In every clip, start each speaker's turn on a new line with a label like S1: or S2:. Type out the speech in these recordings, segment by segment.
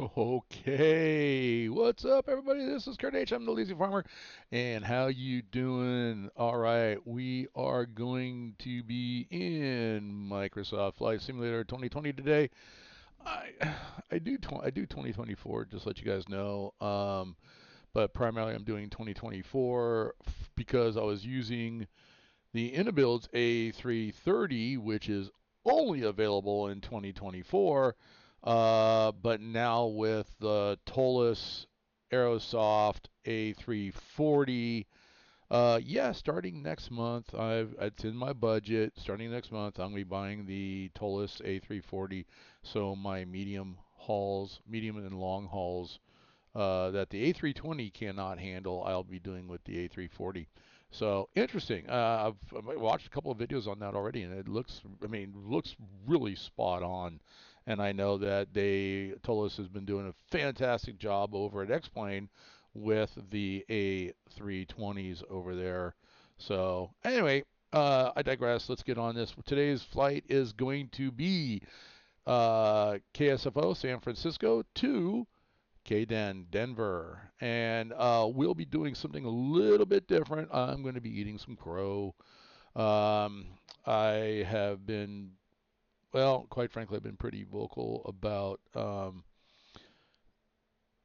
S1: Okay, what's up, everybody? This is Kurt H. I'm the Lazy Farmer, and how you doing? All right, we are going to be in Microsoft Flight Simulator 2020 today. I do 2024, just to let you guys know. But primarily I'm doing 2024 because I was using the Inabuild's A330, which is only available in 2024, but now with the Tollus Aerosoft A340, yeah, starting next month, it's in my budget. Starting next month, I'm gonna be buying the Tollus A340, so my medium and long hauls that the A320 cannot handle, I'll be doing with the A340. So interesting. I've watched a couple of videos on that already, and looks really spot on. And I know that Tolis has been doing a fantastic job over at X-Plane with the A320s over there. So anyway, I digress. Let's get on this. Today's flight is going to be KSFO San Francisco to KDEN, Denver, and we'll be doing something a little bit different. I'm going to be eating some crow. I have been, well, quite frankly, I've been pretty vocal about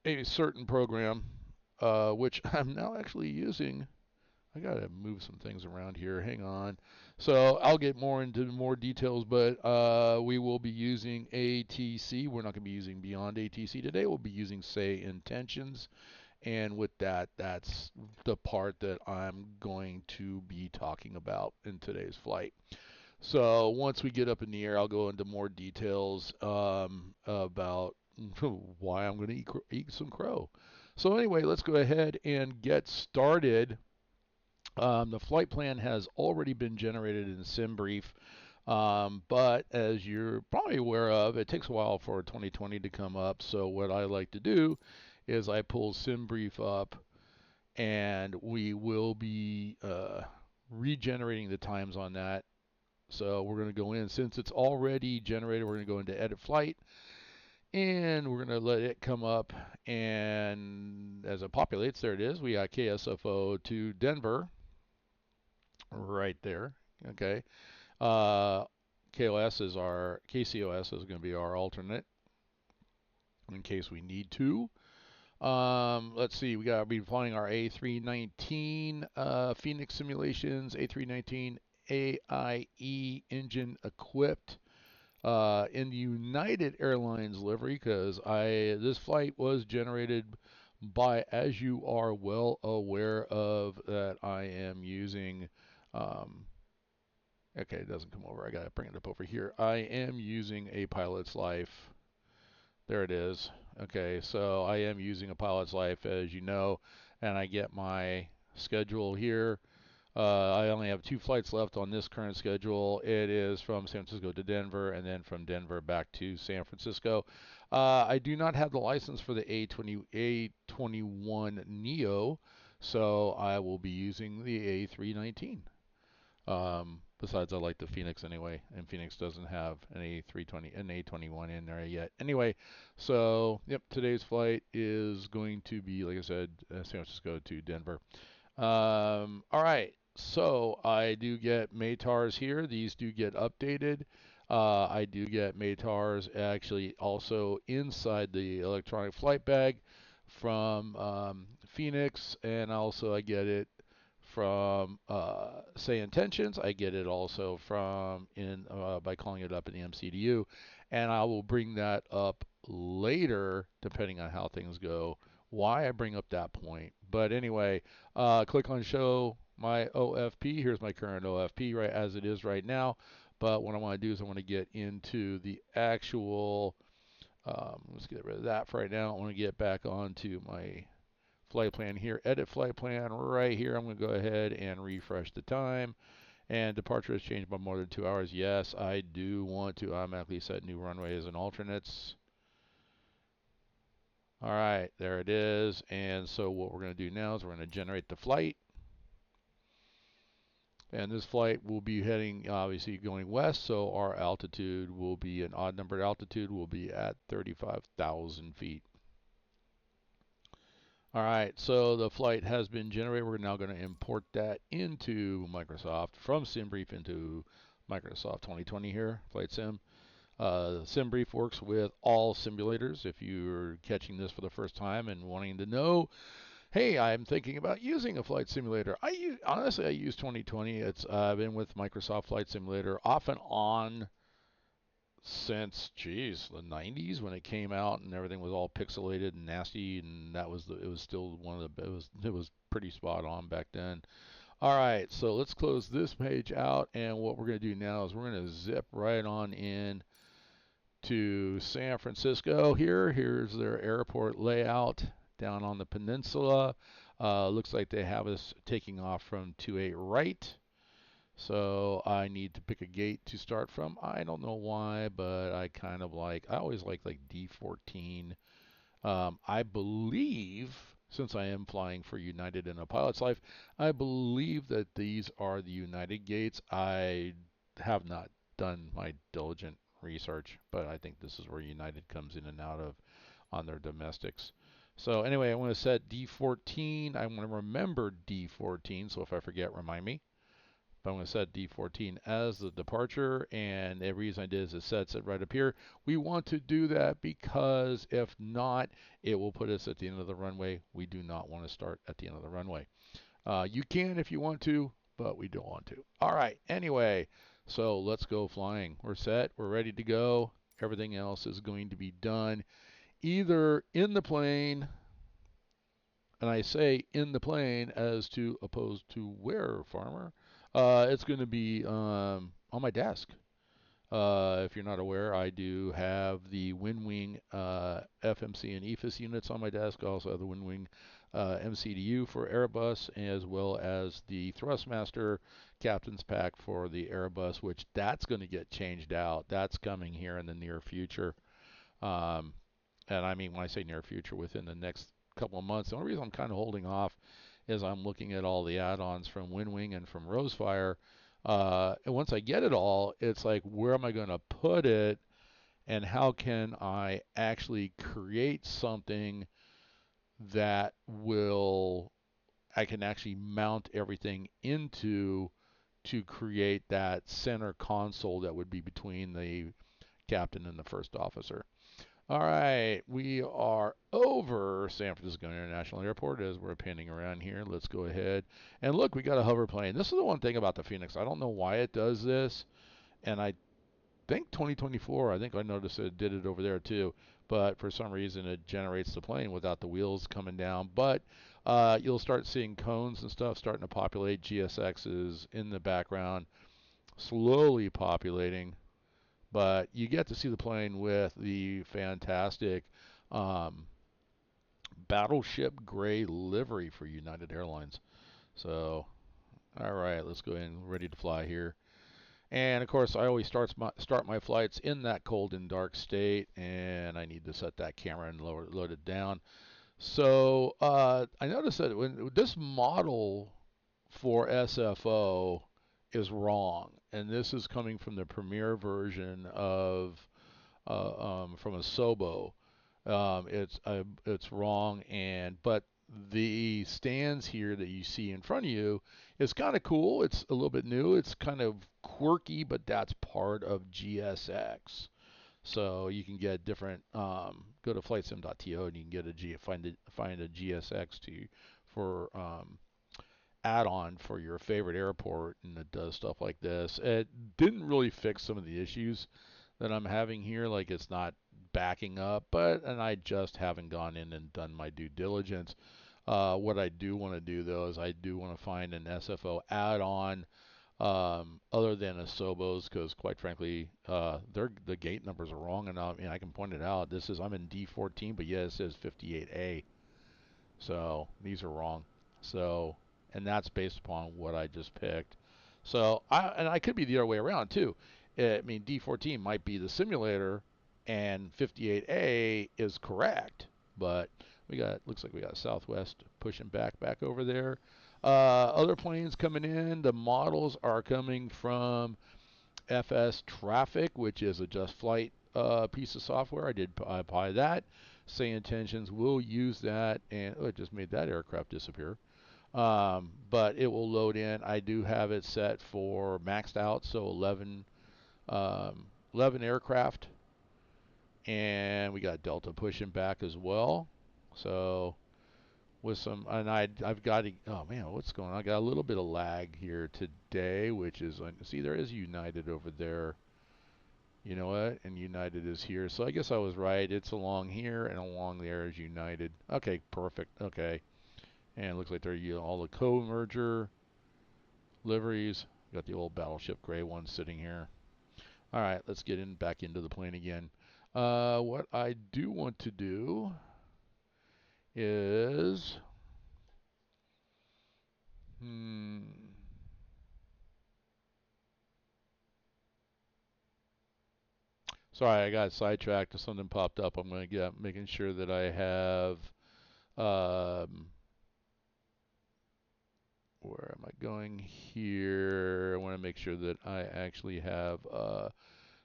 S1: a certain program, which I'm now actually using. I gotta move some things around here. Hang on. So I'll get more into more details, but we will be using ATC. We're not going to be using Beyond ATC today. We'll be using Say Intentions, and with that, that's the part that I'm going to be talking about in today's flight. So once we get up in the air, I'll go into more details about why I'm going to eat some crow. So anyway, let's go ahead and get started. The flight plan has already been generated in SimBrief, but as you're probably aware of, it takes a while for 2020 to come up. So what I like to do is I pull SimBrief up, and we will be regenerating the times on that. So we're going to go in, since it's already generated, we're going to go into Edit Flight, and we're going to let it come up. And as it populates, there it is. We got KSFO to Denver right there. Okay. Uh, KCOS is going to be our alternate in case we need to. Let's see, we got to be flying our A319 Phoenix simulations, A319 AIE engine equipped in the United Airlines livery, because this flight was generated by, as you are well aware of, that I am using. Um, okay, it doesn't come over. I got to bring it up over here. I am using a Pilot's Life. There it is. Okay, so I am using a Pilot's Life, as you know, and I get my schedule here. I only have 2 flights left on this current schedule. It is from San Francisco to Denver, and then from Denver back to San Francisco. I do not have the license for the A21 Neo, so I will be using the A319. Besides, I like the Phoenix anyway, and Phoenix doesn't have an A21 in there yet. Anyway, so yep, today's flight is going to be, like I said, San Francisco to Denver. All right, so I do get METARs here. These do get updated. I do get METARs actually also inside the electronic flight bag from Phoenix, and also I get it from Say Intentions. I get it also from by calling it up in the MCDU, and I will bring that up later depending on how things go. Why I bring up that point, but anyway, click on show my OFP. Here's my current OFP right as it is right now. But what I want to do is I want to get into the actual. Let's get rid of that for right now. I want to get back onto my flight plan here. Edit flight plan right here. I'm going to go ahead and refresh the time. And departure has changed by more than 2 hours. Yes, I do want to automatically set new runways and alternates. All right, there it is. And so what we're going to do now is we're going to generate the flight. And this flight will be heading, obviously, going west. So our altitude will be an odd numbered altitude, will be at 35,000 feet. All right, so the flight has been generated. We're now going to import that into Microsoft from SimBrief into Microsoft 2020 here, Flight Sim. SimBrief works with all simulators. If you're catching this for the first time and wanting to know, hey, I'm thinking about using a flight simulator. Honestly, I use 2020. I've been with Microsoft Flight Simulator off and on since, geez, the 90s when it came out and everything was all pixelated and nasty, and it was still one of the it was pretty spot on back then. All right, so let's close this page out, and what we're going to do now is we're going to zip right on in to San Francisco here. Here's their airport layout down on the peninsula. Looks like they have us taking off from 28 right. So I need to pick a gate to start from. I don't know why, but I always like D14. I believe, since I am flying for United in a pilot's life, I believe that these are the United gates. I have not done my diligent research, but I think this is where United comes in and out of on their domestics. So anyway, I want to set D14. I want to remember D14, so if I forget, remind me. But I'm going to set D14 as the departure, and the reason I did is it sets it right up here. We want to do that because if not, it will put us at the end of the runway. We do not want to start at the end of the runway. You can if you want to, but we don't want to. All right, anyway, so let's go flying. We're set, we're ready to go. Everything else is going to be done either in the plane, and I say in the plane as to opposed to where, farmer? It's going to be on my desk. If you're not aware, I do have the WinWing FMC and EFIS units on my desk. I also have the WinWing MCDU for Airbus, as well as the Thrustmaster Captain's Pack for the Airbus, which that's going to get changed out. That's coming here in the near future. Um, and I mean, when I say near future, within the next couple of months. The only reason I'm kind of holding off is I'm looking at all the add-ons from WinWing and from Rosefire. And once I get it all, it's like, where am I going to put it, and how can I actually create something that I can actually mount everything into to create that center console that would be between the captain and the first officer. All right, we are over San Francisco International Airport as we're panning around here. Let's go ahead and look, we got a hover plane. This is the one thing about the Phoenix. I don't know why it does this, and I think 2024, I think I noticed it did it over there too, but for some reason it generates the plane without the wheels coming down. But you'll start seeing cones and stuff starting to populate. GSXs in the background, slowly populating. But you get to see the plane with the fantastic um, battleship gray livery for United Airlines. So, all right, let's go in, ready to fly here. And of course, I always start my flights in that cold and dark state, and I need to set that camera and load it down. So I noticed that when this model for SFO is wrong, and this is coming from the premier version of from a Sobo. It's wrong, but the stands here that you see in front of you is kind of cool. It's a little bit new. It's kind of quirky, but that's part of GSX. So you can get different. Go to flightsim.to and you can get find a GSX for add-on for your favorite airport, and it does stuff like this. It didn't really fix some of the issues that I'm having here, like it's not backing up, and I just haven't gone in and done my due diligence. What I do want to do though is I do want to find an SFO add-on other than a Sobos, because quite frankly, the gate numbers are wrong, and I can point it out. I'm in D14, but yeah, it says 58A, so these are wrong. So, and that's based upon what I just picked. So, I could be the other way around too. I mean, D14 might be the simulator, and 58A is correct. But looks like we got Southwest pushing back over there. Other planes coming in. The models are coming from FSTraffic, which is a Just Flight piece of software. I did apply that. Say Intentions will use that, and oh, it just made that aircraft disappear. But it will load in. I do have it set for maxed out, so 11 aircraft, and we got Delta pushing back as well. So with some, and I've got to, oh man, what's going on? I got a little bit of lag here today, which is, see, there is United over there. You know what? And United is here. So I guess I was right. It's along here and along there is United. Okay, perfect. Okay. And it looks like they're all the co-merger liveries. Got the old Battleship Gray one sitting here. All right, let's get back into the plane again. What I do want to do is, sorry, I got sidetracked. Something popped up. I'm going to get making sure that I have. Where am I going here? I want to make sure that I actually have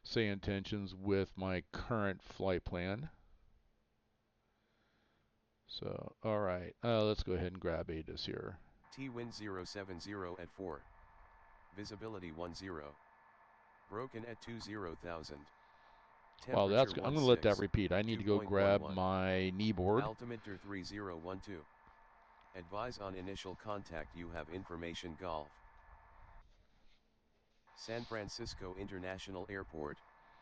S1: Say Intentions with my current flight plan. So, all right, let's go ahead and grab ATIS here.
S2: T-wind 070 at 4. Visibility 10. Broken at 20,000.
S1: Wow, that's. I'm going to let that repeat. I need to go grab my knee board.
S2: Altimeter 3012. Advise on initial contact. You have information Golf. San Francisco International Airport,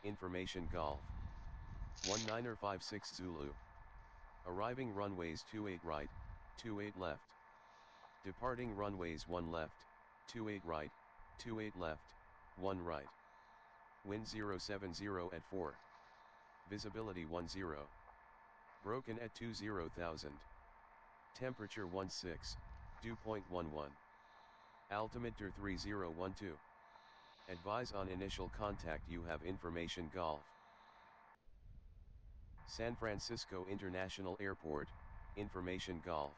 S2: information Golf. 1956 Zulu. Arriving runways 28 right, 28 left. Departing runways 1 left, 28 right, 28 left, 1 right. Wind 070 at 4. Visibility 10. Broken at 20,000. Temperature 16, dew point 11. Altimeter 3012. Advise on initial contact. You have information Golf. San Francisco International Airport, information Golf.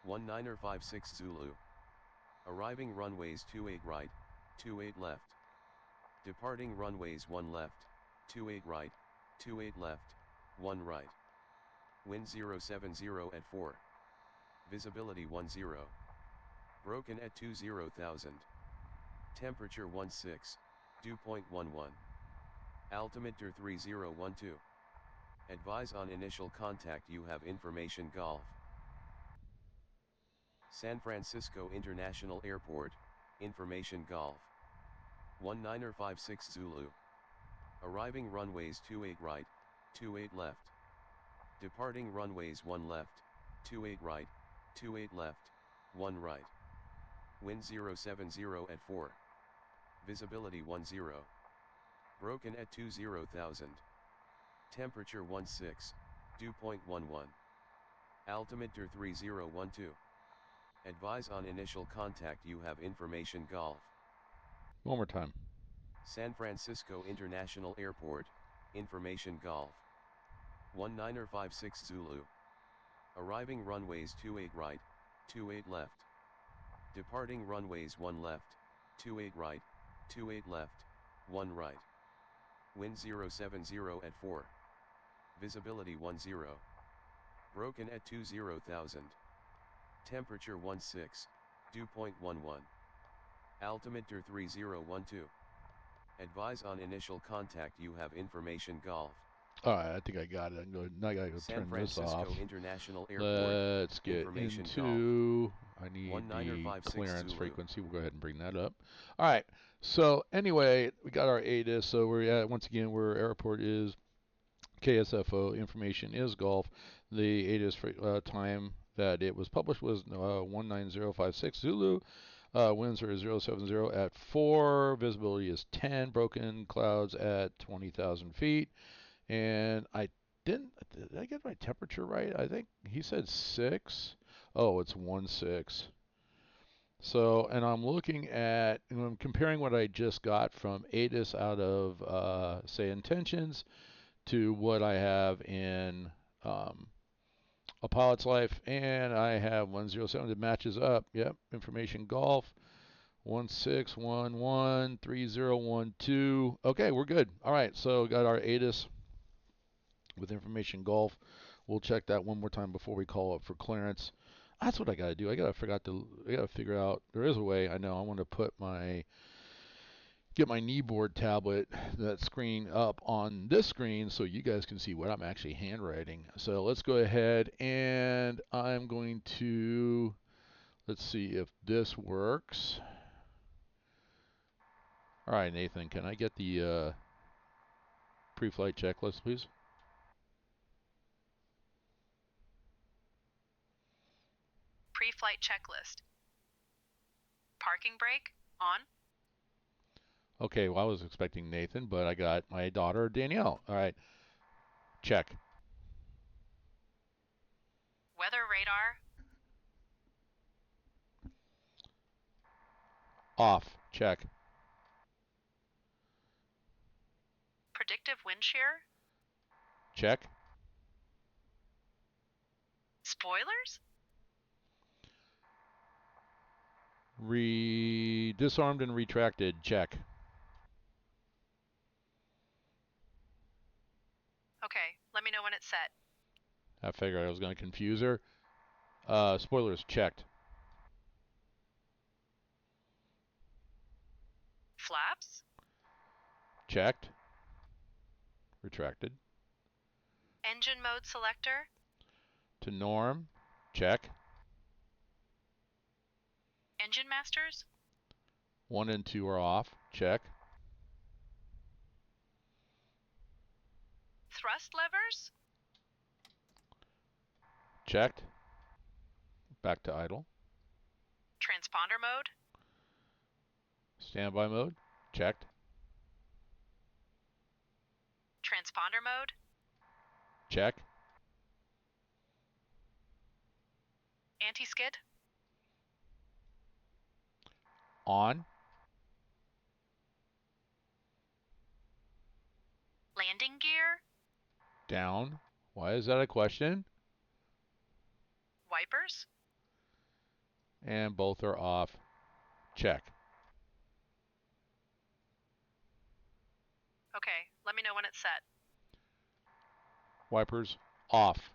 S2: 1956 Zulu. Arriving runways 28 right, 28 left. Departing runways 1 left, 28 right, 28 left, 1 right. Wind 070 at 4. Visibility 10. Broken at 20,000. Temperature 16, dew point 11. Altimeter 3012. Advise on initial contact. You have information Golf. San Francisco International Airport, information Golf. 1956 Zulu. Arriving runways 28 right, 28 left. Departing runways 1 left, 28 right, 28 left, 1 right. Wind 070 at 4. Visibility 10. Broken at 20,000. Temperature 16, dew point 11. Altimeter 3012. Advise on initial contact. You have information Golf.
S1: One more time.
S2: San Francisco International Airport, information Golf. 1956 Zulu. Arriving runways 28 right, 28 left. Departing runways 1 left, 28 right, 28 left, 1 right. Wind 070 at 4. Visibility 10. Broken at 20,000. Temperature 16, dew point 11. Altimeter 3012. Advise on initial contact. You have information Golf.
S1: All right, I think I got it. I gotta go turn this off.
S2: San Francisco International Airport.
S1: Let's get into. I need the clearance frequency. We'll go ahead and bring that up. All right. So anyway, we got our ATIS. So we're at, once again, where airport is KSFO. Information is Golf. The ATIS time that it was published was 19056 Zulu. Winds are 070 at 4. Visibility is 10. Broken clouds at 20,000 feet. And did I get my temperature right? I think he said 6. Oh, it's 16. So, and I'm looking at, and I'm comparing what I just got from ATIS out of, say, Intentions to what I have in A Pilot's Life, and I have 107 that matches up. Yep, information Golf. 16113012. Okay, we're good. All right, so got our ATIS with information Golf. We'll check that one more time before we call up for clearance. That's what I gotta do. I gotta figure out. There is a way. I know. I want to get my kneeboard tablet, that screen up on this screen so you guys can see what I'm actually handwriting. So let's go ahead and I'm going to, let's see if this works. All right, Nathan, can I get the pre-flight checklist, please?
S3: Pre-flight checklist. Parking brake on.
S1: Okay, well, I was expecting Nathan, but I got my daughter, Danielle. All right, check.
S3: Weather radar.
S1: Off, check.
S3: Predictive wind shear.
S1: Check.
S3: Spoilers.
S1: Disarmed and retracted, check.
S3: Okay, let me know when it's set.
S1: I figured I was going to confuse her. Spoilers checked.
S3: Flaps.
S1: Checked. Retracted.
S3: Engine mode selector.
S1: To norm, check.
S3: Engine masters.
S1: 1 and 2 are off, check.
S3: Thrust levers.
S1: Checked. Back to idle.
S3: Transponder mode.
S1: Standby mode, checked.
S3: Transponder mode.
S1: Check.
S3: Anti-skid.
S1: On.
S3: Landing gear.
S1: Down. Why is that a question?
S3: Wipers.
S1: And both are off, check.
S3: Okay, let me know when it's set.
S1: Wipers off.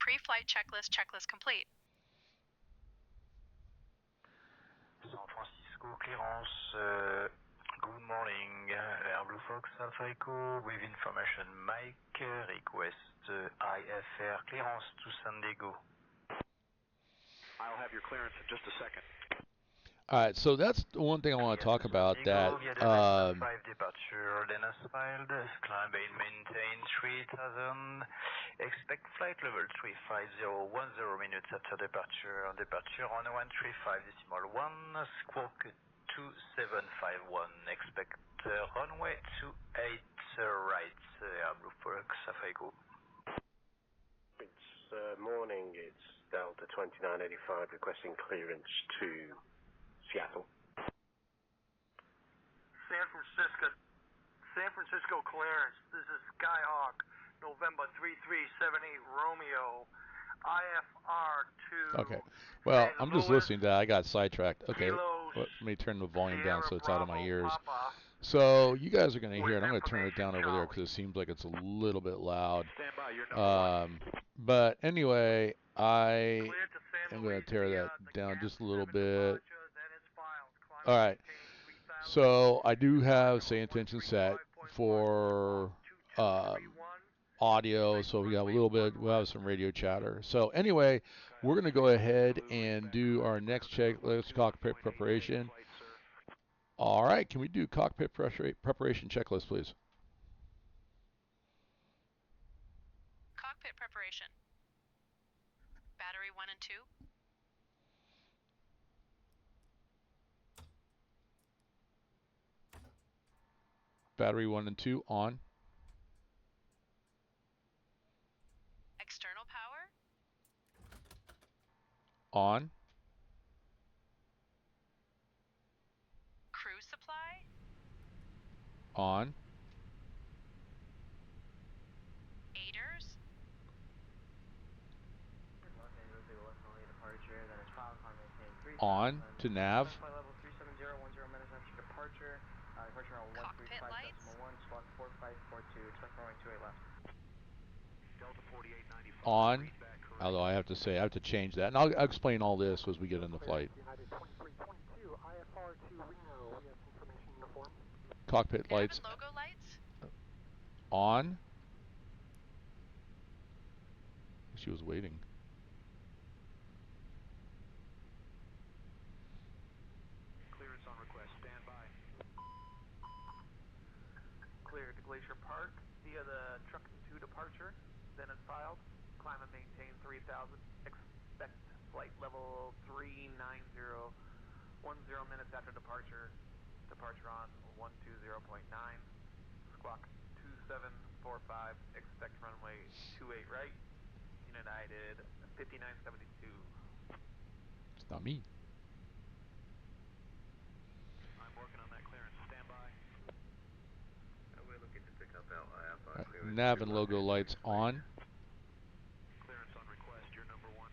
S3: Pre-flight checklist complete.
S4: San Francisco clearance. Good morning. Air Blue Fox Alpha Echo with information Mike. Request IFR clearance to San Diego.
S5: I'll have your clearance in just a second.
S1: All right, so that's the one thing I want to talk about. That
S4: five departure, Dennis filed, climb and maintain 3000. Expect flight level 350 minutes after departure. Departure on 135.1. Squawk 2751. Expect runway 28 right. Blue Fox Alpha Echo.
S5: It's morning. It's Delta 2985 requesting clearance to Seattle.
S6: San Francisco clearance. This is Skyhawk, November 3378 Romeo, IFR 2.
S1: okay. Well, I'm just listening to that. I got sidetracked. Okay, let me turn the volume down so it's out of my ears. So you guys are going to hear it. I'm going to turn it down over there because it seems like it's a little bit loud.
S5: Stand by, you're number 1.
S1: But anyway, I am going to tear that down just a little bit. All right. So I do have Say Intention set for audio, so we got a little bit, we'll have some radio chatter. So anyway, we're going to go ahead and do our next checklist, cockpit preparation. All right, can we do cockpit preparation checklist, please?
S3: Cockpit preparation. Battery 1 and 2.
S1: Battery 1 and 2 on.
S3: External power.
S1: On.
S3: Crew supply.
S1: On.
S3: Aiders.
S1: On to nav.
S3: Cockpit lights.
S7: 4542, check runway 28 left.
S5: Delta 4895.
S1: On.
S5: Read back correct.
S1: Although I have to say, I have to change that. And I'll explain all this as we get into flight.
S7: United 2322, IFR to Reno. We have information uniform.
S1: Cockpit
S3: Nav
S1: lights
S3: and logo lights.
S1: on. She was waiting.
S5: Clearance on request. Stand by.
S6: Cleared to Glacier Park via the Trucking 2 departure. Then as filed. Climb and maintain 3000. Expect flight level 390. 10 minutes after departure. Departure on 120.9. Squawk 2745. Expect runway 28 right. United 5972.
S1: It's not me.
S5: I'm working on that clearance. Stand by.
S8: We're looking to pick up our IFR clearance.
S1: Nav and logo lights on.
S5: Clearance on request. You're number 1.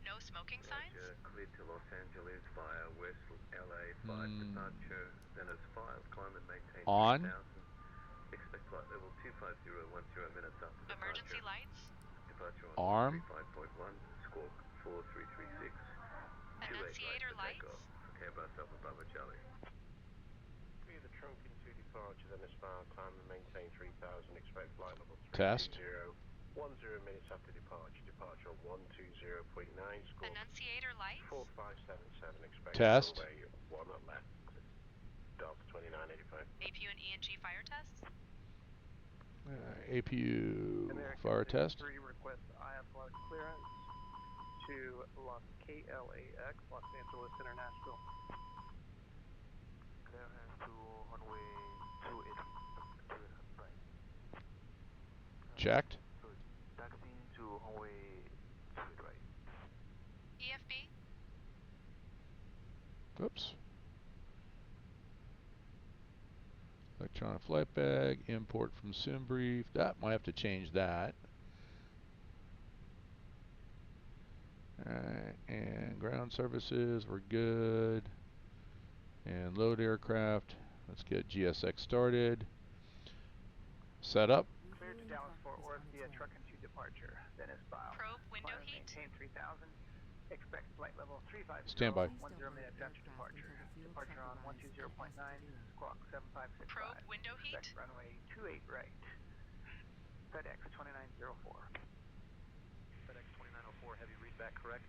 S3: No smoking signs.
S8: Roger. Cleared to Los Angeles via West LA flight departure. Then as filed, climb and maintain
S1: On.
S8: 3000. Expect flight level 25010 minutes after departure.
S3: Emergency lights.
S8: Departure
S1: Arm.
S8: on 5.1, squawk 4336. 28
S3: Annunciator
S8: right for
S3: lights.
S8: takeoff. Okay, bus Alpha Bravo Charlie.
S9: Clear the Trunking 2 departure, then as far climb and maintain 3000, expect flight level
S1: Test.
S9: 320, 10 minutes after departure. Departure on 120.9, score
S3: Annunciator lights.
S9: 4577, expect
S1: Test.
S9: runway 1 at left. Delta 2985.
S3: APU and ENG fire tests.
S1: APU
S7: American
S1: fire test.
S7: 3 request IFR clearance to KLAX, Los Angeles International.
S6: Clearance to runway 28 right.
S1: Checked.
S6: Good. Taxiing to runway 28 right.
S3: EFB.
S1: Oops. Electronic flight bag, import from SimBrief. That might have to change that. Alright, and ground services, we're good. And load aircraft. Let's get GSX started. Set up.
S7: Cleared to Dallas Fort Worth via Trucking 2 departure, then as filed.
S3: Probe window
S7: Climb and
S3: heat.
S7: maintain 3000. Expect flight level 350.
S1: Standby.
S7: 10 minutes after departure. Departure on 120.9, squawk 7565.
S3: Probe window heat.
S7: Expect runway 28 right. FedEx 2904.
S5: FedEx 2904. Heavy read back correct.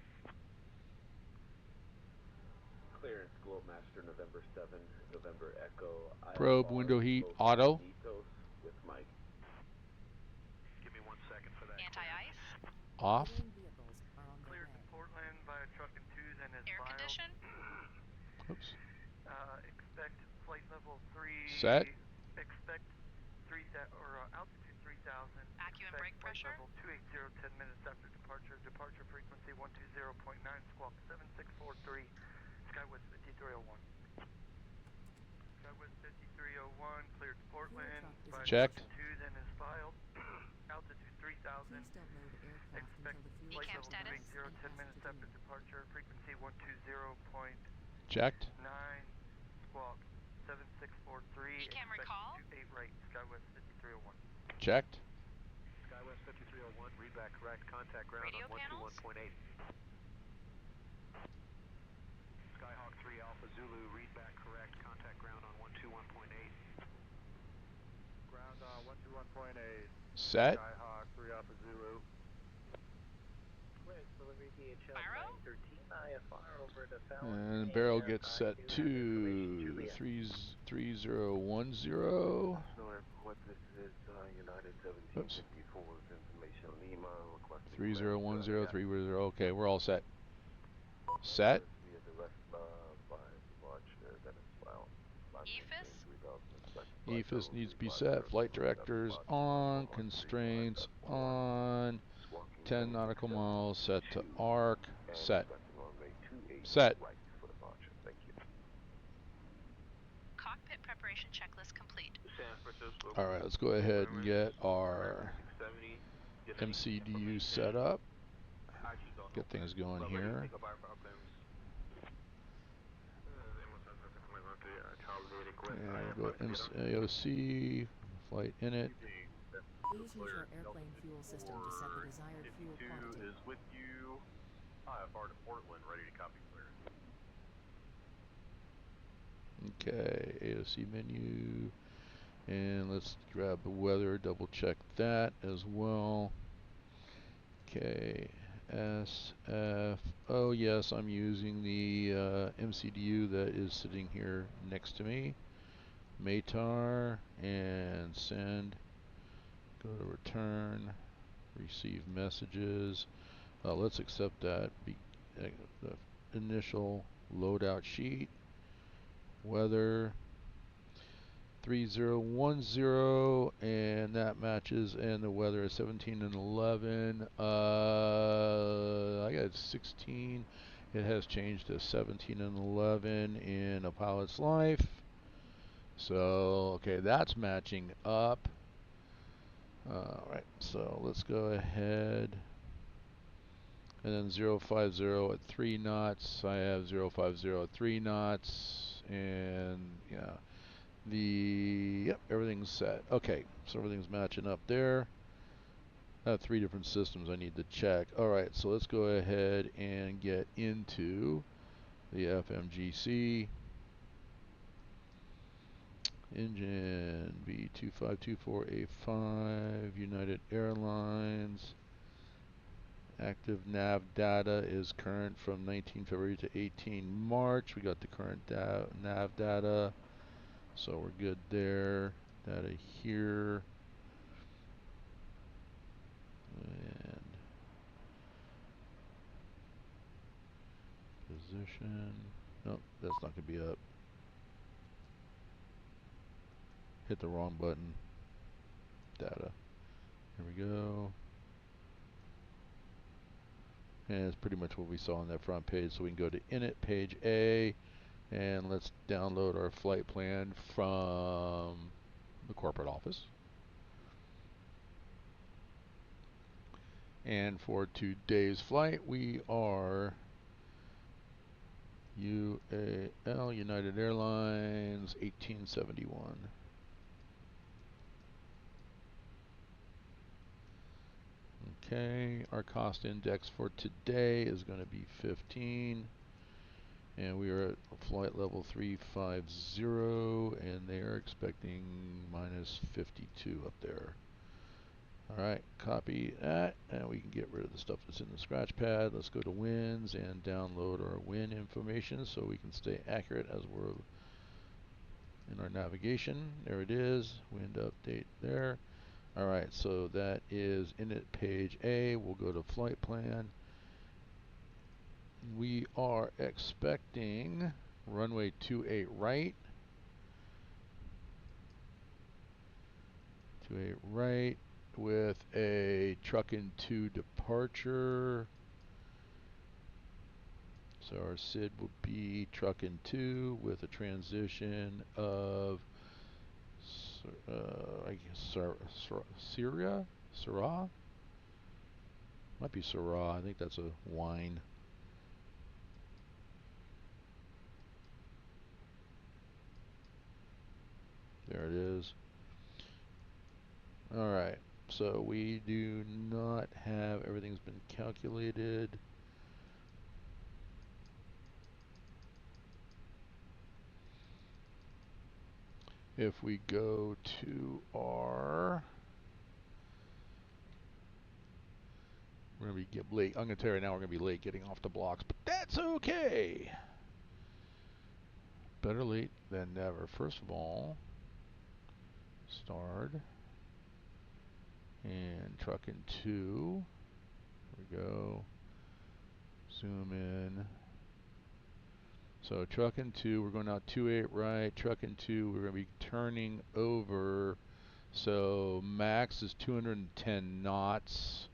S8: Clearance Globemaster November 7, November Echo.
S1: Probe window heat auto.
S8: Ethos with Mike.
S5: Give me 1 second for that.
S3: Anti-ice.
S1: Off.
S6: Cleared to Portland via Trucking 2, then as
S3: Air
S6: filed.
S3: condition.
S1: Oops.
S6: Expect flight level 3.
S1: Set.
S6: Expect 3000 or altitude 3000.
S3: Vacuum and
S6: Expect
S3: brake
S6: flight
S3: pressure.
S6: level 280 10 minutes after departure. Departure frequency 120.9, squawk 7643. Skywest 5301. Skywest 5301, cleared to Portland. Via
S1: Checked.
S6: Trucking 2, then is filed. Altitude 3000. Expect flight
S3: Decam
S6: level
S3: status.
S6: 280 10 minutes after departure. Frequency 120.9,
S1: Checked.
S6: squawk 7643.
S3: Decam
S6: Expect
S3: recall.
S6: 28 right, Skywest 5301.
S1: Checked.
S5: Skywest 5301. Read back correct. Contact ground
S3: Radio
S5: on
S3: panels.
S5: 121.8. Skyhawk 3 Alpha Zulu. Read back correct. Contact ground on 121.8.
S9: Ground on 121.8.
S1: Set.
S9: Skyhawk 3 Alpha Zulu.
S7: Delivery DHL
S3: Pyro?
S7: 913 IFR over to Fallon.
S1: And barrel gets set to 3010.
S9: What this is, United
S1: Oops.
S9: 1754 with information on Lima, requesting
S1: 3010, 310. Okay, we're all set. Set.
S9: via direct by departure, then it's filed.
S3: EFIS.
S1: EFIS needs to be set. Flight directors on. Constraints on. 10 nautical miles set to arc. Set. Set.
S3: Cockpit preparation checklist complete.
S1: Alright, let's go ahead and get our MCDU set up. Get things going here. And we'll go AOC, flight in it.
S10: Please use your airplane fuel system to set the desired fuel quantity.
S11: is with you. IFR to Portland, ready to copy clear.
S1: Okay, AOC menu. And let's grab the weather, double check that as well. KSFO. Oh yes, I'm using the MCDU that is sitting here next to me. METAR and send. Go to return. Receive messages. Let's accept that. The initial loadout sheet. Weather 3010, and that matches, and the weather is 17 and 11. I got 16. It has changed to 17 and 11 in a pilot's life. So, okay, that's matching up. Alright, so let's go ahead. And then 050 at 3 knots. I have 050 at 3 knots. And, yeah. Yep, everything's set. Okay, so everything's matching up there. I have 3 different systems I need to check. Alright, so let's go ahead and get into the FMGC. Engine B2524A5, United Airlines. Active nav data is current from 19 February to 18 March. We got the current nav data. So we're good there. Data here. And position. Nope, that's not going to be up. Hit the wrong button. Data. Here we go. And it's pretty much what we saw on that front page. So we can go to init page A. And let's download our flight plan from the corporate office. And for today's flight, we are UAL, United Airlines, 1871. Okay, our cost index for today is going to be 15. And we are at flight level 350, and they are expecting minus 52 up there. Alright, copy that, and we can get rid of the stuff that's in the scratch pad. Let's go to winds and download our wind information so we can stay accurate as we're in our navigation. There it is, wind update there. Alright, so that is init page A. We'll go to flight plan. We are expecting runway 28 right. 28 right with a truck and 2 departure. So our SID will be truck and 2 with a transition of I guess Syria? Syrah? Might be Syrah. I think that's a wine. There it is. Alright, so we do not have, everything's been calculated. If we go to our, we're going to be late. I'm going to tell you right now we're going to be late getting off the blocks, but that's okay. Better late than never. First of all, start and truck in 2. There we go. Zoom in. So truck in 2, we're going out 28 right. Truck in 2, we're going to be turning over. So max is 210 knots.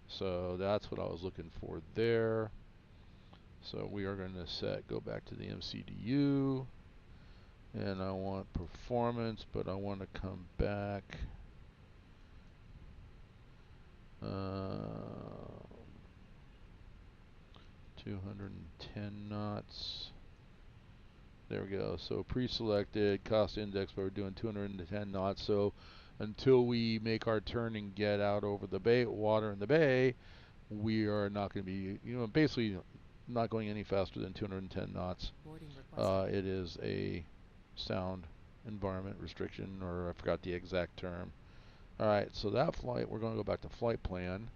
S1: So that's what I was looking for there. So we are going to go back to the MCDU. And I want performance, but I want to come back. 210 knots. There we go. So pre-selected cost index, but we're doing 210 knots. So until we make our turn and get out over the bay, water in the bay, we are not going to be, basically not going any faster than 210 knots. It is a sound environment restriction, or I forgot the exact term. All right, so that flight, we're going to go back to flight plan.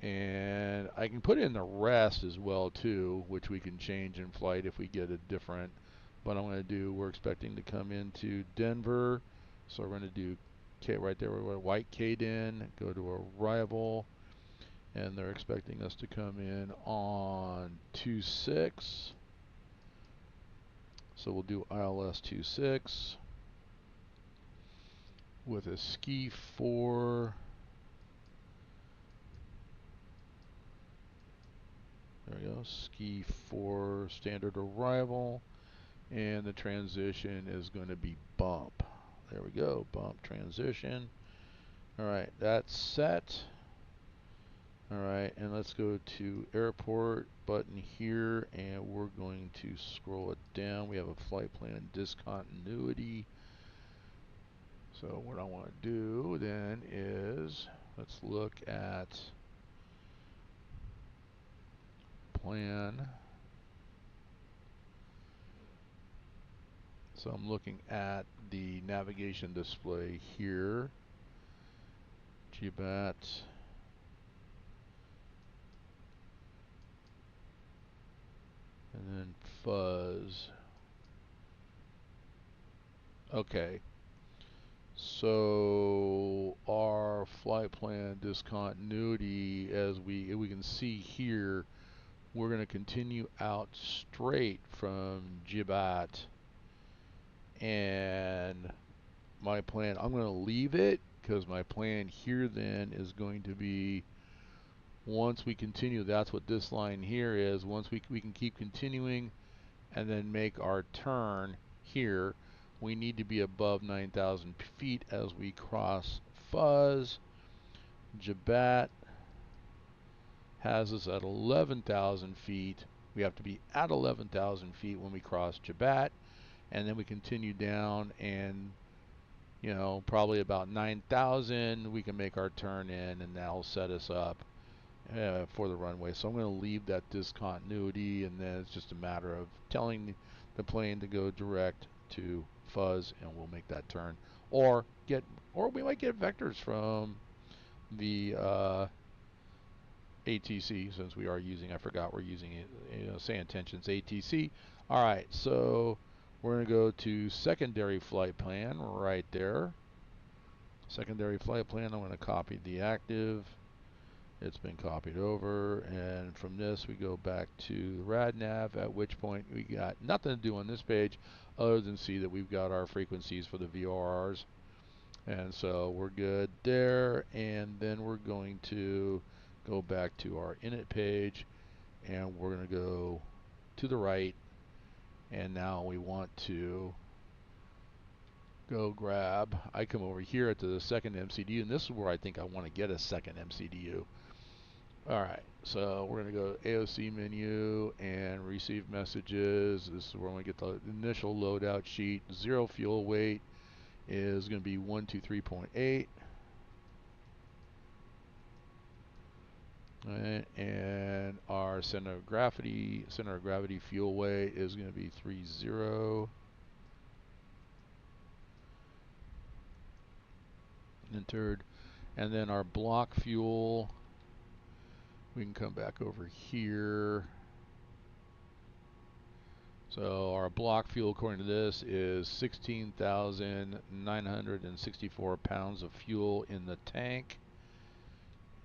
S1: And I can put in the rest as well too, which we can change in flight if we get a different. But I'm going to do, we're expecting to come into Denver. So we're going to do right there, we're white KDEN, go to arrival. And they're expecting us to come in on 26. So we'll do ILS 26 with a ski 4. There we go, ski 4 standard arrival, and the transition is going to be bump. There we go, bump transition. All right, that's set. All right, and let's go to airport button here, and we're going to scroll it down. We have a flight plan discontinuity. So what I want to do then is, let's look at plan. So I'm looking at the navigation display here. GBAT. And then fuzz. Okay. So our flight plan discontinuity, as we can see here, we're going to continue out straight from GBAT. And my plan, I'm going to leave it because my plan here then is going to be, once we continue, that's what this line here is, once we can keep continuing and then make our turn here, we need to be above 9,000 feet as we cross fuzz. GBAT has us at 11,000 feet. We have to be at 11,000 feet when we cross GBAT, and then we continue down, and probably about 9,000 we can make our turn in, and that'll set us up for the runway. So I'm going to leave that discontinuity, and then it's just a matter of telling the plane to go direct to fuzz, and we'll make that turn. Or we might get vectors from the ATC, since we are using, I forgot we're using it, Say IntentionsAI ATC. All right, so we're going to go to secondary flight plan right there. Secondary flight plan, I'm going to copy the active. It's been copied over, and from this we go back to the RadNav, at which point we got nothing to do on this page other than see that we've got our frequencies for the VORs, and so we're good there. And then we're going to go back to our init page, and we're going to go to the right, and now we want to go grab, I come over here to the second MCDU, and this is where I think I want to get a second MCDU. Alright, so we're going to go to AOC menu and receive messages. This is where we get the initial loadout sheet. Zero fuel weight is going to be 123.8. Right, and our center of gravity fuel weight is going to be 30. Entered. And then our block fuel, we can come back over here. So our block fuel, according to this, is 16,964 pounds of fuel in the tank.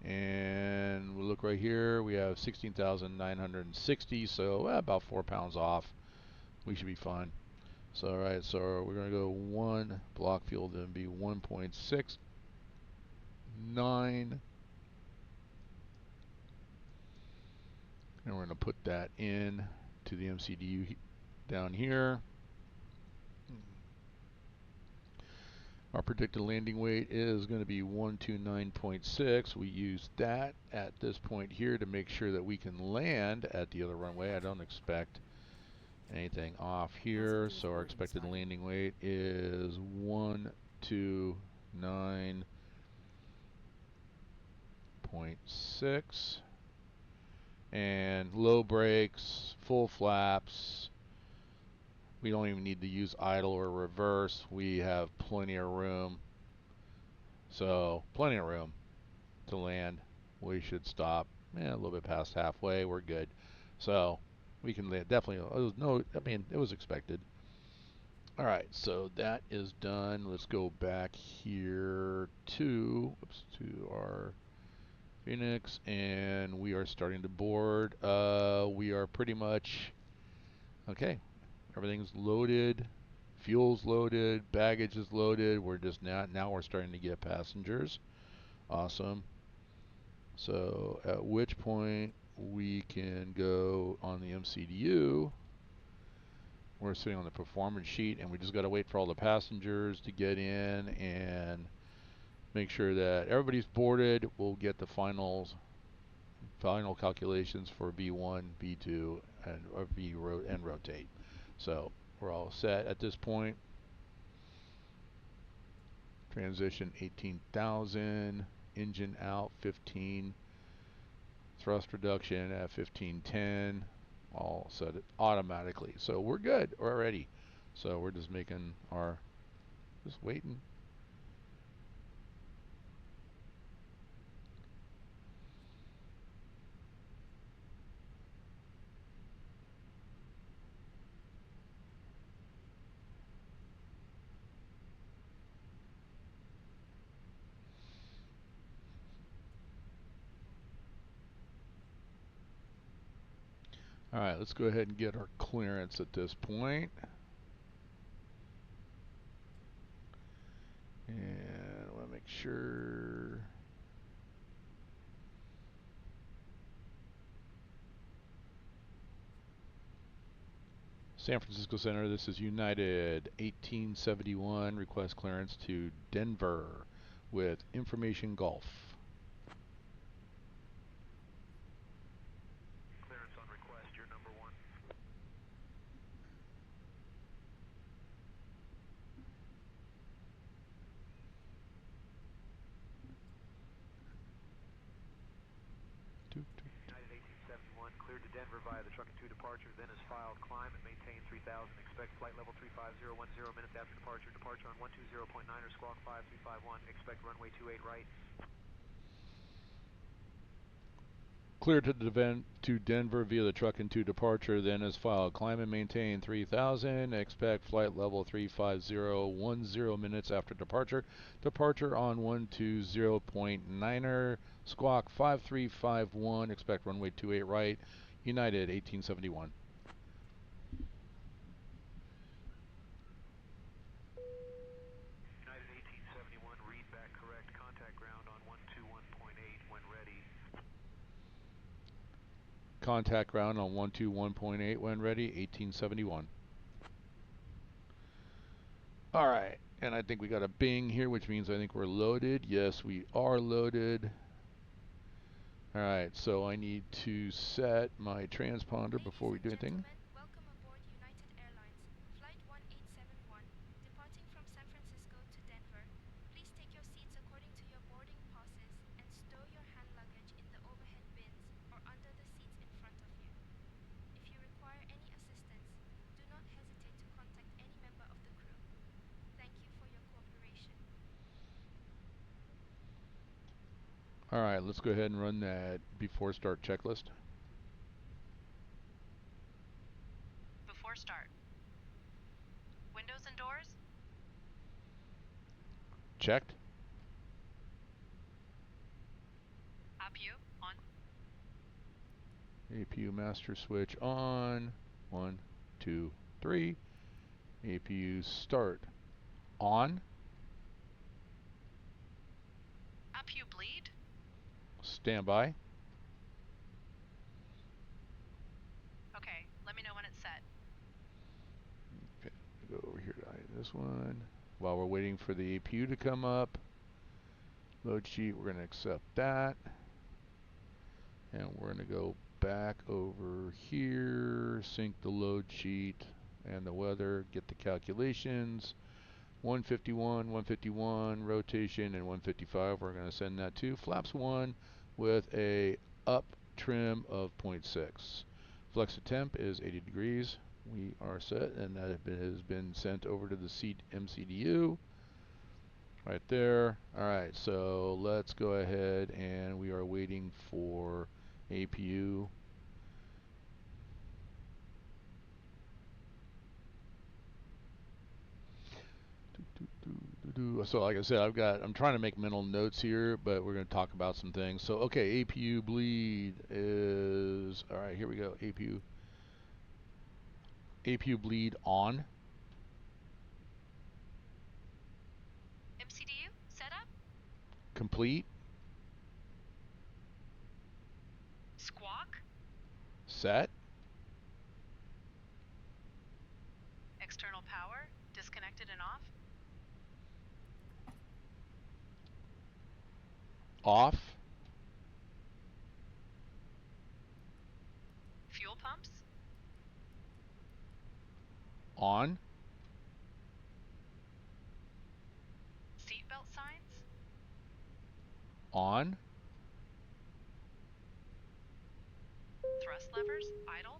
S1: And we look right here, we have 16,960, so about 4 pounds off. We should be fine. So alright, so we're going to go one block fuel, then be 1.69. And we're going to put that in to the MCDU down here. Our predicted landing weight is going to be 129.6. We use that at this point here to make sure that we can land at the other runway. I don't expect anything off here. So our expected landing weight is 129.6. And low brakes, full flaps. We don't even need to use idle or reverse. We have plenty of room. So plenty of room to land. We should stop a little bit past halfway. We're good. So we can land definitely. It was expected. All right, so that is done. Let's go back here to our Phoenix, and we are starting to board. We are pretty much okay. Everything's loaded, fuel's loaded, baggage is loaded. We're just now we're starting to get passengers. Awesome. So at which point we can go on the MCDU. We're sitting on the performance sheet, and we just got to wait for all the passengers to get in and make sure that everybody's boarded. We'll get the final calculations for B1, B2, and rotate. So we're all set at this point. Transition 18,000, engine out 15, thrust reduction at 1510, all set it automatically. So we're good already. So we're just just waiting. All right, let's go ahead and get our clearance at this point. And I want to make sure. San Francisco Center, this is United 1871, request clearance to Denver with information Golf.
S5: Clearance on request, you're number 1. United 1871, cleared to Denver via the truck and 2 departure, then is filed, climb and maintain 3000, expect flight level 350, 10 minutes after departure, departure on 120.9 or squawk 5351, expect runway 28 right.
S1: Cleared to Denver via the truck and 2 departure, then is filed, climb and maintain 3000, expect flight level 350, 10 minutes after departure, departure on 120.9er, squawk 5351, expect runway 28 right, United 1871.
S5: United 1871, read back correct, contact ground on 121.8 when ready.
S1: Contact ground on 121.8 when ready, 1871. All right, and I think we got a bing here, which means I think we're loaded. Yes, we are loaded. All right, so I need to set my transponder before we do anything.
S12: Welcome aboard United Airlines, Flight 1871, departing from San Francisco to Denver. Please take your seats according to your boarding passes and stow your hand luggage in the overhead bins or under the seats in front of you. If you require any assistance, do not hesitate to contact any member of the crew. Thank you for your cooperation.
S1: All right, let's go ahead and run that before start checklist.
S3: Before start. Windows and doors?
S1: Checked.
S3: APU on.
S1: APU master switch on. 1, 2, 3. APU start on.
S3: APU bleed?
S1: Standby.
S3: Okay, let me know when it's set.
S1: Okay, go over here to this one. While we're waiting for the APU to come up, load sheet, we're going to accept that. And we're going to go back over here, sync the load sheet and the weather, get the calculations. 151, 151, rotation, and 155. We're going to send that to flaps 1 with a up trim of 0.6. Flex to temp is 80 degrees. We are set, and that has been sent over to the MCDU right there. All right, so let's go ahead, and we are waiting for APU. So like I said, I'm trying to make mental notes here, but we're going to talk about some things. So okay, APU bleed is, all right, here we go. APU bleed on.
S3: MCDU setup.
S1: Complete.
S3: Squawk.
S1: Set.
S3: External power disconnected and off.
S1: Off.
S3: Fuel pumps.
S1: On.
S3: Seatbelt signs.
S1: On.
S3: Thrust levers idle.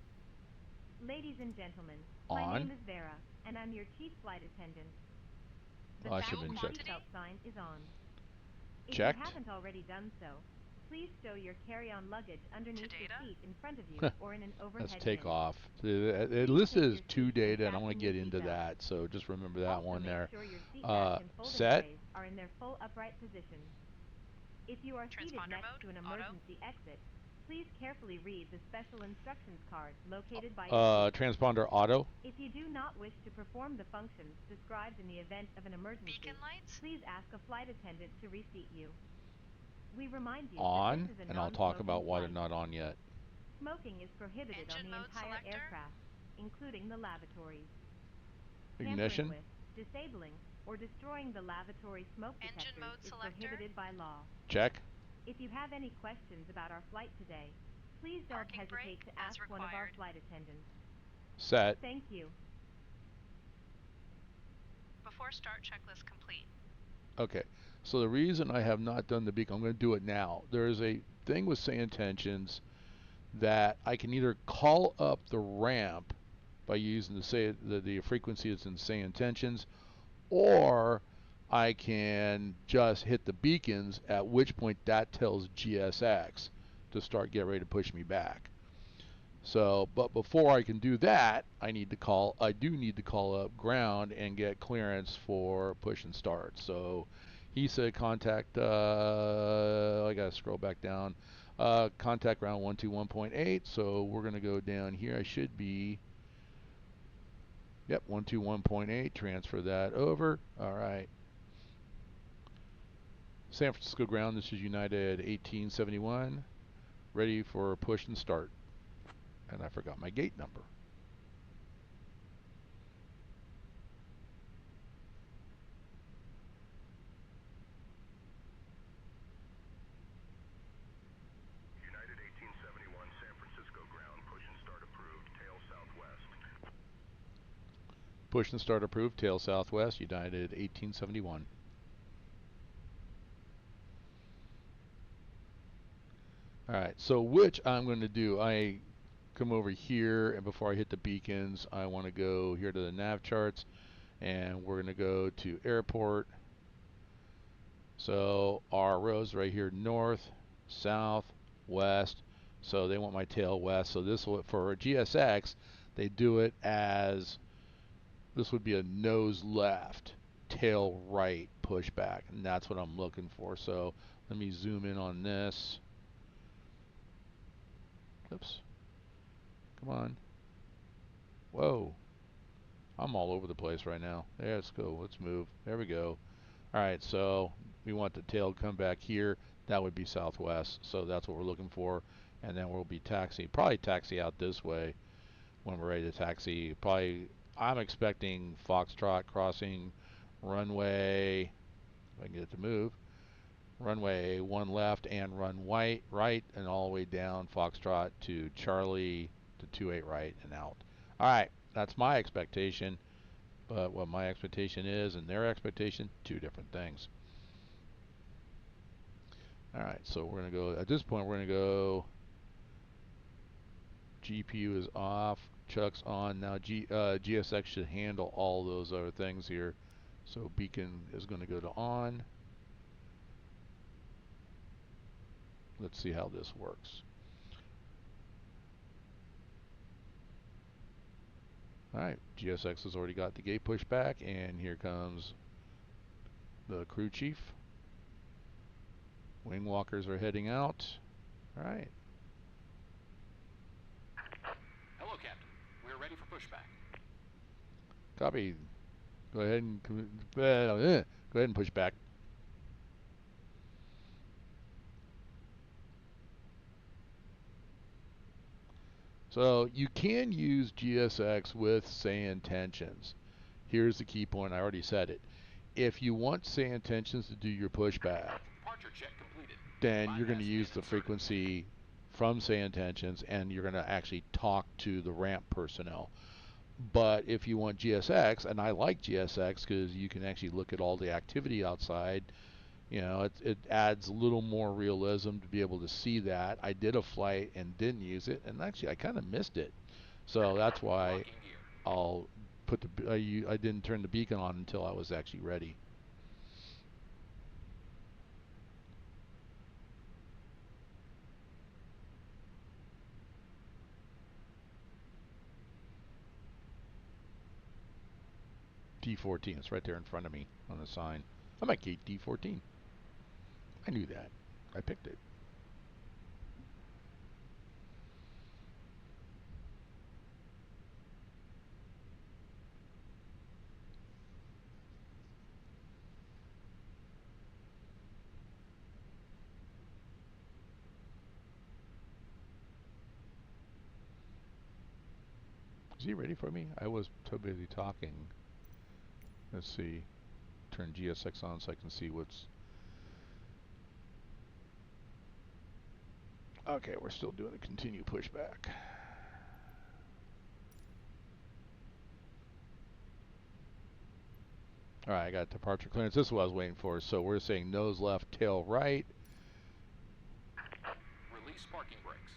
S13: Ladies and gentlemen,
S1: On.
S13: my name is Vera, and I'm your chief flight attendant. The fasten seatbelt sign is on. If
S1: Checked.
S13: you haven't already done so, please stow your carry-on luggage underneath the seat in front of you or in an overhead
S1: Let's take
S13: bin.
S1: off. It listed as 2 data, and I want to get into that, so just remember that
S13: Also
S1: one there.
S13: make sure your seat back and folding
S1: Set.
S13: trays are in their full upright position. If you are seated next to an emergency exit, please carefully read the special instructions card located by your seat.
S1: Transponder auto.
S13: If you do not wish to perform the functions described in the event of an emergency, please ask a flight attendant to reseat you. We remind you that
S1: On,
S13: this is a
S1: and I'll talk
S13: non-smoking
S1: about why they're
S13: flight.
S1: not on yet.
S13: Smoking is prohibited on the entire aircraft, including the lavatories.
S1: Ignition.
S13: Tampering with, disabling, or destroying the lavatory smoke detectors is prohibited by law.
S1: Check.
S13: If you have any questions about our flight today, please don't hesitate to ask one of our flight attendants.
S1: Set.
S13: Thank you.
S3: Before start checklist complete.
S1: Okay, so the reason I have not done the beacon, I'm going to do it now. There is a thing with Say Intentions that I can either call up the ramp by using the frequency that's in Say Intentions, or I can just hit the beacons, at which point that tells GSX to start getting ready to push me back. So, but before I can do that, I do need to call up ground and get clearance for push and start. So he said contact, I gotta scroll back down, contact ground 121.8. So we're gonna go down here. I should be, yep, 121.8, transfer that over. All right. San Francisco ground, this is United 1871, ready for push and start. And I forgot my gate number.
S14: United 1871, San Francisco ground, push and start approved, tail southwest.
S1: Push and start approved, tail southwest, United 1871. Alright, so which I'm going to do, I come over here, and before I hit the beacons, I want to go here to the nav charts, and we're going to go to airport. So our rows right here, north, south, west. So they want my tail west. So this will, for GSX, they do it as, this would be a nose left, tail right pushback, and that's what I'm looking for. So let me zoom in on this. Oops. Come on. Whoa. I'm all over the place right now. There, let's go. Let's move. There we go. Alright, so we want the tail to come back here. That would be southwest. So that's what we're looking for. And then we'll be probably taxi out this way when we're ready to taxi. Probably, I'm expecting Foxtrot crossing runway, if I can get it to move, runway 1 left and run right and all the way down Foxtrot to Charlie to 28 right and out. All right, that's my expectation, but what my expectation is and their expectation, two different things. All right, so we're going to go, at this point, we're going to go, GPU is off, Chuck's on. Now GSX should handle all those other things here. So beacon is going to go to on. Let's see how this works. All right, GSX has already got the gate pushed back, and here comes the crew chief. Wing walkers are heading out. All right.
S15: Hello, Captain. We're ready for pushback.
S1: Copy. Go ahead and push back. So you can use GSX with Say Intentions. Here's the key point. I already said it. If you want Say Intentions to do your pushback, then you're going to use the frequency from Say Intentions, and you're going to actually talk to the ramp personnel. But if you want GSX, and I like GSX because you can actually look at all the activity outside, you know, it adds a little more realism to be able to see that. I did a flight and didn't use it, and actually I kind of missed it. So that's why I'll put the I didn't turn the beacon on until I was actually ready. D14, it's right there in front of me on the sign. I'm at gate D14. I knew that. I picked it. Is he ready for me? I was too busy talking. Let's see. Turn GSX on so I can see what's... Okay, we're still doing a continue pushback. Alright, I got departure clearance. This is what I was waiting for. So we're saying nose left, tail right.
S15: Release parking brakes.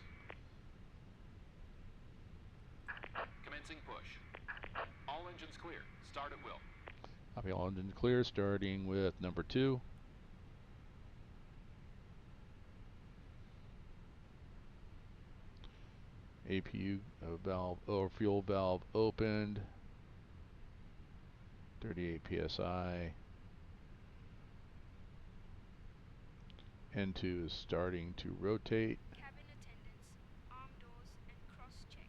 S15: Commencing push. All engines clear. Start at will.
S1: Copy, all engines clear, starting with number 2. APU valve or fuel valve opened. 38 psi. N2 is starting to rotate.
S12: Cabin attendants, arm doors, and cross-check.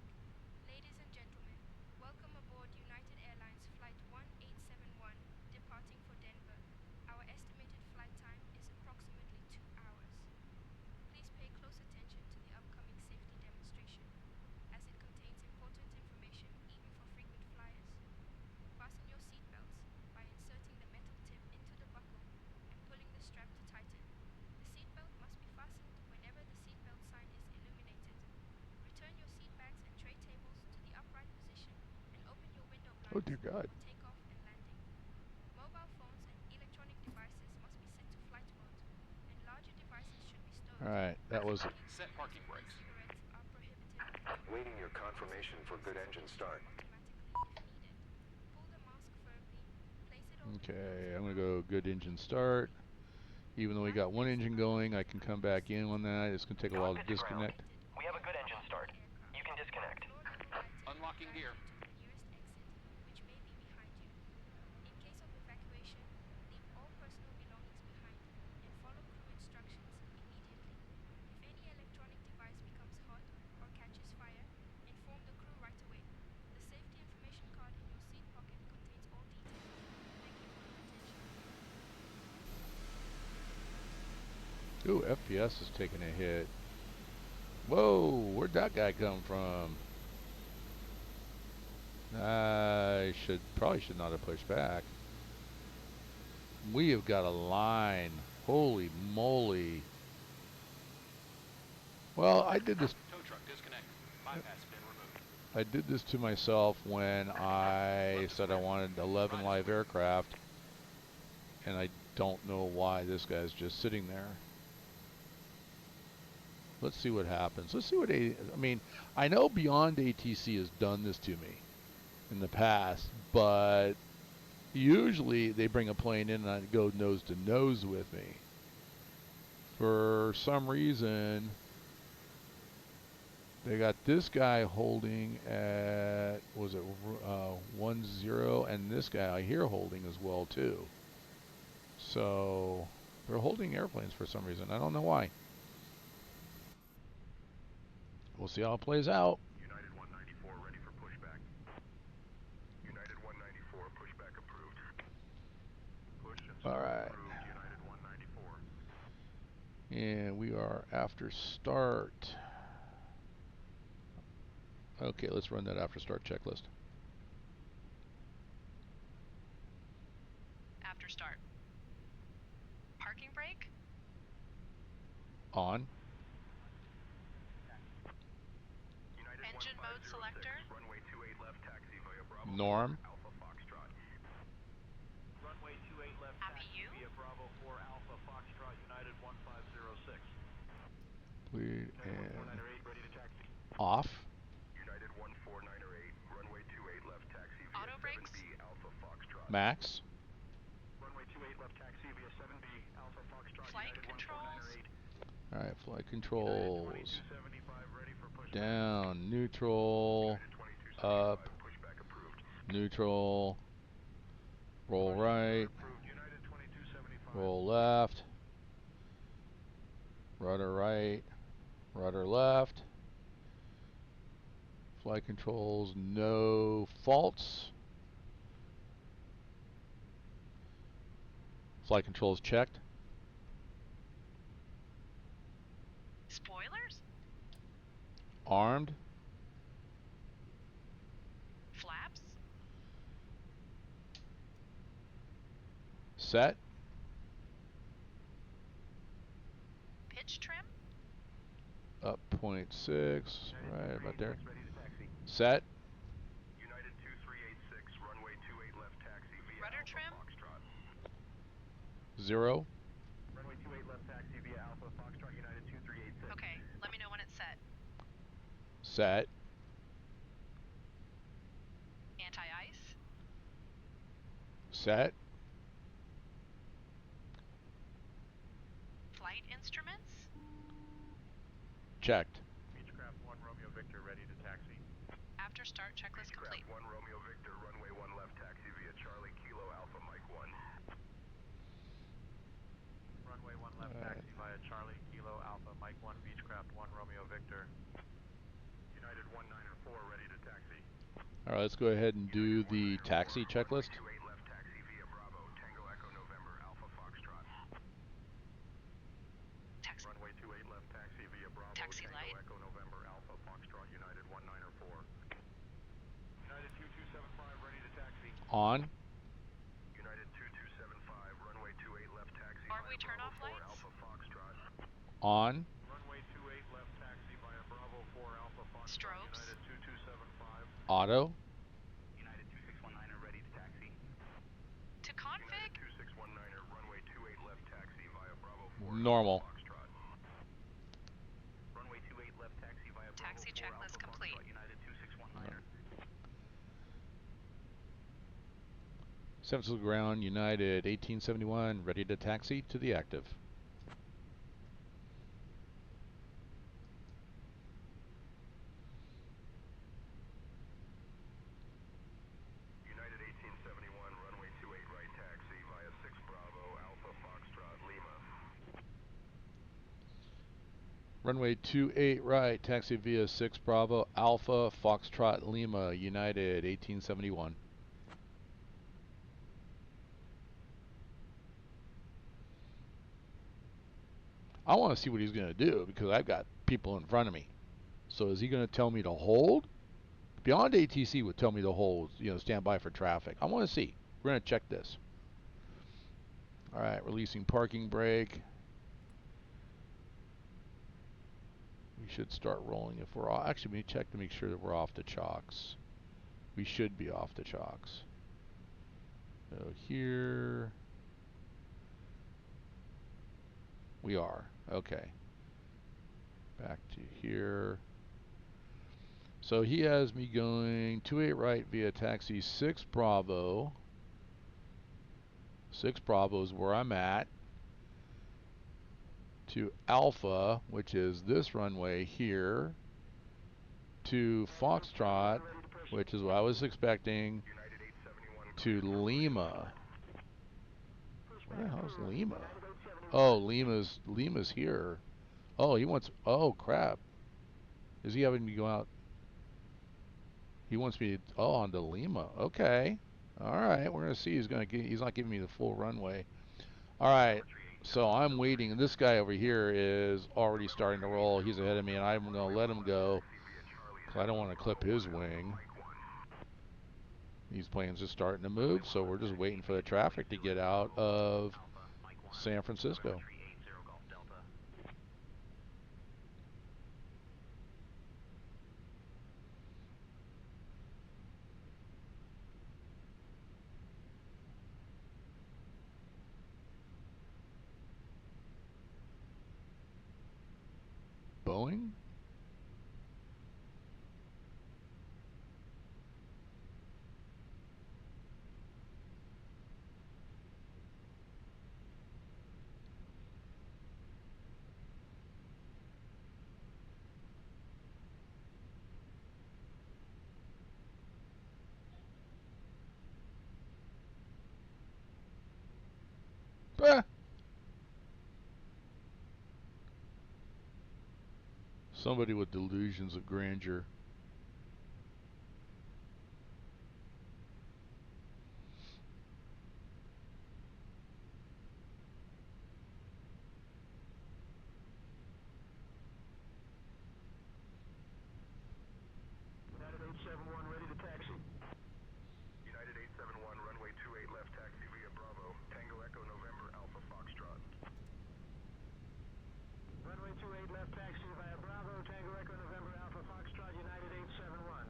S12: Ladies and gentlemen, welcome aboard United Airlines Flight 1871, departing for Denver. Our estimated flight time is approximately 2 hours. Please pay close attention to the upcoming safety demonstration, as it contains important information even for frequent flyers. Fasten your seatbelts by inserting the metal tip into the buckle and pulling the strap to tighten. The seatbelt must be fastened whenever the seatbelt sign is illuminated. Return your seatbags and tray tables to the upright position and open your window blinds
S1: Oh dear God.
S12: for takeoff and landing. Mobile phones and electronic devices must be set to flight mode, and larger devices should be stowed.
S1: Alright, that was it.
S15: Set parking brakes.
S12: Cigarettes are prohibited.
S16: Waiting your confirmation for good engine start.
S12: Pull the mask firmly, place it over
S1: Okay, I'm going to go good engine start. Even though we got one engine going, I can come back in on that. It's going to take a while to disconnect.
S17: We have a good engine start. You can disconnect.
S15: Unlocking gear.
S12: to the nearest exit, which may be behind you. In case of evacuation, leave all personal belongings behind and follow crew instructions immediately. If any electronic device becomes hot or catches fire, inform the crew right away. The safety information card in your seat pocket contains all details. Thank you for your attention.
S1: Ooh, FPS is taking a hit. Whoa, where'd that guy come from? I probably should not have pushed back. We have got a line Holy moly. Well, I did this.
S15: Tow truck disconnected. Bypass pin removed.
S1: I did this to myself when I said I wanted 11 live aircraft, and I don't know why this guy's just sitting there. Let's see what happens. Let's see what I mean, I know Beyond ATC has done this to me in the past, but usually they bring a plane in and I go nose to nose with me. For some reason, they got this guy holding at, was it 1-0, and this guy I hear holding as well too. So they're holding airplanes for some reason. I don't know why. We'll see how it plays out.
S14: United 194 ready for pushback. United 194 pushback approved. Push and start approved. United 194.
S1: And we are after start. Okay, let's run that after start checklist.
S3: After start. Parking brake.
S1: On.
S3: Engine mode selector.
S14: Runway 28 left taxi via Bravo.
S1: Norm.
S14: Alpha Foxtrot.
S5: Runway 28 left taxi via Bravo 4 Alpha Foxtrot United 1506.
S1: Lead
S5: United
S1: and
S5: 1498 ready to taxi.
S1: off.
S14: United 14908 runway 28 left taxi via
S3: Auto brakes.
S14: 7B Alpha Foxtrot.
S1: Max.
S5: Runway 28 left taxi via 7B Alpha Foxtrot
S3: Flight
S5: United
S3: controls.
S5: 1498.
S1: All right, flight controls.
S5: 2275 ready for pushback.
S1: Down, neutral, up,
S14: Pushback approved.
S1: neutral, roll right,
S5: United 2275.
S1: roll left, rudder right, rudder left. Flight controls, no faults. Flight controls checked.
S3: Spoilers.
S1: Armed.
S3: Flaps.
S1: Set.
S3: Pitch trim.
S1: Up 0.6, right about there. Set.
S14: United 2386 runway 28 left taxi via
S3: Rudder
S14: Alpha
S3: trim.
S14: Foxtrot.
S1: 0.
S5: Runway 28 left taxi via Alpha Foxtrot United 2386.
S3: Okay, let me know when it's set.
S1: Set.
S3: Anti-ice.
S1: Set.
S3: Flight instruments.
S1: Checked.
S5: Beechcraft 1 Romeo Victor ready to taxi.
S3: After start checklist complete.
S14: 1 Romeo Victor runway 1 left taxi via Charlie Kilo Alpha Mike 1.
S5: Runway 1 left taxi via Charlie Kilo Alpha Mike 1 Beechcraft 1 Romeo Victor.
S14: United 194 ready to taxi.
S1: All right, let's go ahead and do the taxi checklist.
S14: 28 left taxi via Bravo Tango Echo November Alpha Foxtrot.
S3: Taxi.
S14: Runway 28 left taxi via Bravo
S3: Taxi
S14: Tango
S3: light.
S14: Echo November Alpha Foxtrot United 194.
S5: United 2275 ready to taxi.
S1: On.
S14: United 2275 runway 28 left taxi
S3: Are
S14: via
S3: we turn
S14: Bravo
S3: off
S14: 4
S3: lights?
S14: Alpha Foxtrot.
S1: On.
S5: Runway 28 left taxi via Bravo 4 Alpha Foxtrot
S3: Strobes.
S5: United 2275.
S1: Auto.
S5: United 2619 ready to taxi.
S3: To config.
S14: United 2619 runway 28 left taxi via Bravo 4
S1: Normal.
S14: Alpha Foxtrot.
S5: Runway 28 left taxi via Bravo
S3: Taxi
S5: 4
S3: checklist
S5: Alpha
S3: complete.
S5: Foxtrot United 2619.
S1: San Francisco ground, United 1871, ready to taxi to the active.
S14: United 1871 runway 28 right taxi via 6 Bravo Alpha Foxtrot Lima.
S1: Runway 28 right, taxi via 6 Bravo Alpha Foxtrot Lima, United 1871. I want to see what he's going to do because I've got people in front of me. So is he going to tell me to hold? Beyond ATC would tell me to hold, stand by for traffic. I want to see. We're going to check this. All right, releasing parking brake. We should start rolling if we're off. Actually, we check to make sure that we're off the chocks. We should be off the chocks. So here we are. Okay. Back to here. So he has me going 28 right via taxi 6 Bravo. 6 Bravo is where I'm at. To Alpha, which is this runway here. To Foxtrot, which is what I was expecting. To Lima. Where the hell is Lima? Oh, Lima's here. Oh, he wants. Oh, crap. Is he having me go out? He wants me. Oh, on to Lima. Okay. All right. We're gonna see. He's not giving me the full runway. All right. So I'm waiting. And this guy over here is already starting to roll. He's ahead of me, and I'm gonna let him go because I don't want to clip his wing. These planes are starting to move, so we're just waiting for the traffic to get out of San Francisco. Boeing? Ah. Somebody with delusions of grandeur.
S14: United 871 ready to taxi. United 871 runway 28 left taxi via Bravo. Tango Echo November Alpha Foxtrot.
S5: Runway 28 left taxi via Bravo, Tango Echo November Alpha Foxtrot, United 871.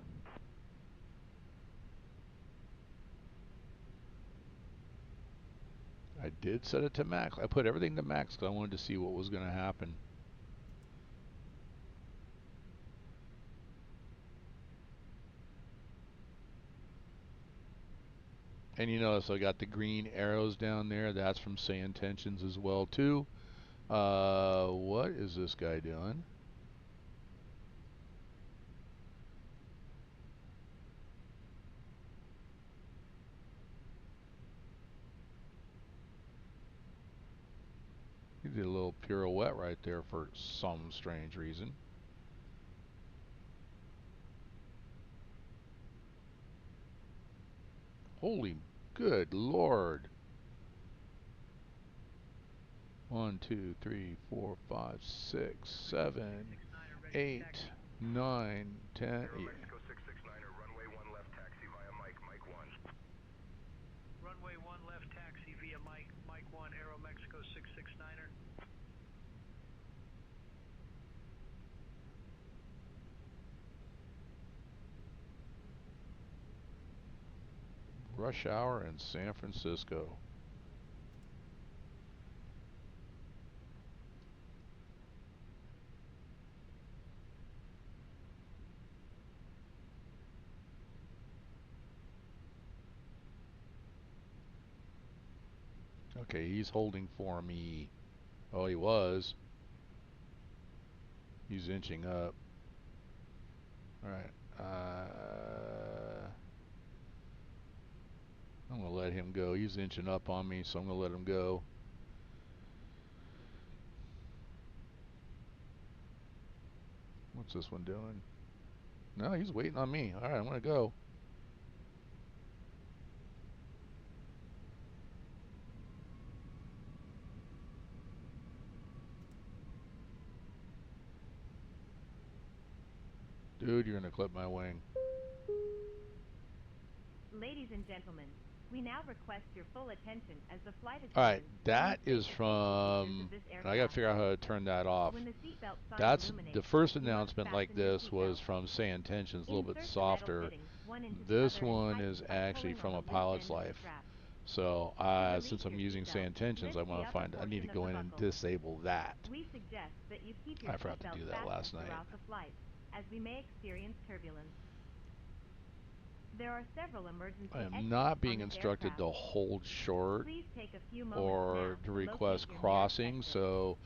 S1: I did set it to max. I put everything to max because I wanted to see what was going to happen. And you notice I got the green arrows down there. That's from Say Intentions as well too. What is this guy doing? He did a little pirouette right there for some strange reason. Holy good Lord. 1, 2, 3, 4, 5, 6, 7, 8, 9, 10.
S14: Mexico 669er, runway 1 left taxi via Mike 1.
S5: Runway 1 left taxi via Mike 1, Aero Mexico 669er.
S1: Rush hour in San Francisco. Okay, he's holding for me. Oh, he was. He's inching up. All right. I'm going to let him go. He's inching up on me, so I'm going to let him go. What's this one doing? No, he's waiting on me. All right, I'm going to go. Dude, you're going to clip my wing.
S13: Ladies and gentlemen, We now request your full attention as the flight attendants.
S1: Alright, that is from, I gotta figure out how to turn that off.
S13: When the seatbelt sign
S1: That's
S13: illuminates,
S1: the first
S13: you must
S1: announcement like
S13: fasten your
S1: this was
S13: seatbelt.
S1: from Say Intentions, a little bit
S13: Insert the metal
S1: softer.
S13: fittings, one into the
S1: This
S13: other, and
S1: one
S13: tighten
S1: is
S13: by
S1: actually
S13: pulling
S1: from
S13: on
S1: a
S13: the loose
S1: pilot's
S13: end of the
S1: life.
S13: strap.
S1: So
S13: To release
S1: since I'm
S13: your
S1: using Say
S13: seatbelt,
S1: Intentions,
S13: lift the upper
S1: I need to
S13: portion of
S1: go
S13: the
S1: in and
S13: buckle.
S1: disable that.
S13: We suggest that you keep your
S1: I forgot to
S13: seatbelt
S1: do that
S13: fastened
S1: last night.
S13: throughout the flight, as we may experience turbulence. There are several emergency
S1: I am
S13: exits
S1: not being
S13: on this
S1: instructed
S13: aircraft.
S1: to hold short
S13: Please take a few moments
S1: or
S13: now
S1: to
S13: locate
S1: request
S13: your nearest
S1: crossing,
S13: exit.
S1: so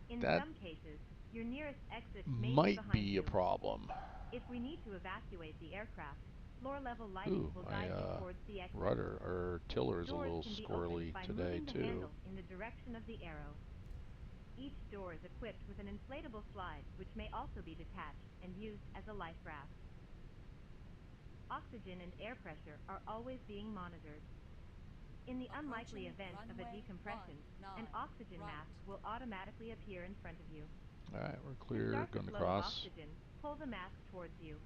S13: In
S1: that
S13: some cases, your nearest exit may be
S1: might
S13: behind
S1: be
S13: you.
S1: a problem.
S13: If we need to evacuate the aircraft, floor-level lighting
S1: Ooh,
S13: will
S1: my
S13: guide you towards the exit.
S1: rudder or tiller is a
S13: Doors
S1: little
S13: can be
S1: squirrely
S13: opened by
S1: today
S13: moving the
S1: too.
S13: handle in the direction of the arrow. Each door is equipped with an inflatable slide, which may also be detached and used as a life raft. Oxygen and air pressure are always being monitored. In the unlikely event of a decompression, an oxygen mask will automatically appear in front of you.
S1: Alright, we're
S13: To
S1: clear,
S13: start the
S1: going
S13: flow of
S1: across.
S13: oxygen, pull the mask towards you.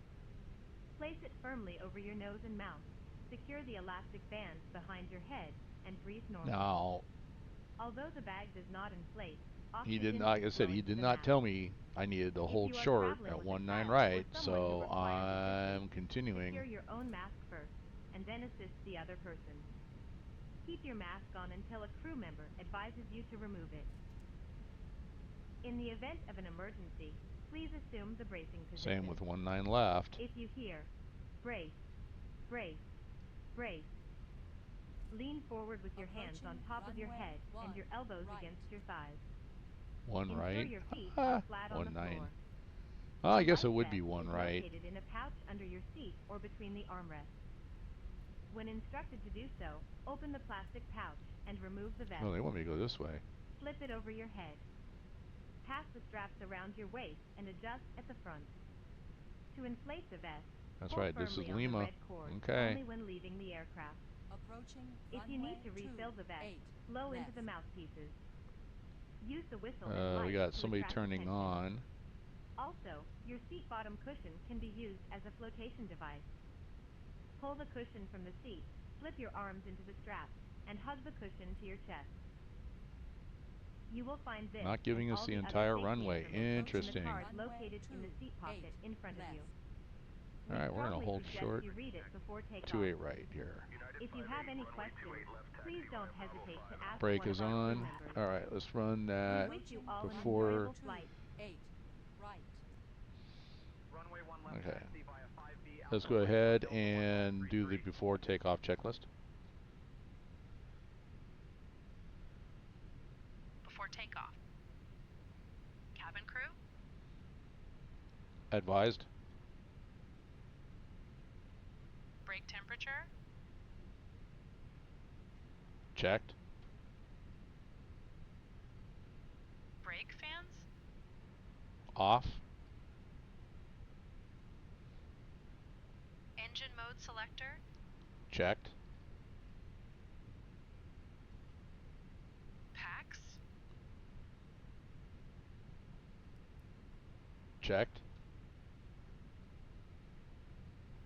S13: Place it firmly over your nose and mouth. Secure the elastic bands behind your head and breathe normally.
S1: Now,
S13: Although the bag does not inflate,
S1: he
S13: oxygen
S1: did not, like I
S13: is
S1: said,
S13: flowing
S1: he
S13: to
S1: did
S13: the
S1: not
S13: mask.
S1: tell me I needed to
S13: If
S1: hold
S13: you are
S1: short
S13: traveling
S1: at
S13: with a
S1: 19
S13: child or
S1: right,
S13: someone who
S1: so
S13: requires
S1: I'm
S13: assistance,
S1: continuing.
S13: secure your own mask first, and then assist the other person. Keep your mask on until a crew member advises you to remove it. In the event of an emergency, please assume the bracing position.
S1: Same with 19 left.
S13: If you hear, brace, brace, brace, lean forward with your hands on top of your head and your elbows against your thighs.
S1: One
S13: Ensure
S1: right.
S13: your feet are flat on the
S1: 19.
S13: floor.
S1: Oh, I
S13: The
S1: guess it
S13: life
S1: would be
S13: vest
S1: one
S13: is
S1: right.
S13: located in a pouch under your seat or between the armrests. When instructed to do so, open the plastic pouch and remove the vest.
S1: Oh, they want me to go this way.
S13: Slip it over your head. Pass the straps around your waist and adjust at the front. To inflate the vest,
S1: That's
S13: pull
S1: right, this is
S13: firmly on
S1: Lima.
S13: the red cord
S1: Okay.
S13: only when leaving the aircraft.
S10: Approaching
S13: If you need to refill the vest, blow into the mouthpieces. Use the whistle and light
S1: We got
S13: to
S1: somebody
S13: attract
S1: turning
S13: attention.
S1: on.
S13: Also, your seat bottom cushion can be used as a flotation device. Pull the cushion from the seat, slip your arms into the straps, and hug the cushion to your chest. You will find this
S1: Not giving
S13: and
S1: us
S13: all
S1: the
S13: other
S1: entire
S13: safety
S1: runway.
S13: information
S1: Interesting.
S13: in the card located in the seat pocket in front of you. We
S1: Alright, we're going to
S13: strongly
S1: hold
S13: suggest
S1: short.
S13: you read it before takeoff.
S1: 28 right here.
S13: If you have any questions, please don't hesitate to ask
S1: Brake
S13: one
S1: is
S13: of our crew
S1: on.
S13: members.
S1: Alright, let's run that
S13: We wish you all an
S1: before.
S13: enjoyable flight.
S10: 8 right.
S5: Runway 1 left
S1: Okay.
S5: taxi via 5B
S1: Let's
S5: Alpha
S1: go
S5: right,
S1: ahead
S5: Delta
S1: and do the
S5: 1133.
S1: before takeoff checklist.
S3: Before takeoff. Cabin crew,
S1: Advised.
S3: brake temperature,
S1: Checked.
S3: brake fans,
S1: Off.
S3: engine mode selector,
S1: Checked.
S3: packs,
S1: Checked.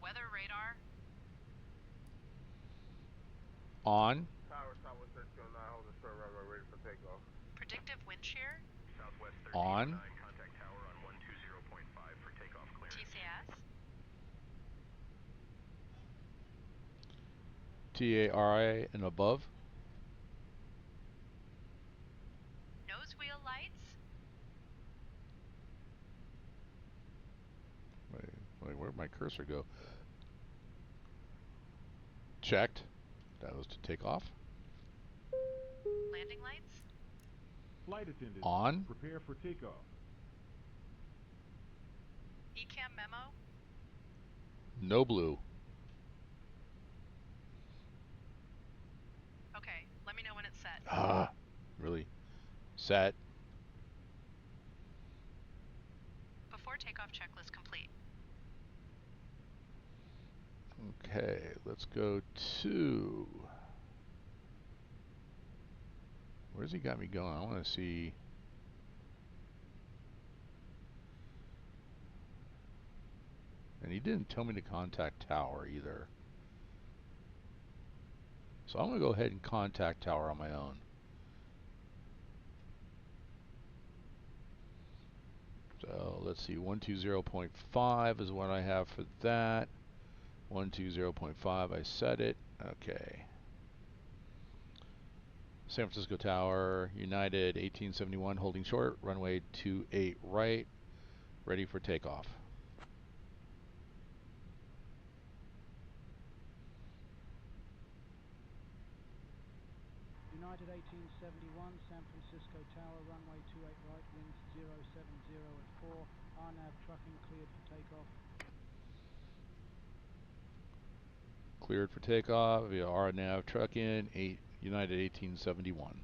S3: weather radar,
S1: On.
S9: Tower, Southwest 1309, hold the short runway ready for takeoff.
S3: predictive wind shear,
S14: Southwest
S1: On.
S14: 1309, contact tower on 120.5 for takeoff clearance.
S3: TCS,
S1: TARI and above.
S3: nose wheel lights,
S1: Wait, where'd my cursor go? Checked. That was to take off.
S3: landing lights,
S18: Flight attendants,
S1: On.
S18: prepare for takeoff.
S3: ECAM memo,
S1: No blue.
S3: okay, let me know when it's set.
S1: Ah, really? Set.
S3: Before takeoff checklist complete.
S1: Okay, let's go to... Where's he got me going? I want to see... And he didn't tell me to contact tower either. So I'm going to go ahead and contact tower on my own. So let's see, 120.5 is what I have for that. 120.5, I set it. Okay. San Francisco Tower, United 1871 holding short, runway 28 right, ready for takeoff.
S19: United 1871, San Francisco Tower, runway 28 right, winds 070 at 4, RNAV trucking cleared for takeoff.
S1: Cleared for takeoff via RNAV truck in, United 1871.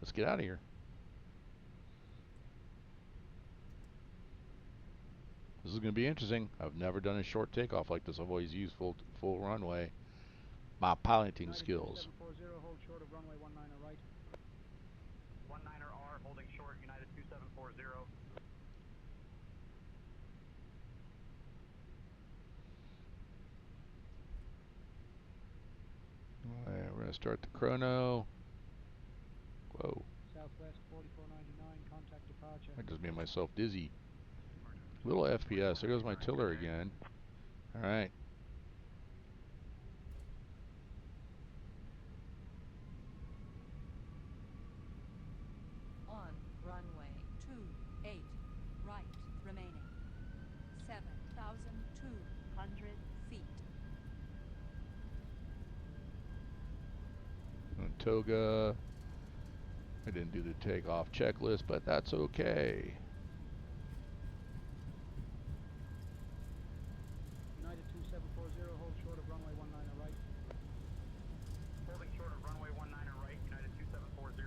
S1: Let's get out of here. This is going to be interesting. I've never done a short takeoff like this. I've always used full runway. My piloting skills.
S19: 2740, hold short of runway 19 right.
S11: 19er R, holding short, United 2740.
S1: Alright, we're going to start the chrono. Whoa.
S19: Southwest 4499, contact departure.
S1: I just made myself dizzy. Little FPS. There goes my tiller again. Alright.
S20: On runway 28 right, remaining 7,200 feet.
S1: Toga. I didn't do the takeoff checklist, but that's okay.
S19: United 2740, hold short of runway 19 right.
S11: Holding short of runway 19 right, United 2740.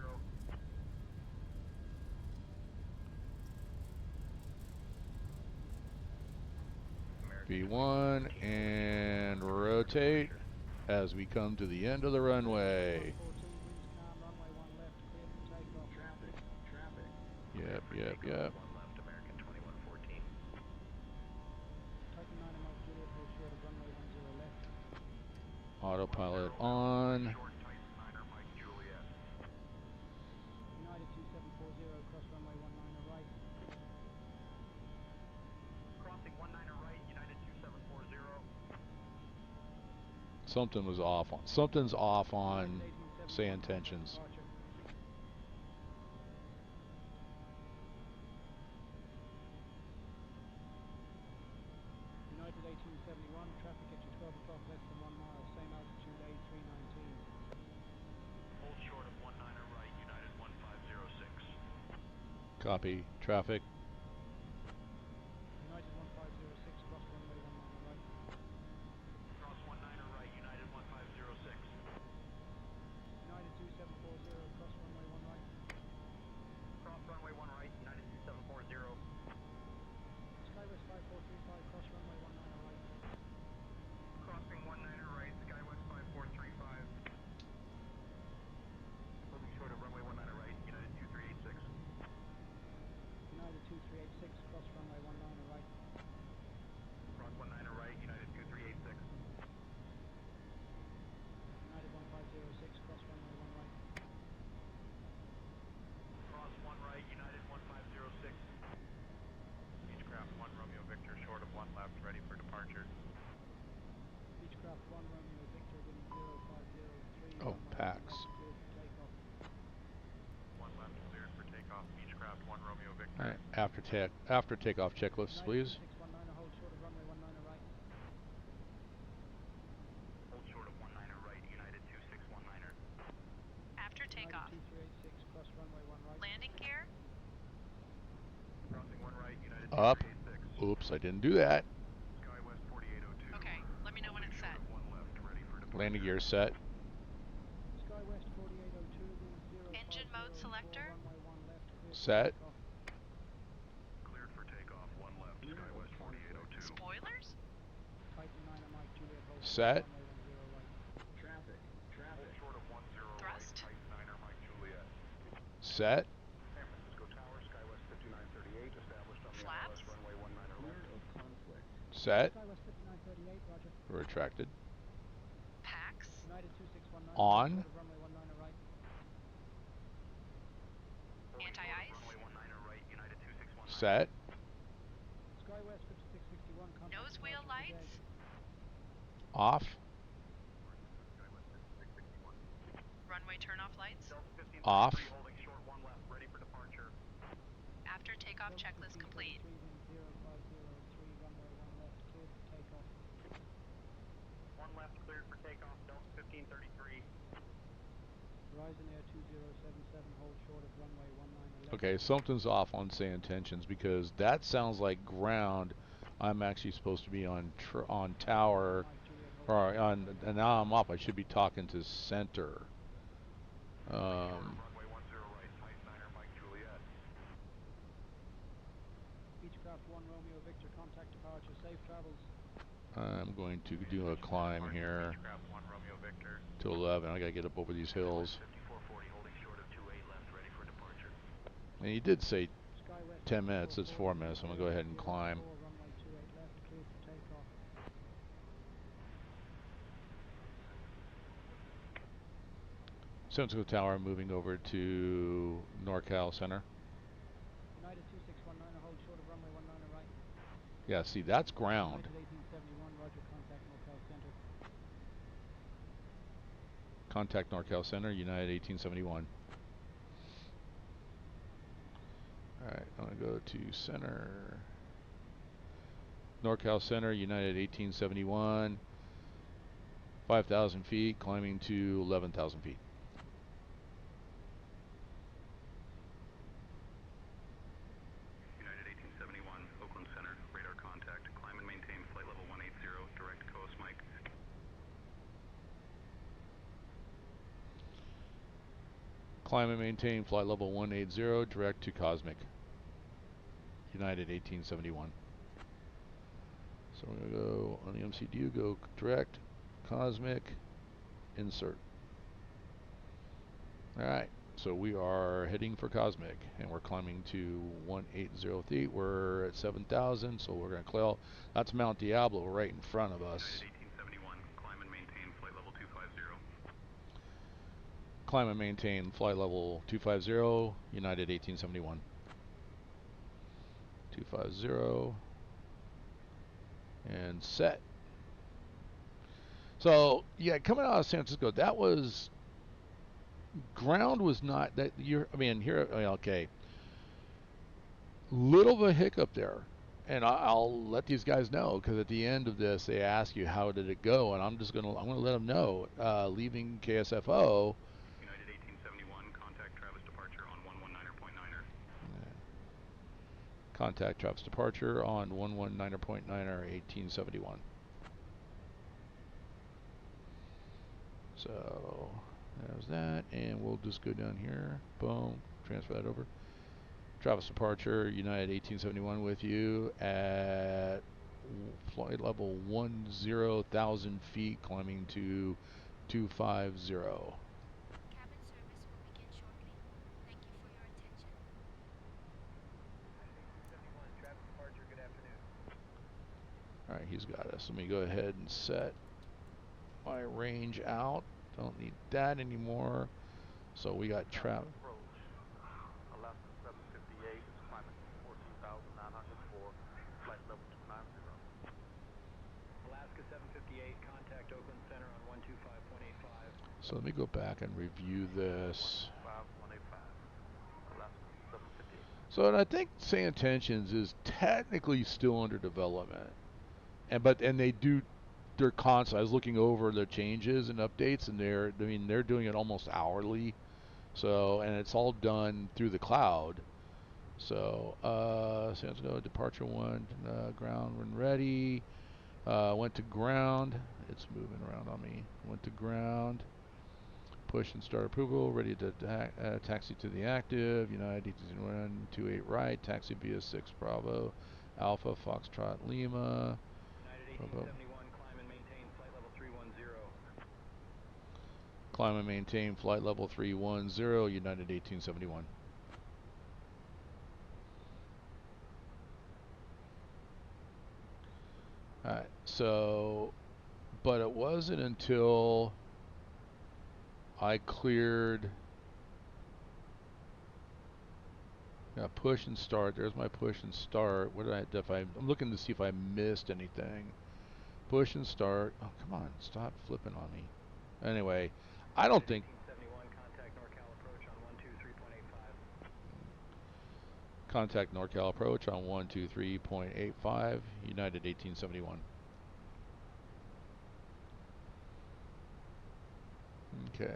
S1: V1 and rotate as we come to the end of the runway. Yep.
S8: One left, American 2114.
S19: Titan 9 Mike Juliet, hold short of runway 10 left.
S1: Autopilot on.
S19: United 2740, cross runway 19 right.
S11: Crossing 19 right, United 2740.
S1: Something's off on Say Intentions.
S19: United 1871, traffic at you 12 o'clock, less than 1 mile, same altitude A319.
S11: Hold short of 19 right, United 1506.
S1: Copy. Traffic.
S19: United 1506, cross runway 19 right.
S11: Cross 19 right, United 1506.
S19: United 2740, cross runway 1 right.
S11: Cross runway 1 right, United 2740.
S19: Skywest 5435, cross runway 19 right.
S11: Crossing 19 right, Skywest 5435. Moving short of runway 19 right, United 2386.
S19: United 2386, cross runway 19 right.
S11: Cross 19 right, United 2386.
S19: United 1506, cross runway 1 right.
S11: Cross 1 right, United 1506. Beechcraft 1 Romeo Victor, short of 1 left, ready for departure.
S19: Beechcraft 1 Romeo Victor, wind 0503.
S1: Oh, PAX.
S19: Cleared for takeoff.
S11: 1 left cleared for takeoff. Beechcraft 1 Romeo Victor.
S1: Alright, after takeoff checklist, please.
S19: 619, hold short of runway 19 right.
S11: Hold short of 19 right, United 2619.
S3: After takeoff.
S19: 2386, cross runway 1 right.
S3: Landing gear.
S11: Crossing 1 right, United
S1: Up.
S11: 2386.
S1: Oops, I didn't do that.
S11: Skywest 4802.
S3: Okay, let me know when it's set.
S11: 1 left, ready for departure.
S1: Landing gear set.
S19: Skywest 4802, wind 050.
S3: Engine mode selector.
S19: Runway 1 left, cleared for
S1: Set.
S19: takeoff.
S11: Cleared for takeoff. 1 left, Skywest 4802.
S3: Spoilers.
S19: Titan 9 Mike Juliet, hold
S1: Set.
S19: runway 10 right.
S8: Traffic.
S11: Hold short of 10
S3: Thrust.
S11: right, Titan 9er Mike Juliet.
S1: Set.
S14: San Francisco Tower, Skywest 5938, established on the
S3: Flaps.
S14: ILS runway 19 left.
S8: Clear of conflict.
S1: Set.
S19: Skywest 5938, roger.
S1: Retracted.
S3: PAX.
S19: United 261,
S1: On.
S3: Anti-ice.
S1: Set.
S19: Skywest 5661, contact
S3: Nose wheel
S19: departure
S3: lights.
S1: Off.
S3: Runway turnoff lights.
S1: Off.
S11: Holding short 1 left, ready for departure.
S3: After takeoff checklist complete.
S19: 050 runway 1 left, cleared for takeoff.
S11: 1 left, cleared for takeoff, Delta 1533.
S19: Horizon Air 2077, hold short of runway 19 left.
S1: Okay, something's off on Say Intentions because that sounds like ground. I'm actually supposed to be on tower, or on, and now I'm off. I should be talking to center.
S14: Runway 10 right, Mike 9er, Mike Juliet.
S19: Beechcraft 1 Romeo Victor, contact departure, safe travels.
S1: I'm going to do a climb here
S11: Beechcraft 1 Romeo Victor.
S1: to 11. I gotta get up over these hills.
S8: 5440, holding short of 28 left, ready for departure.
S1: And he did say 10 minutes. It's 4 minutes. I'm gonna go ahead and climb.
S19: Runway 28 left, cleared for takeoff.
S1: San Francisco Tower moving over to NorCal Center.
S19: United 2619, hold short of runway 19 right.
S1: Yeah, see, that's ground.
S19: United 1871, roger, contact NorCal Center.
S1: Contact NorCal Center, United 1871. Alright, I'm going to go to center. NorCal Center, United 1871. 5,000 feet, climbing to 11,000 feet.
S14: United 1871, Oakland Center, radar contact. Climb and maintain flight level 180, direct coast, Mike.
S1: Climb and maintain flight level 180, direct to Cosmic. United 1871. So we're going to go on the MCDU, go direct, Cosmic, insert. Alright, so we are heading for Cosmic, and we're climbing to 180 feet. We're at 7,000, so we're going to clear. That's Mount Diablo right in front of us.
S14: United 1871, climb and maintain flight level 250.
S1: Climb and maintain flight level 250, United 1871. 250. And set. So, yeah, coming out of San Francisco, that was... ground was not... that. I mean, here... okay. Little of a hiccup there. And I'll let these guys know, because at the end of this, they ask you, how did it go? And I'm going to let them know. Leaving KSFO...
S14: United 1871, contact Travis departure on 119.9er.
S1: Contact Travis departure on 119.9er 1871. So there's that, and we'll just go down here. Boom, transfer that over. Travis departure, United 1871 with you at flight level 10,000 feet, climbing to 250.
S12: Cabin service will begin shortly. Thank you for your attention.
S5: 1871, Travis departure, good afternoon.
S1: Alright, he's got us. Let me go ahead and set my range out. Don't need that anymore. So we got Travis.
S11: Alaska 758 is climbing 14,904, flight level 290.
S5: Alaska 758, contact Oakland Center on 125.85.
S1: So let me go back and review this.
S11: 185, Alaska 758.
S1: So and I think Say Intentions is technically still under development. And they do, they're constant. I was looking over their changes and updates, and they're doing it almost hourly. So, and it's all done through the cloud. So, San Francisco departure 1, ground when ready. Went to ground. It's moving around on me. Went to ground. Push and start approval. Ready to taxi to the active. United 1828 right. Taxi via 6 Bravo. Alpha Foxtrot Lima.
S5: United 1871, climb and maintain flight level 310.
S1: Climb and maintain flight level 310, United 1871. Alright, so, but it wasn't until I cleared. Yeah, push and start. There's my push and start. What did I? If I'm looking to see if I missed anything. Push and start. Oh, come on! Stop flipping on me. Anyway, I don't think. Contact NorCal approach on 123.85, United 1871. Okay,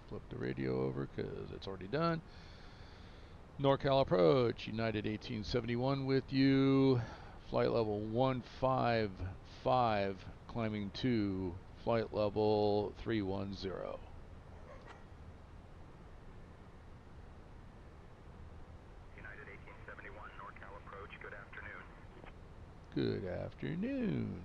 S1: flip the radio over because it's already done. NorCal approach, United 1871 with you. Flight level 155, climbing to flight level 310.
S14: United 1871, NorCal approach, good afternoon.
S1: Good afternoon.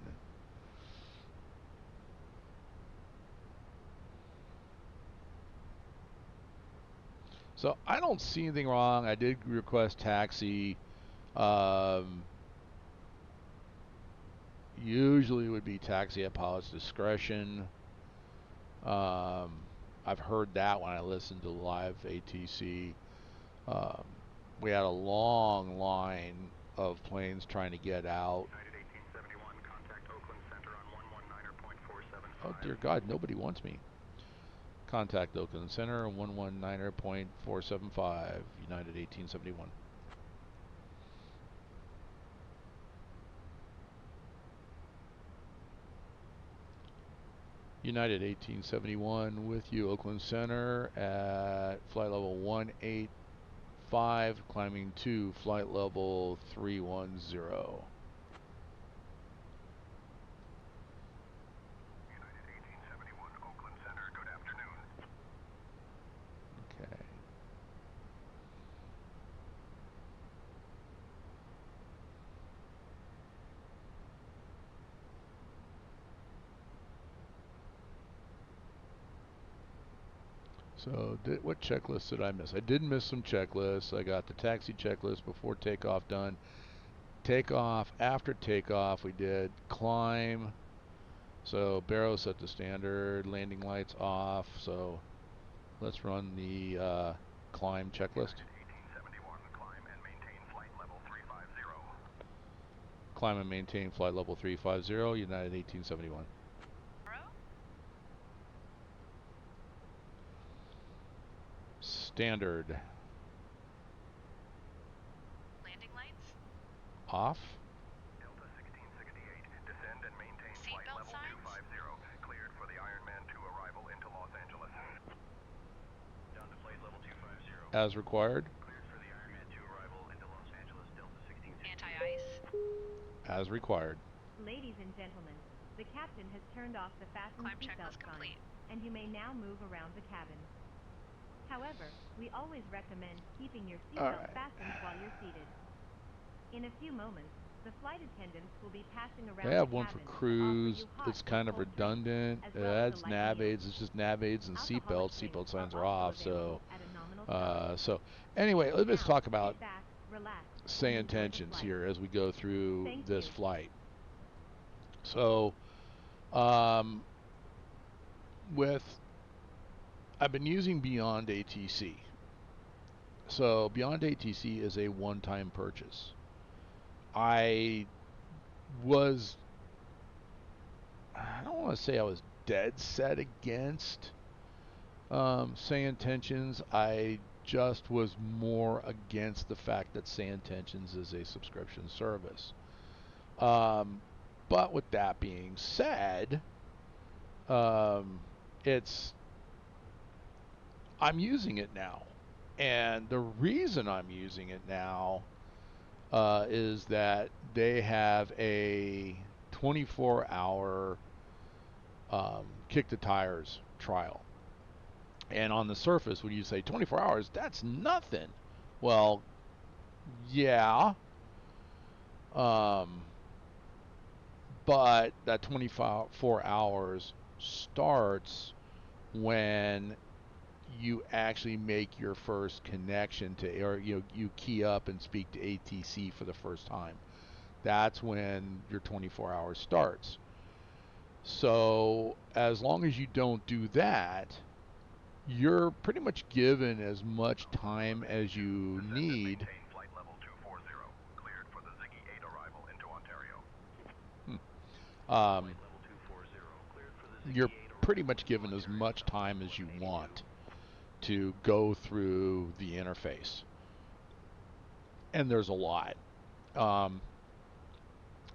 S1: So I don't see anything wrong. I did request taxi. Usually it would be taxi at pilot's discretion. I've heard that when I listened to live ATC. We had a long line of planes trying to get out.
S14: United 1871, contact Oakland Center on 119.475.
S1: Oh dear God, nobody wants me. Contact Oakland Center on 119.475, United 1871. United 1871 with you, Oakland Center at flight level 185, climbing to flight level 310.
S14: United 1871, Oakland Center, good afternoon.
S1: Okay. So what checklist did I miss? I did miss some checklists. I got the taxi checklist before takeoff done. Takeoff, after takeoff, we did climb. So Barrow set the standard, landing lights off. So let's run the climb checklist.
S14: 1871, climb and maintain flight level 350.
S1: Climb and maintain flight level 350, United 1871. Standard.
S3: Landing lights?
S1: Off.
S14: Delta 1668, descend and maintain flight
S3: Seatbelt
S14: level
S3: signs?
S14: 250. Cleared for the Ironman 2 arrival into Los Angeles. Down to flight level 250.
S1: As required.
S14: Cleared for the Ironman 2 arrival into Los Angeles, Delta 1668.
S3: Anti-ice?
S1: As required.
S13: Ladies and gentlemen, the captain has turned off the fasten
S3: Climb
S13: seatbelt
S3: checklist
S13: sign,
S3: complete.
S13: and you may now move around the cabin. However, we always recommend keeping your seatbelt fastened while you're seated. In a few moments, the flight attendants will be passing around
S1: They have
S13: the
S1: one for
S13: cabin to offer
S1: cruise.
S13: you hot
S1: It's
S13: or
S1: kind of
S13: cold drinks,
S1: redundant.
S13: as
S1: It
S13: well as a
S1: adds
S13: light
S1: nav
S13: meal.
S1: aids. It's just nav aids and
S13: Alcoholic
S1: seatbelts.
S13: drinks
S1: Seatbelt signs
S13: are
S1: are
S13: also
S1: off. So,
S13: available at a nominal charge.
S1: so anyway, let's
S13: Now,
S1: talk about
S13: sit back, relax,
S1: Say
S13: and enjoy the
S1: intentions
S13: flight.
S1: here as we go through
S13: Thank
S1: this
S13: you.
S1: flight. So, I've been using Beyond ATC. So Beyond ATC is a one-time purchase. I don't want to say I was dead set against Say Intentions. I just was more against the fact that Say Intentions is a subscription service. But with that being said, I'm using it now. And the reason I'm using it now is that they have a 24-hour kick the tires trial. And on the surface, when you say 24 hours, that's nothing. Well, yeah. But that 24 hours starts when you actually make your first connection to, or you key up and speak to ATC for the first time. That's when your 24 hours starts. So as long as you don't do that, you're pretty much given as much time as you need.
S14: Flight level 240, cleared for the Ziggy 8 arrival into Ontario.
S1: You're pretty much given as much time as you want to go through the interface. And there's a lot.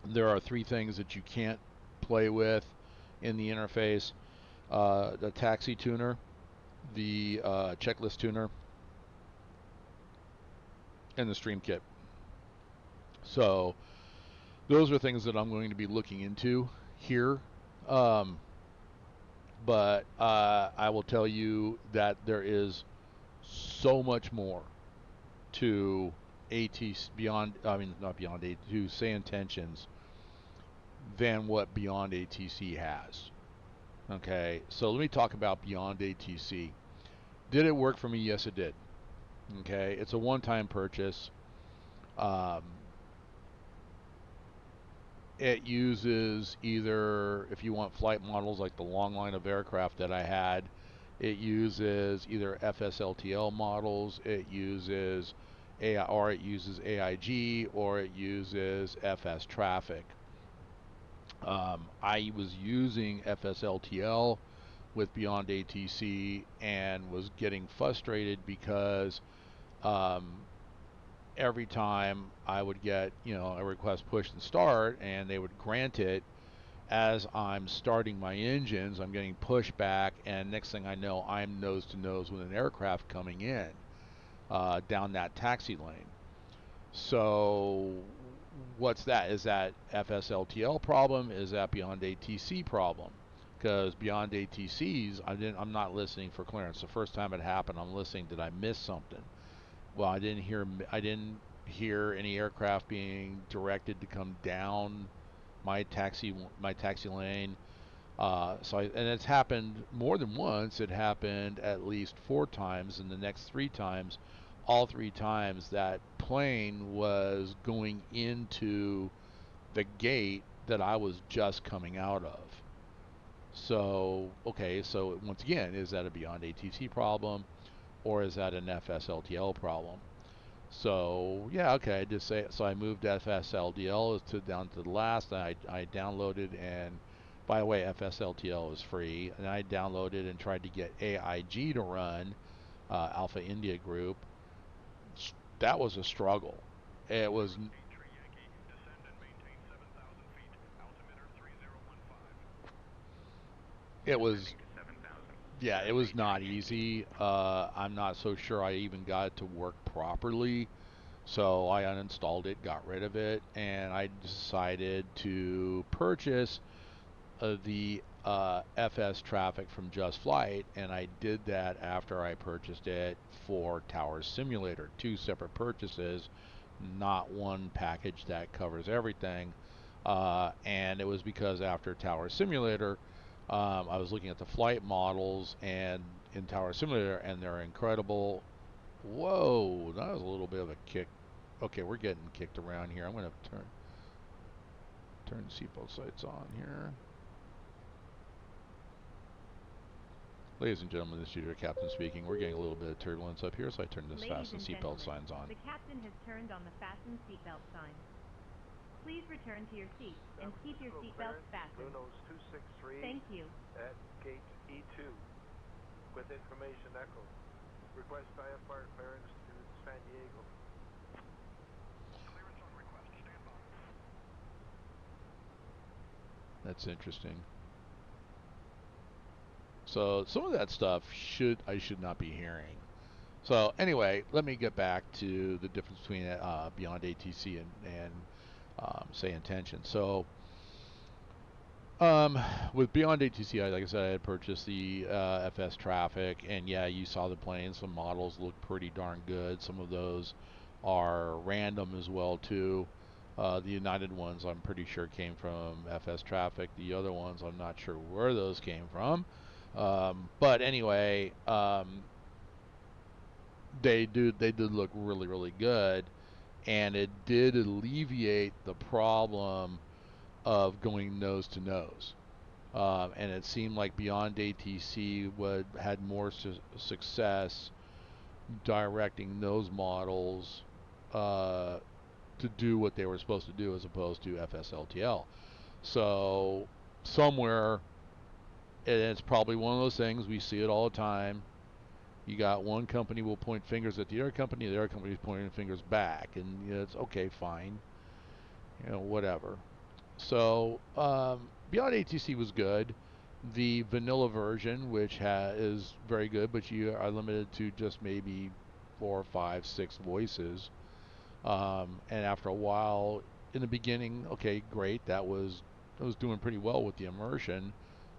S1: There are 3 things that you can't play with in the interface. The taxi tuner, the checklist tuner, and the stream kit. So those are things that I'm going to be looking into here. But I will tell you that there is so much more to ATC to Say Intentions than what Beyond ATC has. Okay, so let me talk about Beyond ATC. Did it work for me? Yes, it did. Okay, it's a one-time purchase. It uses either, if you want flight models like the long line of aircraft that I had, it uses either FSLTL models, it uses AI, or it uses AIG, or it uses FSTraffic. I was using FSLTL with Beyond ATC and was getting frustrated because every time I would get, a request push and start, and they would grant it, as I'm starting my engines, I'm getting pushback, and next thing I know, I'm nose to nose with an aircraft coming in down that taxi lane. So what's that? Is that FSLTL problem? Is that Beyond ATC problem? Because Beyond ATCs, I'm not listening for clearance. The first time it happened, I'm listening. Did I miss something? Well, I didn't hear any aircraft being directed to come down my taxi lane. And it's happened more than once. It happened at least 4 times, and the next 3 times, all 3 times, that plane was going into the gate that I was just coming out of. So, okay, so once again, is that a Beyond ATC problem, or is that an FSLTL problem? So yeah, okay, I just say so. I moved FSLTL down to the last. I downloaded, and by the way, FSLTL is free, and I downloaded and tried to get AIG to run, Alpha India Group. That was a struggle. It was. It was. Yeah, it was not easy. I'm not so sure I even got it to work properly. So I uninstalled it, got rid of it, and I decided to purchase the FSTraffic from Just Flight, and I did that after I purchased it for Tower Simulator. 2 separate purchases, not one package that covers everything. And it was because after Tower Simulator, I was looking at the flight models and in Tower Simulator, and they're incredible. Whoa, that was a little bit of a kick. Okay, we're getting kicked around here. I'm going to turn seatbelt sights on here. Ladies and gentlemen, this is your captain speaking. We're getting a little bit of turbulence up here, so I turned this fasten seatbelt signs on.
S13: The captain has turned on the fasten seatbelt sign. Please return to your seat and keep your seatbelts fastened.
S5: Blue Nose 263
S13: Thank you.
S5: At gate E2 with information echo. Request IFR clearance to San Diego.
S14: Clearance on request. Stand by.
S1: That's interesting. So some of that stuff I should not be hearing. So anyway, let me get back to the difference between Beyond ATC and Say Intention. So with Beyond ATC, like I said, I had purchased the FSTraffic, and yeah, you saw the planes. Some models look pretty darn good. Some of those are random as well too. The United ones, I'm pretty sure, came from FSTraffic. The other ones, I'm not sure where those came from. But anyway, they did look really, really good, and it did alleviate the problem of going nose to nose. and it seemed like Beyond ATC had more success directing those models to do what they were supposed to do as opposed to FSLTL. So somewhere, and it's probably one of those things, we see it all the time. You got one company will point fingers at the other company is pointing fingers back, and it's okay, fine, whatever. So Beyond ATC was good. The vanilla version, which is very good, but you are limited to just maybe 4, 5, 6 voices. And after a while, in the beginning, okay, great, that was doing pretty well with the immersion.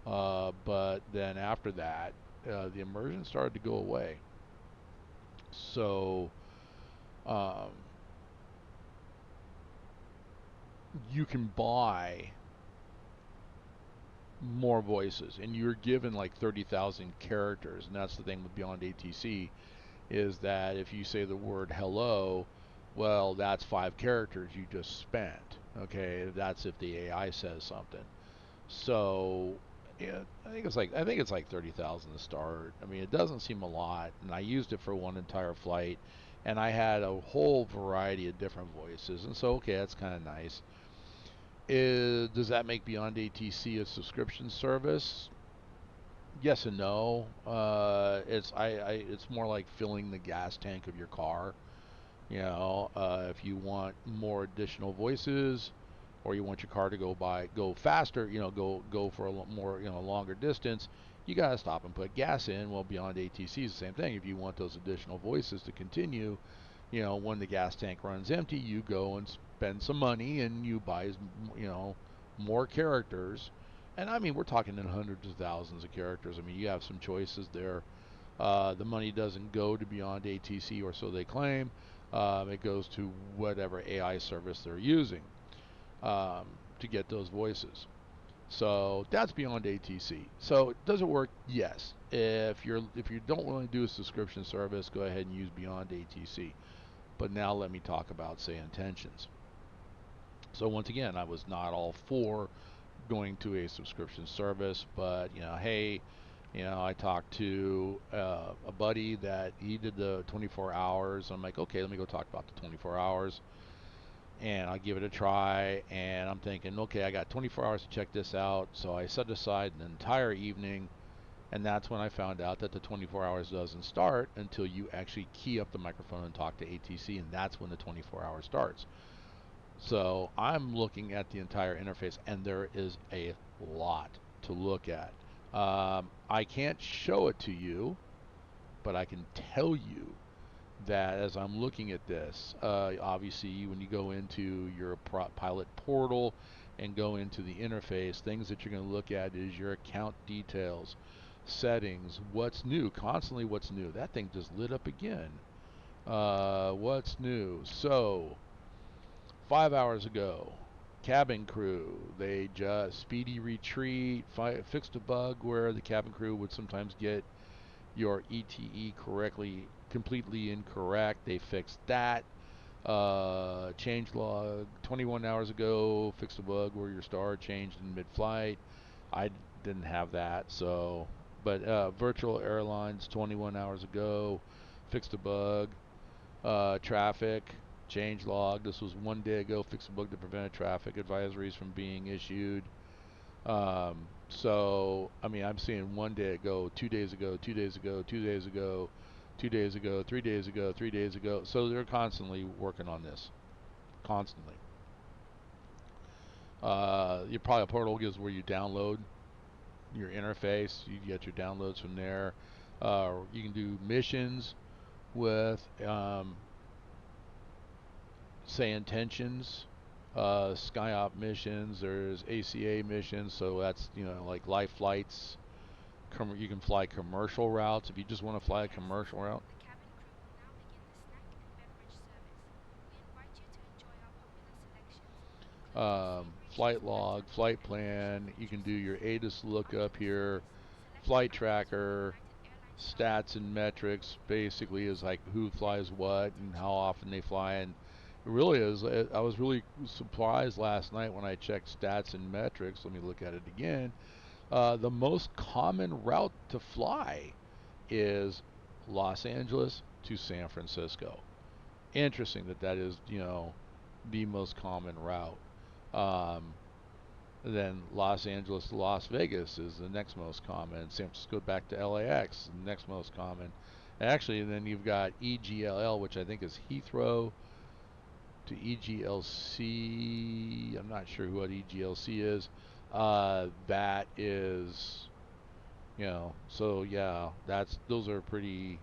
S1: But then after that, the immersion started to go away. So you can buy more voices, and you're given like 30,000 characters, and that's the thing with Beyond ATC, is that if you say the word hello, well, that's 5 characters you just spent. Okay, that's if the AI says something. So yeah, I think it's like 30,000 to start. I mean, it doesn't seem a lot, and I used it for one entire flight, and I had a whole variety of different voices, and so okay, that's kind of nice. Does that make Beyond ATC a subscription service? Yes and no. It's more like filling the gas tank of your car. If you want more additional voices, or you want your car to go faster, go for a more longer distance, you gotta stop and put gas in. Well, Beyond ATC is the same thing. If you want those additional voices to continue, when the gas tank runs empty, you go and spend some money and you buy, more characters. And I mean, we're talking in hundreds of thousands of characters. I mean, you have some choices there. The money doesn't go to Beyond ATC, or so they claim. It goes to whatever AI service they're using to get those voices. So that's Beyond ATC. So does it work? Yes. If you don't want to do a subscription service, go ahead and use Beyond ATC. But now let me talk about Say Intentions. So once again, I was not all for going to a subscription service, but hey, I talked to a buddy that he did the 24 hours. I'm like, okay, let me go talk about the 24 hours, and I'll give it a try. And I'm thinking, okay, I got 24 hours to check this out. So I set aside an entire evening, and that's when I found out that the 24 hours doesn't start until you actually key up the microphone and talk to ATC, and that's when the 24 hours starts. So I'm looking at the entire interface, and there is a lot to look at. I can't show it to you, but I can tell you that as I'm looking at this, obviously when you go into your pilot portal and go into the interface, things that you're going to look at is your account details, settings, what's new, constantly what's new. That thing just lit up again. What's new? So 5 hours ago, cabin crew, they just speedy retreat, fixed a bug where the cabin crew would sometimes get your ETE completely incorrect. They fixed that. Change log 21 hours ago, fixed a bug where your star changed in mid-flight. I didn't have that, so. But virtual airlines 21 hours ago, fixed a bug. Traffic change log. This was 1 day ago. Fixed a bug to prevent traffic advisories from being issued. So I mean, I'm seeing 1 day ago, 2 days ago, 2 days ago, 2 days ago, 2 days ago, 3 days ago, 3 days ago. So they're constantly working on this. Constantly. Your probably portal is where you download your interface. You get your downloads from there. You can do missions with Say Intentions, SkyOp missions. There's ACA missions, so that's like life flights. You can fly commercial routes if you just want to fly a commercial route. Flight log, flight plan. You can do your ATIS lookup here. Flight tracker, stats and metrics. Basically, is like who flies what and how often they fly. And it really is. I was really surprised last night when I checked stats and metrics. Let me look at it again. The most common route to fly is Los Angeles to San Francisco. Interesting that is, the most common route. Then Los Angeles to Las Vegas is the next most common. San Francisco back to LAX, the next most common. Actually, then you've got EGLL, which I think is Heathrow to EGLC. I'm not sure what EGLC is. That is, so yeah, those are pretty.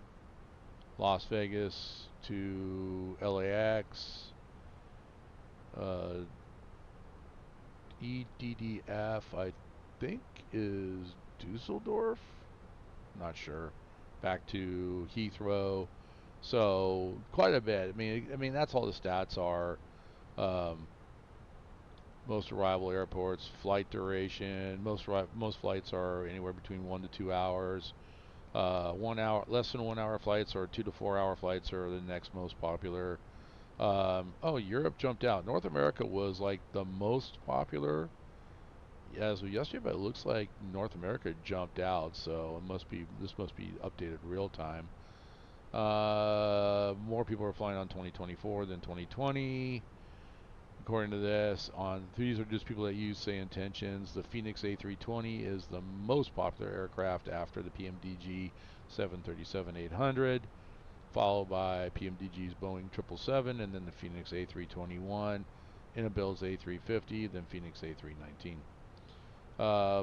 S1: Las Vegas to LAX. EDDF, I think, is Dusseldorf. Not sure. Back to Heathrow. So quite a bit. I mean that's all the stats are. Most arrival airports, flight duration. Most flights are anywhere between 1 to 2 hours. 1 hour, less than 1 hour flights or 2 to 4 hour flights are the next most popular. Europe jumped out. North America was like the most popular as of yesterday, but it looks like North America jumped out, so this must be updated real time. More people are flying on 2024 than 2020. According to this, these are just people that use Say Intentions. The Phoenix A320 is the most popular aircraft after the PMDG 737-800. Followed by PMDG's Boeing 777, and then the Phoenix A321, Inabel's A350, then Phoenix A319.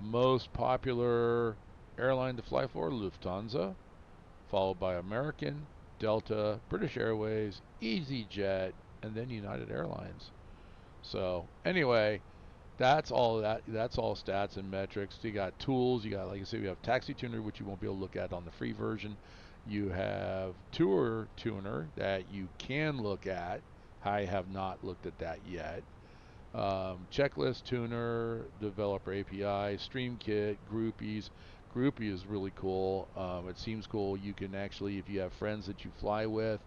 S1: Most popular airline to fly for, Lufthansa, followed by American, Delta, British Airways, EasyJet, and then United Airlines. So anyway, that's all stats and metrics. You got tools. You got, like I said, we have Taxi Tuner, which you won't be able to look at on the free version. You have Tour Tuner that you can look at. I have not looked at that yet. Checklist Tuner, Developer API, Stream Kit, Groupies. Groupie is really cool. It seems cool. You can actually, if you have friends that you fly with,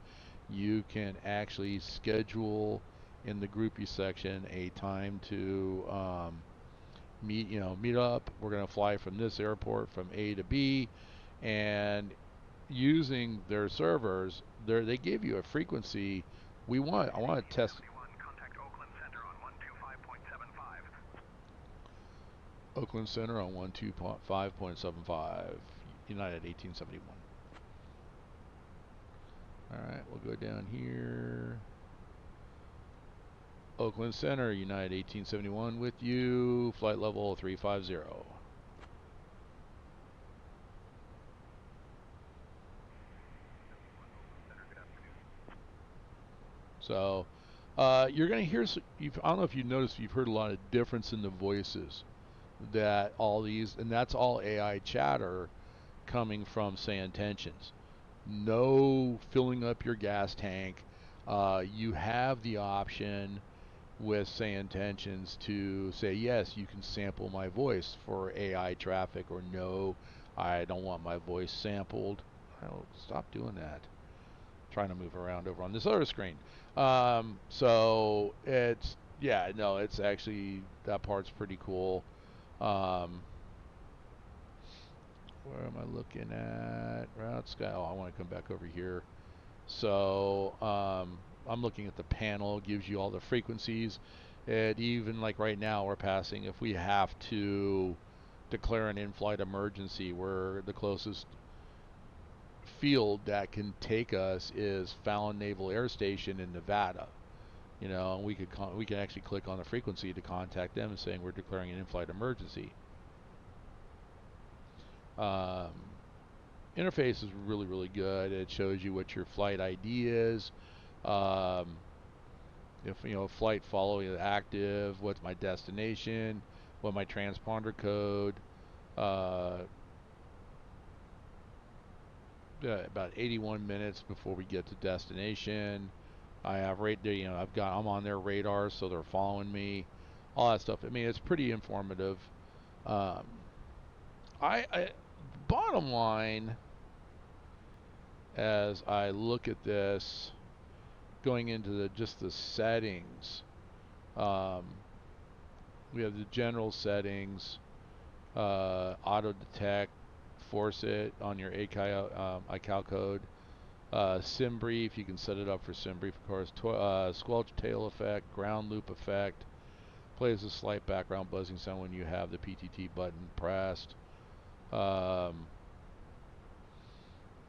S1: you can actually schedule in the Groupie section a time to meet up. We're going to fly from this airport from A to B, and using their servers, they give you a frequency. I want to test. Oakland Center on 125.75, United 1871. Alright, we'll go down here. Oakland Center, United 1871 with you, flight level 350. So, you're going to hear, I don't know if you noticed, you've heard a lot of difference in the voices. That all these, and that's all AI chatter coming from Say Intentions. No filling up your gas tank. You have the option with Say Intentions to say, yes, you can sample my voice for AI traffic, or no, I don't want my voice sampled. Stop doing that. I'm trying to move around over on this other screen. So it's actually, that part's pretty cool. Where am I looking at? Route Sky. I want to come back over here. So I'm looking at the panel. It gives you all the frequencies. And even like right now, we're passing. If we have to declare an in-flight emergency, where the closest field that can take us is Fallon Naval Air Station in Nevada. And we can actually click on the frequency to contact them and saying we're declaring an in-flight emergency. Interface is really, really good. It shows you what your flight ID is. If flight following is active, what's my destination, what my transponder code. About 81 minutes before we get to destination. I have I'm on their radar, so they're following me. All that stuff. I mean, it's pretty informative. Bottom line, as I look at this, going into just the settings, we have the general settings. auto detect, force it on your iCal code. Sim brief, you can set it up for sim brief, of course. Squelch tail effect, ground loop effect. Plays a slight background buzzing sound when you have the PTT button pressed.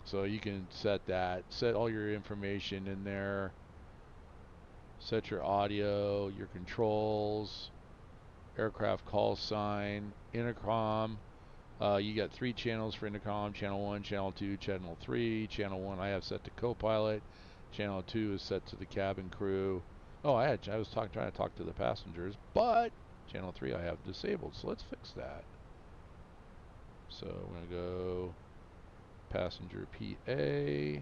S1: So you can set that. Set all your information in there. Set your audio, your controls, aircraft call sign, intercom. You got 3 channels for intercom: channel 1, channel 2, channel 3. Channel 1 I have set to co-pilot. Channel 2 is set to the cabin crew. Oh, I was trying to talk to the passengers, but channel 3 I have disabled, so let's fix that. So we're going to go passenger PA.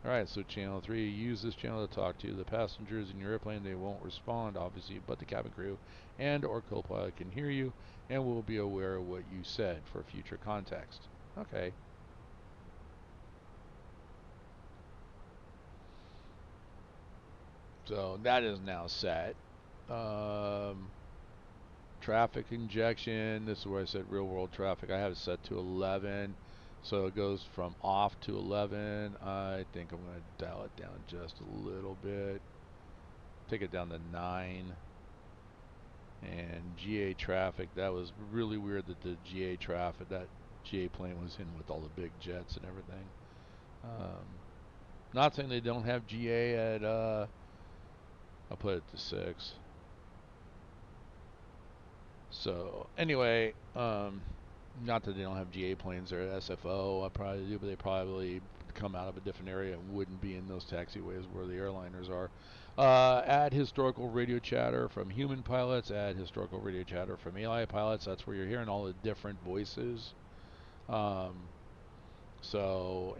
S1: Alright, so channel 3, use this channel to talk to the passengers in your airplane. They won't respond, obviously, but the cabin crew and or co-pilot can hear you and will be aware of what you said for future context. Okay. So that is now set. Traffic injection, this is where I said real world traffic. I have it set to 11. So it goes from off to 11. I think I'm going to dial it down just a little bit. Take it down to 9. And GA traffic, that was really weird that the GA traffic, that GA plane was in with all the big jets and everything. Not saying they don't have GA at, I'll put it to 6. So anyway, not that they don't have GA planes or SFO, I probably do, but they probably come out of a different area and wouldn't be in those taxiways where the airliners are. Add historical radio chatter from human pilots, add historical radio chatter from AI pilots. That's where you're hearing all the different voices. So,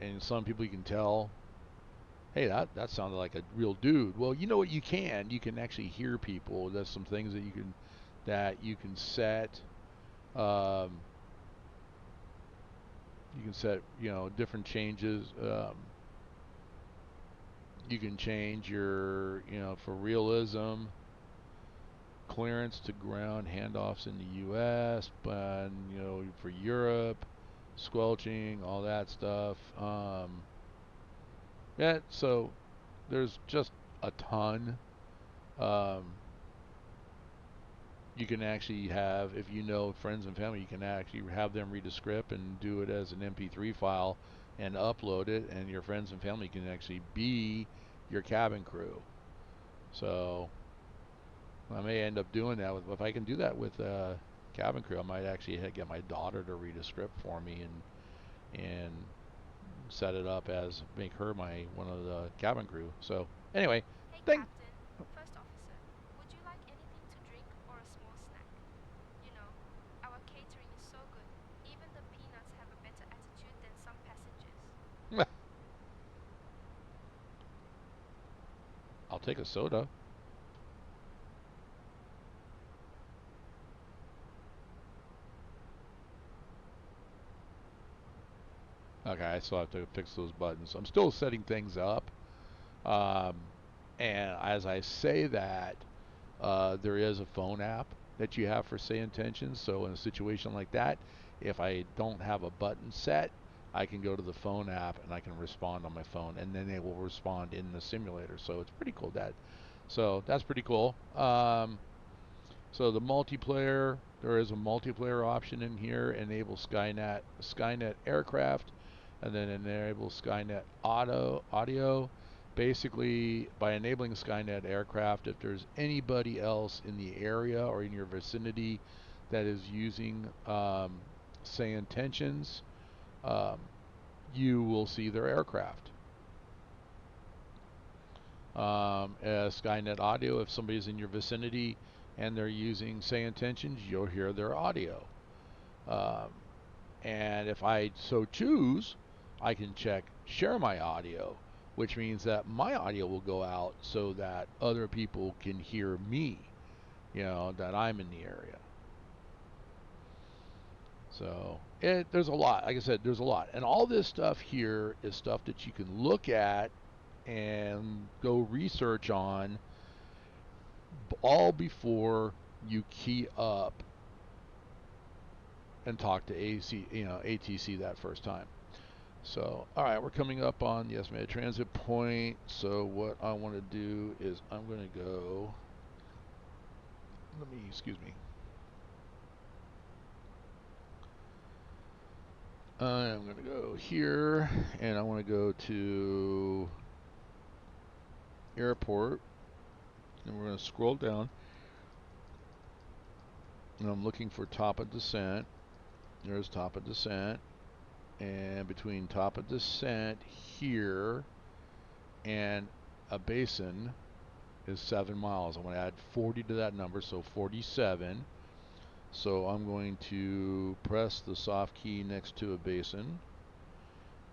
S1: and some people you can tell, hey, that sounded like a real dude. Well, you know what you can actually hear people. There's some things that you can set. You can set, different changes. You can change your, for realism, clearance to ground handoffs in the U.S., but, for Europe, squelching, all that stuff. Yeah, so there's just a ton. You can actually have, if you know friends and family, you can actually have them read a script and do it as an MP3 file and upload it, and your friends and family can actually be your cabin crew. So I may end up doing that if I can do that with cabin crew. I might actually get my daughter to read a script for me and set it up as make her one of the cabin crew. So anyway,
S12: Hey Captain, First Officer, would you like anything to drink or a small snack? Our catering is so good. Even the peanuts have a better attitude than some passengers.
S1: I'll take a soda. Okay, I still have to fix those buttons. I'm still setting things up. And as I say that, there is a phone app that you have for Say Intentions. So in a situation like that, if I don't have a button set, I can go to the phone app and I can respond on my phone, and then they will respond in the simulator. So it's pretty cool. So that's pretty cool. So the multiplayer, there is a multiplayer option in here. Enable Skynet aircraft, and then enable Skynet audio. Basically, by enabling Skynet aircraft, if there's anybody else in the area or in your vicinity that is using Say Intentions, you will see their aircraft. Skynet audio, if somebody's in your vicinity and they're using Say Intentions, you'll hear their audio. And if I so choose, I can share my audio, which means that my audio will go out so that other people can hear me, that I'm in the area. So there's a lot. Like I said, there's a lot. And all this stuff here is stuff that you can look at and go research on all before you key up and talk to ATC that first time. So, all right, we're coming up on the estimated transit point. So what I want to do is I'm going to go, excuse me. I'm going to go here, and I want to go to airport, and we're going to scroll down, and I'm looking for top of descent. There's top of descent, and between top of descent here and a basin is 7 miles. I'm going to add 40 to that number, so 47. So I'm going to press the soft key next to a basin,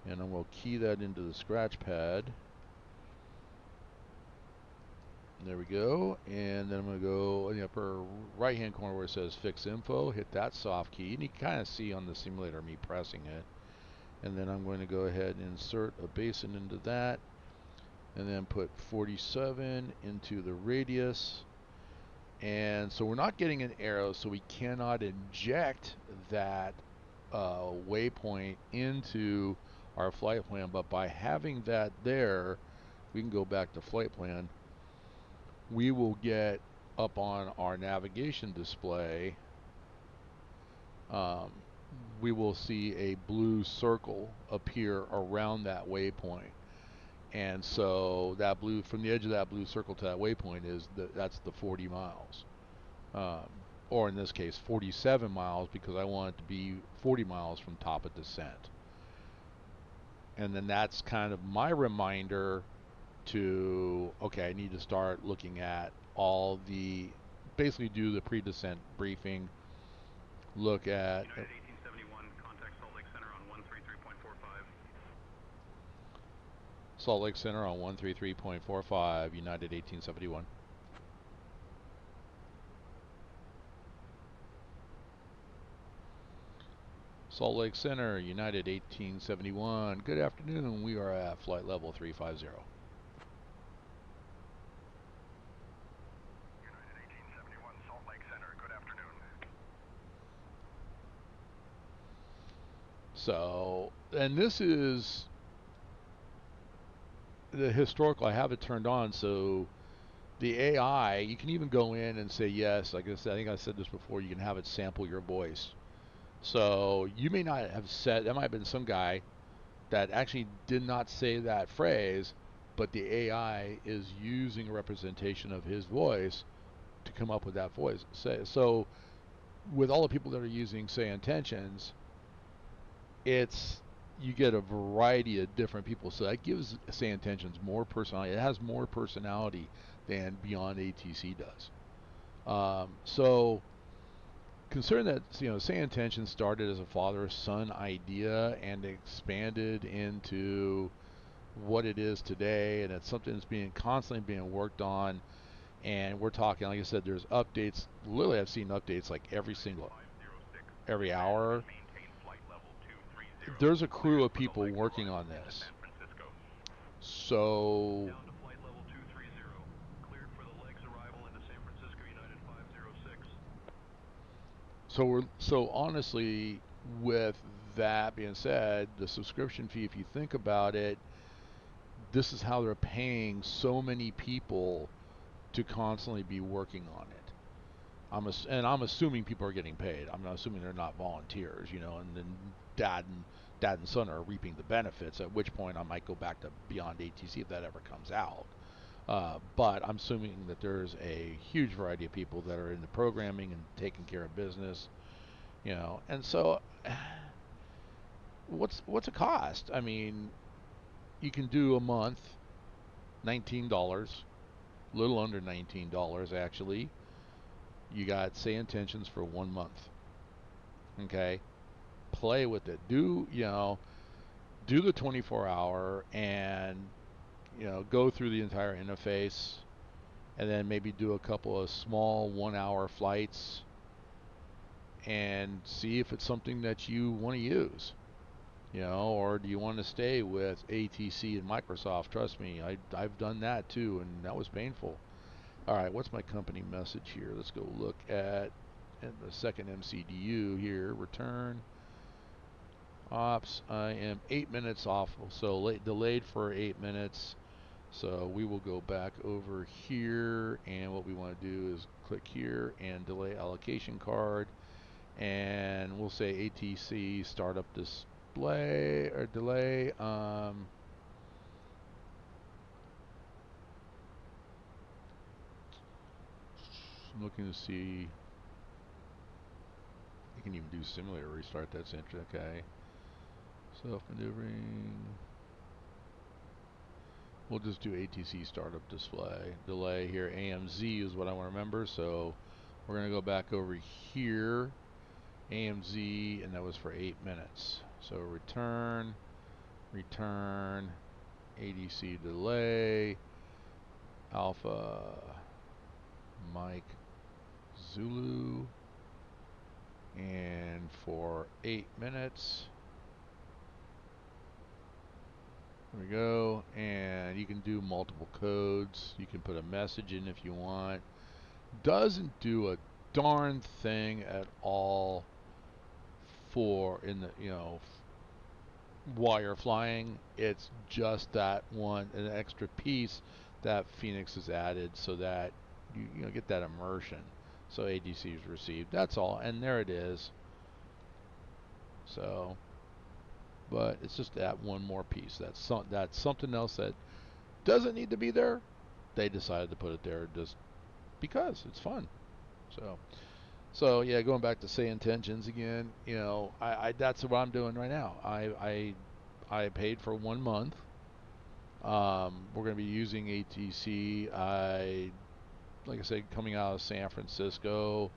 S1: and I'm going to key that into the scratch pad. There we go. And then I'm going to go in the upper right hand corner where it says fix info, hit that soft key, and you can kind of see on the simulator me pressing it. And then I'm going to go ahead and insert a basin into that, and then put 47 into the radius. And so we're not getting an arrow, so we cannot inject that waypoint into our flight plan, but by having that there, we can go back to flight plan. We will get up on our navigation display, we will see a blue circle appear around that waypoint. And so that blue, from the edge of that blue circle to that waypoint, that's the 40 miles. Or in this case, 47 miles, because I want it to be 40 miles from top of descent. And then that's kind of my reminder to, okay, I need to start looking at all the, basically do the pre-descent briefing, look at...
S14: United 1871, contact Salt Lake Center on 133.45.
S1: Salt Lake Center on 133.45, United 1871. Salt Lake Center, United 1871. Good afternoon. We are at flight level 350.
S14: United 1871, Salt Lake Center. Good afternoon.
S1: So, and this is the historical. I have it turned on, so the AI, you can even go in and say yes. Like I said, I think I said this before, you can have it sample your voice. So you may not have said, that might have been some guy that actually did not say that phrase, but the AI is using a representation of his voice to come up with that voice. So with all the people that are using Say Intentions, you get a variety of different people. So that gives Say Intentions more personality. It has more personality than Beyond ATC does. So considering that, Say Intentions started as a father-son idea and expanded into what it is today, and it's something that's constantly being worked on, and we're talking, like I said, there's updates. Literally, I've seen updates like every hour. There's a crew of people working on this. So
S14: Down to flight level 230. Cleared for the legs arrival into San Francisco, United 506.
S1: So honestly, with that being said, the subscription fee, if you think about it, this is how they're paying so many people to constantly be working on it. And I'm assuming people are getting paid. I'm not assuming they're not volunteers, and then dad and son are reaping the benefits, at which point I might go back to Beyond ATC if that ever comes out. But I'm assuming that there's a huge variety of people that are in the programming and taking care of business, and so what's a cost? I mean, you can do a month, $19, a little under $19 actually. You got Say Intentions for 1 month. Okay, play with it. Do the 24-hour and go through the entire interface, and then maybe do a couple of small 1-hour flights and see if it's something that you want to use. Or do you want to stay with ATC and Microsoft? Trust me, I've done that too, and that was painful. All right, what's my company message here? Let's go look at the second MCDU here. Return. Ops. I am 8 minutes off, so delayed for 8 minutes. So we will go back over here, and what we want to do is click here and delay allocation card, and we'll say ATC startup display or delay. I'm looking to see. You can even do simulator restart. That's interesting. Okay. Self-maneuvering. We'll just do ATC startup display. Delay here. AMZ is what I want to remember. So we're going to go back over here. AMZ, and that was for 8 minutes. So return, ADC delay, Alpha, Mike, Zulu, and for 8 minutes. There we go, and you can do multiple codes. You can put a message in if you want. Doesn't do a darn thing at all for while you're flying. It's just that an extra piece that Phoenix has added so that you get that immersion. So ADC is received. That's all, and there it is. So, but it's just that one more piece. That's something else that doesn't need to be there. They decided to put it there just because it's fun. So yeah, going back to Say Intentions again, that's what I'm doing right now. I paid for 1 month. We're going to be using ATC. Like I said, coming out of San Francisco,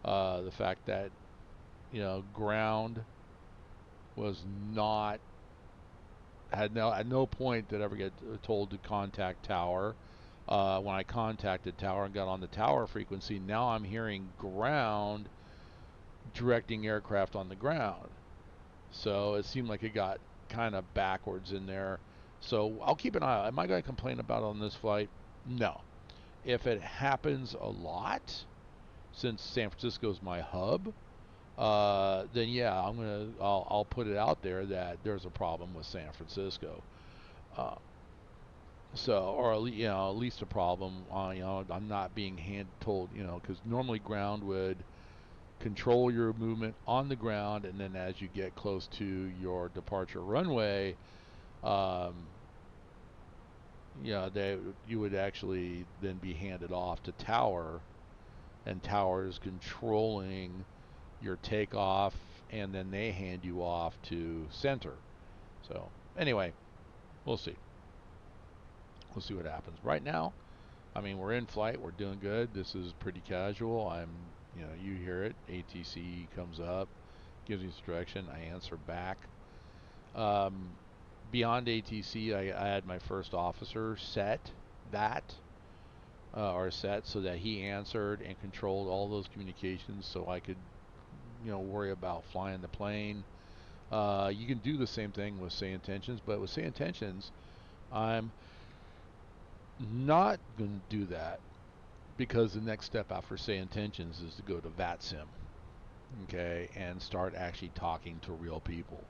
S1: the fact that ground was not at no point did I ever get told to contact tower. When I contacted tower and got on the tower frequency, now I'm hearing ground directing aircraft on the ground. So it seemed like it got kind of backwards in there. So I'll keep an eye out. Am I going to complain about it on this flight? No. If it happens a lot, since San Francisco is my hub, then yeah, I'll put it out there that there's a problem with San Francisco. Or at least a problem. I'm not being told, because normally ground would control your movement on the ground, and then as you get close to your departure runway, you would actually then be handed off to tower, and tower is controlling your takeoff, and then they hand you off to center. So anyway, we'll see. We'll see what happens. Right now, we're in flight. We're doing good. This is pretty casual. You hear it. ATC comes up, gives me direction. I answer back. Beyond ATC, I had my first officer set so that he answered and controlled all those communications, so I could, worry about flying the plane. You can do the same thing with Say Intentions, but with Say Intentions, I'm not going to do that because the next step after Say Intentions is to go to VATSIM, okay, and start actually talking to real people.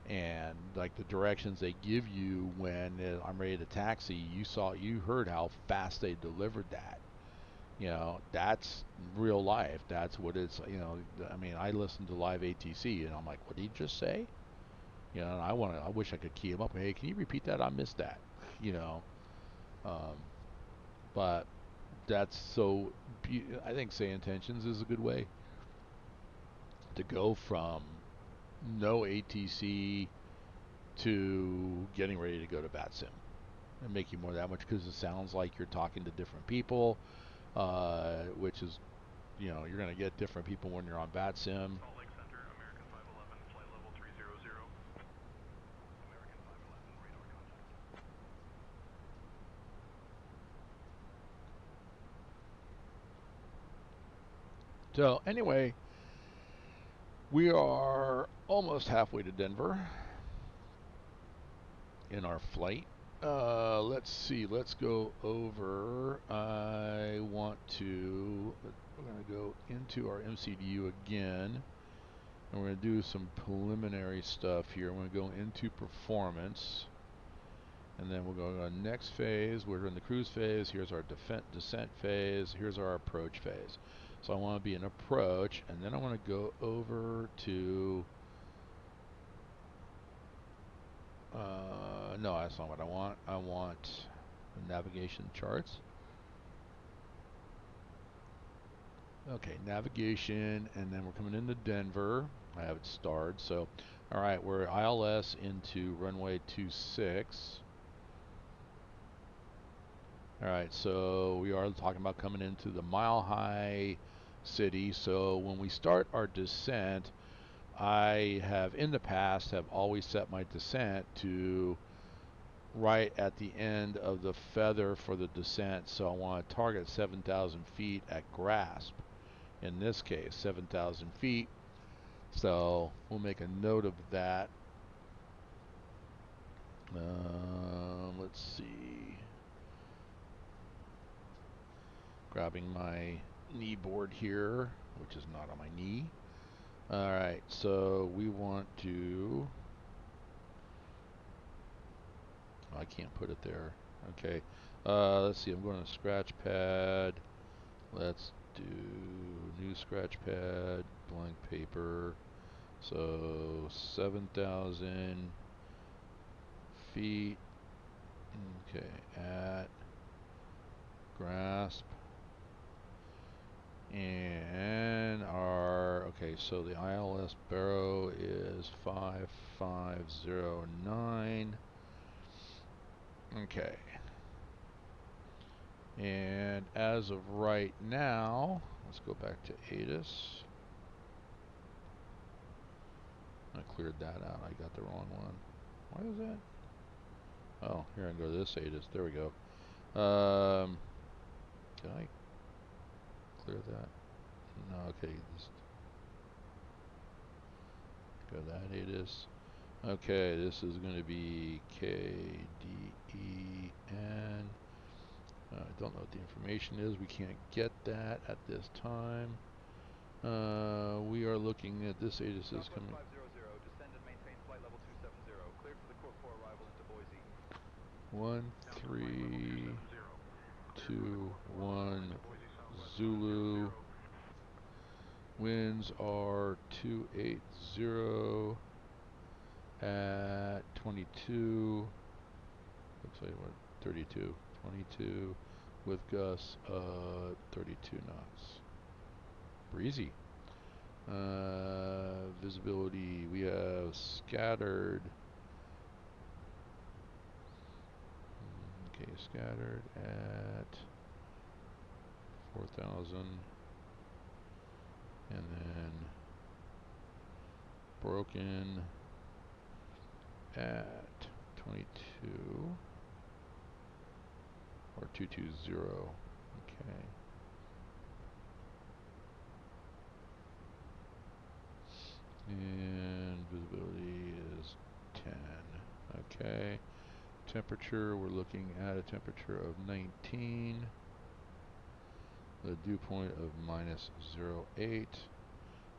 S1: And like the directions they give you when I'm ready to taxi, you heard how fast they delivered that. That's real life. That's what it's, I listen to live ATC and I'm like, what did he just say? And I wish I could key him up. Hey, can you repeat that? I missed that. But that's so, I think Say Intentions is a good way to go from no ATC to getting ready to go to VATSIM and make you more that much, because it sounds like you're talking to different people, which is, you're going to get different people when you're on VATSIM.
S14: Salt Lake Center, American 511, flight level 300. American 511, radar contact.
S1: So anyway, we are almost halfway to Denver in our flight. Let's see. Let's go over. I want to. we're going to go into our MCDU again, and we're going to do some preliminary stuff here. We're going to go into performance, and then we'll go to our next phase. We're in the cruise phase. Here's our descent phase. Here's our approach phase. So I want to be in approach, and then I want to go over to no, that's not what I want. I want the navigation charts. Okay, navigation, and then we're coming into Denver. I have it starred. So, all right, we're ILS into runway 26. All right, so we are talking about coming into the Mile High City. So when we start our descent, I have in the past have always set my descent to right at the end of the feather for the descent. So I want to target 7,000 feet at grasp. In this case, 7,000 feet. So we'll make a note of that. Let's see. Grabbing my knee board here, which is not on my knee. All right, so we want to. I can't put it there. Okay. Let's see. I'm going to scratch pad. Let's do new scratch pad, blank paper. So 7,000 feet. Okay, at grasp. And our, okay, so the ILS barrow is 5509. Okay. And as of right now, let's go back to ATIS. I cleared that out. I got the wrong one. Why is that? Oh, here I go to this ATIS. There we go. Can I clear that? No, okay. Just go to that ATIS. Okay, this is going to be KDEN. I don't know what the information is. We can't get that at this time. We are looking at this ATIS is coming.
S21: 500, descend and maintain flight level 270. Cleared for the Corp 4 arrival into Boise.
S1: 1321 Zulu. Winds are 280 at 22. Looks like what? 32. 22 with gusts 32 knots. Breezy. Visibility, we have scattered. Okay, scattered at 4,000. And then broken at 22 or 220. Okay. And visibility is 10. Okay. Temperature, we're looking at a temperature of 19. The dew point of -08.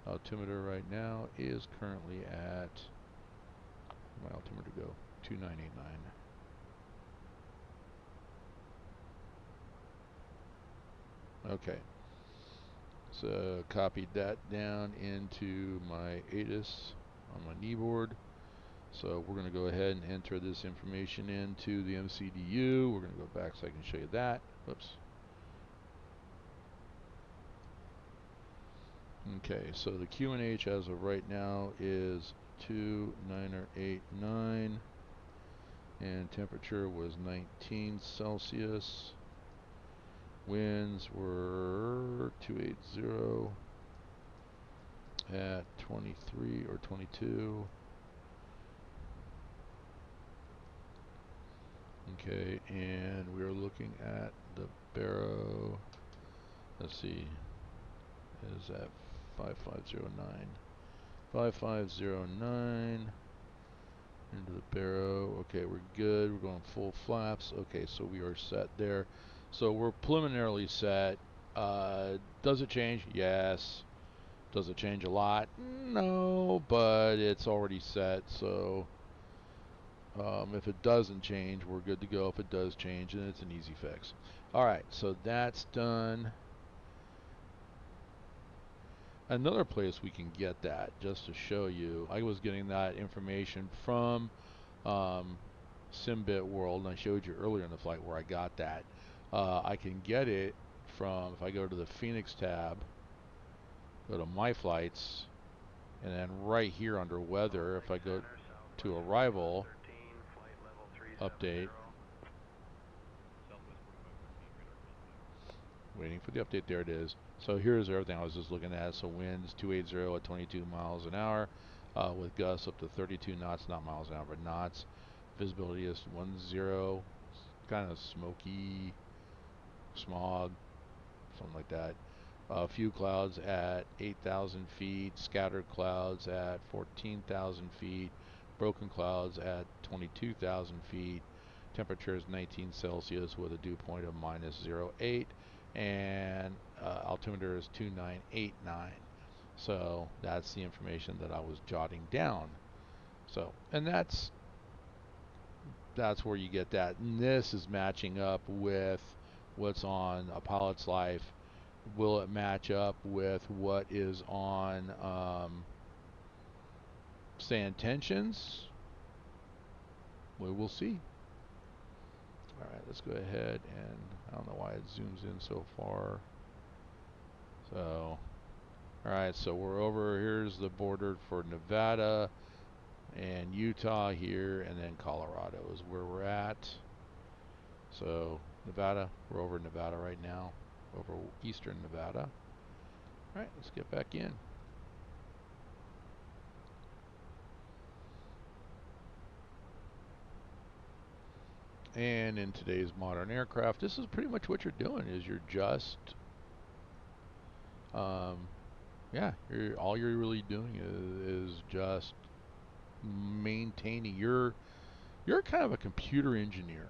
S1: Altimeter right now is currently at, my altimeter go, 2989. Okay. So copied that down into my ATIS on my knee board. So we're going to go ahead and enter this information into the MCDU. We're going to go back so I can show you that. Whoops. Okay, so the QNH as of right now is 2989, and temperature was 19 Celsius. Winds were 280 at 23 or 22. Okay, and we are looking at the barrow. Let's see, is at 5509. 5509 into the barrow. Okay, we're good. We're going full flaps. Okay, so we are set there. So we're preliminarily set Does it change? Yes. Does it change a lot? No, but it's already set, so if it doesn't change, we're good to go. If it does change, then it's an easy fix. Alright, so that's done. Another place we can get that, just to show you, I was getting that information from Simbit World, and I showed you earlier in the flight where I got that. I can get it from, if I go to the Phoenix tab, go to My Flights, and then right here under Weather, if I go to Arrival, Update, waiting for the update, there it is. So here's everything I was just looking at. So winds 280 at 22 miles an hour, with gusts up to 32 knots, not miles an hour, but knots. Visibility is 10, kind of smoky, smog, something like that. A few clouds at 8,000 feet, scattered clouds at 14,000 feet, broken clouds at 22,000 feet. Temperature is 19 Celsius with a dew point of -0.8, and altimeter is 2989. So that's the information that I was jotting down. So, and that's where you get that. And this is matching up with what's on A Pilot's Life. Will it match up with what is on Say Intentions? We will see. Alright, let's go ahead, and I don't know why it zooms in so far. So, alright, so we're over, here's the border for Nevada and Utah here, and then Colorado is where we're at. So, Nevada, we're over Nevada right now, over eastern Nevada. Alright, let's get back in. And in today's modern aircraft, this is pretty much what you're doing, is you're just, yeah, all you're really doing is just maintaining. You're kind of a computer engineer,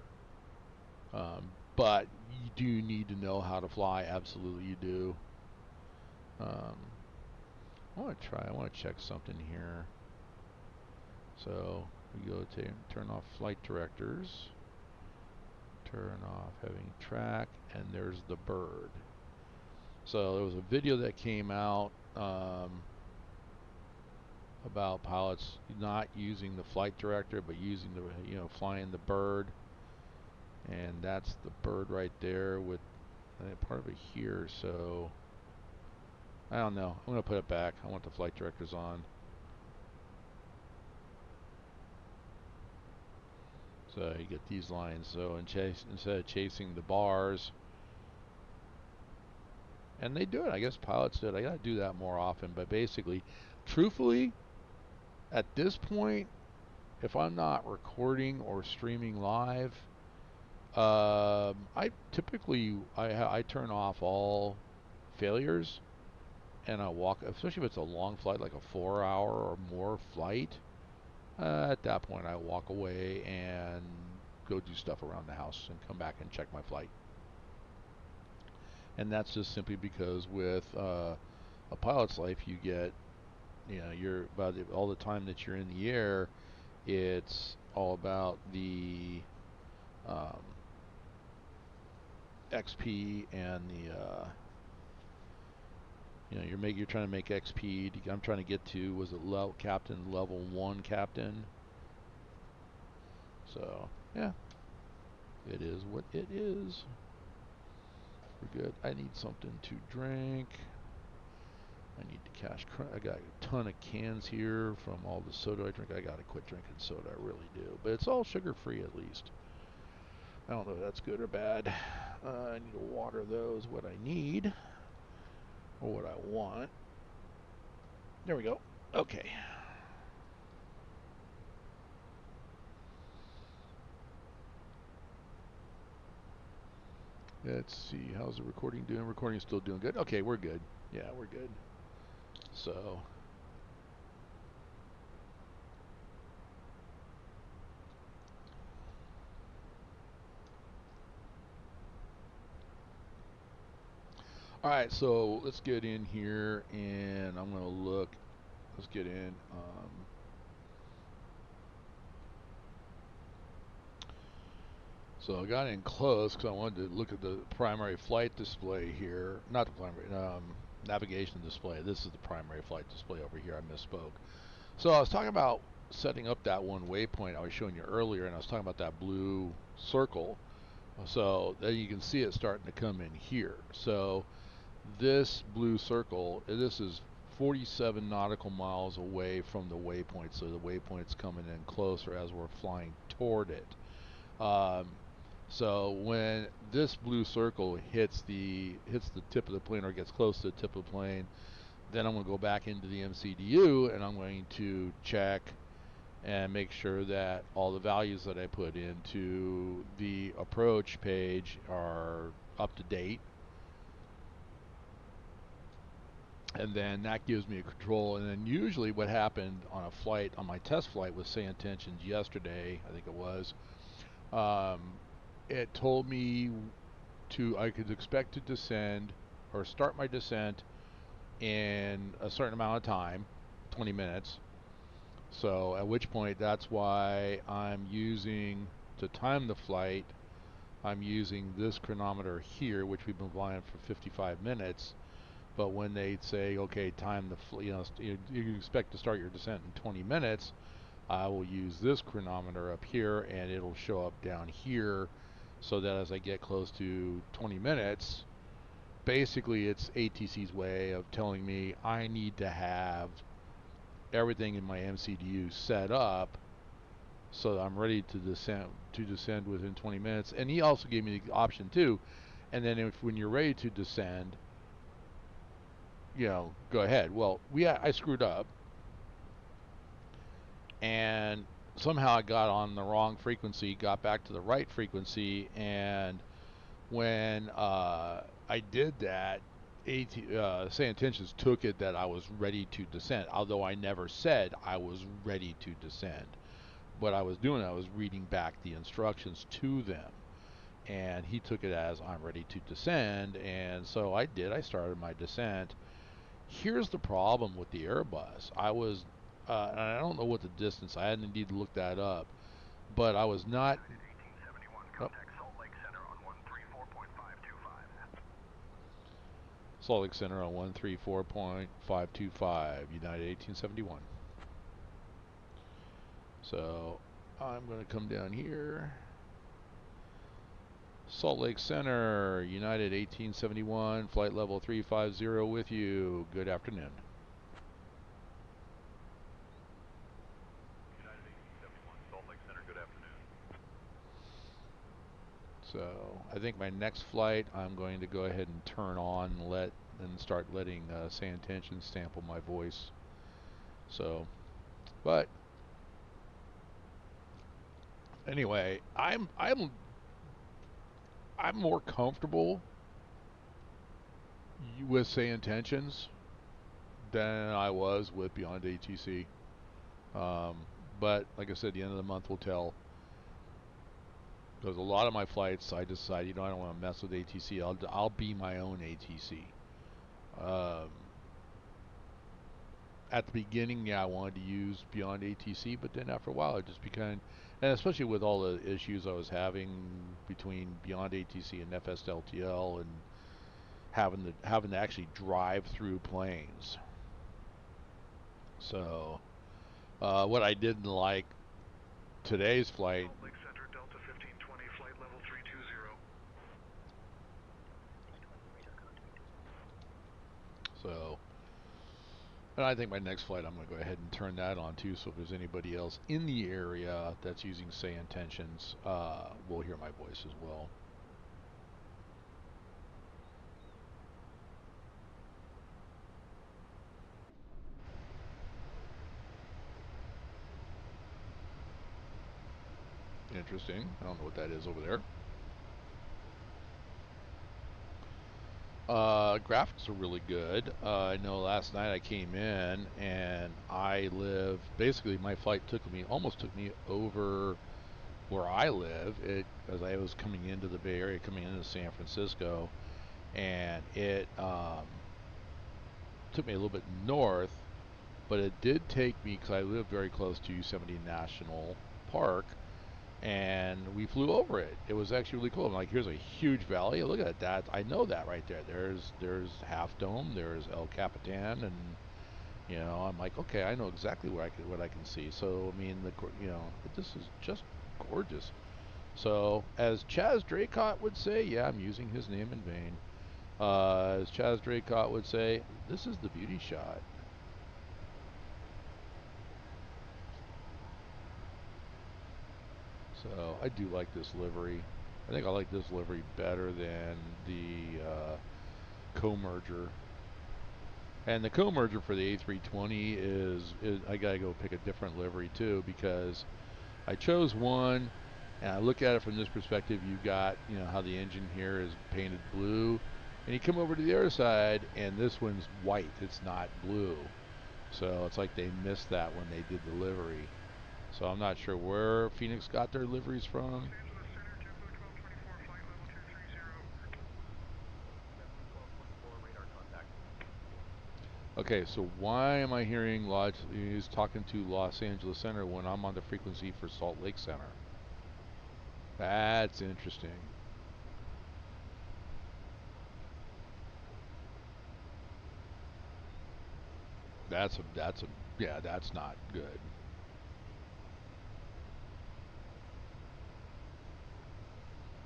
S1: but you do need to know how to fly. Absolutely, you do. I want to check something here. So we go to turn off flight directors. Turn off having track, and there's the bird. So there was a video that came out about pilots not using the flight director, but using the flying the bird, and that's the bird right there with part of it here. So I don't know. I'm gonna put it back. I want the flight directors on. So you get these lines. So instead of chasing the bars, and they do it. I guess pilots do it. I gotta do that more often. But basically, truthfully, at this point, if I'm not recording or streaming live, I typically I turn off all failures, and I walk. Especially if it's a long flight, like a 4-hour or more flight. At that point, I walk away and go do stuff around the house and come back and check my flight. And that's just simply because with A Pilot's Life, you get, you're about all the time that you're in the air. It's all about the XP and the you're trying to make XP. I'm trying to get to, was it level 1 captain. So yeah, it is what it is. We're good. I need something to drink. I need to cash. I got a ton of cans here from all the soda I drink. I gotta quit drinking soda, I really do. But it's all sugar free at least. I don't know if that's good or bad. I need to water those, what I need, or what I want. There we go. Okay. Let's see. How's the recording doing? Recording's still doing good. Okay, we're good. Yeah, we're good. So. All right, so let's get in here, and I'm going to look. Let's get in. So I got in close because I wanted to look at the primary flight display here. Not the primary, navigation display. This is the primary flight display over here. I misspoke. So I was talking about setting up that one waypoint I was showing you earlier, and I was talking about that blue circle. So then you can see it starting to come in here. So this blue circle, this is 47 nautical miles away from the waypoint. So the waypoint's coming in closer as we're flying toward it. So when this blue circle hits the tip of the plane or gets close to the tip of the plane, then I'm going to go back into the MCDU and I'm going to check and make sure that all the values that I put into the approach page are up to date. And then that gives me a control. And then usually what happened on a flight, on my test flight with Say Intentions yesterday, I think it was, it told me I could expect to descend or start my descent in a certain amount of time, 20 minutes. So at which point, that's why I'm using, to time the flight, I'm using this chronometer here, which we've been flying for 55 minutes. But when they say, okay, time the, you expect to start your descent in 20 minutes, I will use this chronometer up here and it'll show up down here, so that as I get close to 20 minutes, basically it's ATC's way of telling me I need to have everything in my MCDU set up so that I'm ready to descend within 20 minutes. And he also gave me the option too, and then when you're ready to descend, go ahead. Well, I screwed up, and somehow I got on the wrong frequency, got back to the right frequency, and when I did that, Say Intentions took it that I was ready to descend, although I never said I was ready to descend. What I was doing, I was reading back the instructions to them, and he took it as I'm ready to descend, and so I did. I started my descent. Here's the problem with the Airbus. I was, and I don't know what the distance, I hadn't indeed looked that up, but I was not... Salt Lake Center on 134.525, United 1871. So I'm going to come down here. Salt Lake Center, United 1871, flight level 350 with you. Good afternoon.
S11: United 1871, Salt Lake Center, good afternoon.
S1: So I think my next flight, I'm going to go ahead and turn on and start letting Say Intentions sample my voice. So, but anyway, I'm more comfortable with Say Intentions than I was with Beyond ATC. But like I said, the end of the month will tell. Because a lot of my flights, I decide, I don't want to mess with ATC. I'll be my own ATC. At the beginning, I wanted to use Beyond ATC, but then after a while, it just became, and especially with all the issues I was having between Beyond ATC and FSTLTL, and having to actually drive through planes. So, what I didn't like today's flight.
S14: Salt Lake Center, Delta 1520, flight level 320.
S1: So, and I think my next flight, I'm going to go ahead and turn that on too. So if there's anybody else in the area that's using Say Intentions, will hear my voice as well. Interesting. I don't know what that is over there. Graphics are really good. I know last night I came in and I live, basically my flight almost took me over where I live, as I was coming into the Bay Area, coming into San Francisco, and it took me a little bit north, but it did take me, because I live very close to Yosemite National Park, and we flew over it. It was actually really cool. I'm like, here's a huge valley. Look at that. I know that right there. There's Half Dome. There's El Capitan, and I'm like, okay, I know exactly what I can see. So I mean, this is just gorgeous. So as Chaz Draycott would say, yeah, I'm using his name in vain. As Chaz Draycott would say, this is the beauty shot. So I do like this livery. I think I like this livery better than the co-merger. And the co-merger for the A320 is I gotta go pick a different livery too, because I chose one, and I look at it from this perspective. You've got how the engine here is painted blue, and you come over to the other side, and this one's white. It's not blue. So it's like they missed that when they did the livery. So I'm not sure where Phoenix got their liveries from. Okay, so why am I hearing he's talking to Los Angeles Center when I'm on the frequency for Salt Lake Center? That's interesting. That's not good.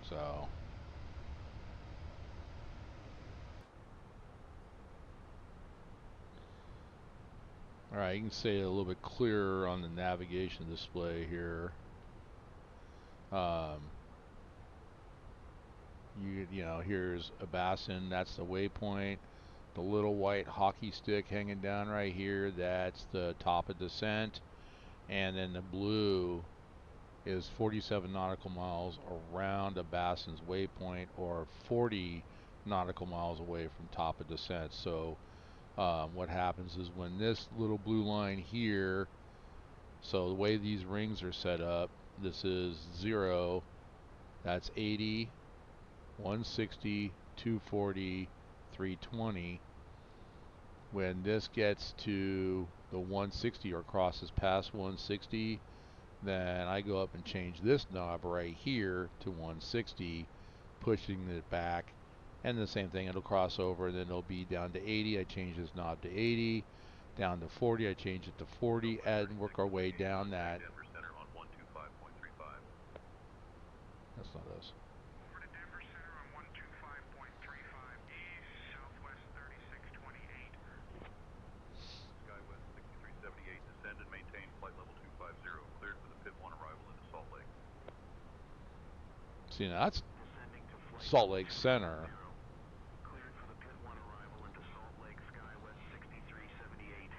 S1: So alright, you can say it a little bit clearer on the navigation display here. Here's Abasin, that's the waypoint. The little white hockey stick hanging down right here, that's the top of descent. And then the blue is 47 nautical miles around Abasin's waypoint, or 40 nautical miles away from top of descent. So what happens is when this little blue line here, so the way these rings are set up, this is 0, that's 80, 160, 240, 320. When this gets to the 160 or crosses past 160, then I go up and change this knob right here to 160, pushing it back. And the same thing, it'll cross over, and then it'll be down to 80. I change this knob to 80. Down to 40, I change it to 40, and work our way down that. That's not us.
S14: Over to Denver Center on 125.35 east, southwest 3628.
S11: Skywest 6378, descend and maintain flight level 250, cleared for the pit 1 arrival into Salt Lake.
S1: See, now that's Salt Lake Center.
S14: Cleared for the pit 1 arrival into Salt Lake, Skywest 6378.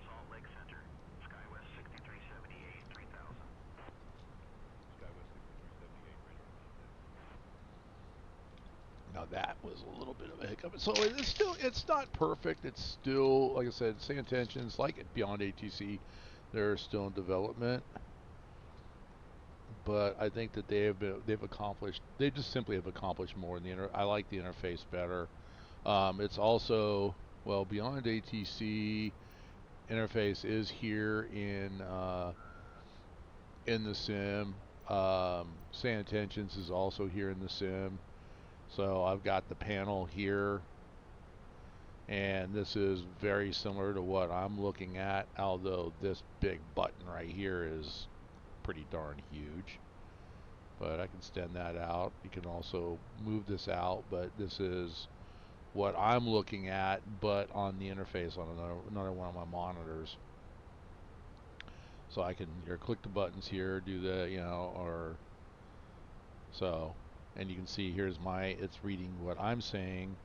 S14: Salt Lake Center, Skywest 6378, 3000.
S11: Skywest 6378, ready for contact.
S1: Now that was a little bit of a hiccup. So it's not perfect. It's still, like I said, Say Intentions, like Beyond ATC, they're still in development. But I think that they just simply have accomplished more in the I like the interface better. It's also, well, Beyond ATC interface is here in the sim. Say Intentions is also here in the sim. So I've got the panel here, and this is very similar to what I'm looking at, although this big button right here is pretty darn huge. But I can extend that out. You can also move this out, but this is what I'm looking at, but on the interface on another one of my monitors. So I can click the buttons here, do the, or so, and you can see here's it's reading what I'm saying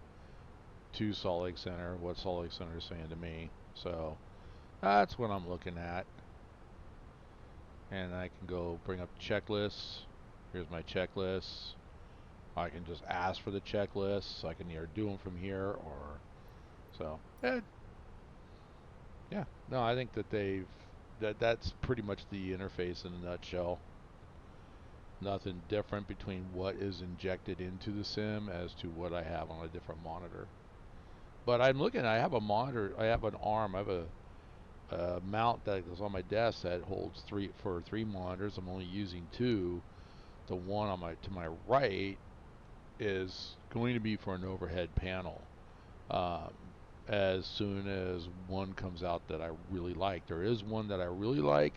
S1: to Salt Lake Center, what Salt Lake Center is saying to me. So that's what I'm looking at. And I can go bring up checklists. Here's my checklists. I can just ask for the checklists. I can either do them from here or so. Yeah. No, I think that that's pretty much the interface in a nutshell. Nothing different between what is injected into the sim as to what I have on a different monitor. But I'm looking, I have a monitor, I have an arm, I have a mount that goes on my desk that holds three monitors. I'm only using two. The one on to my right is going to be for an overhead panel. As soon as one comes out that I really like. There is one that I really like,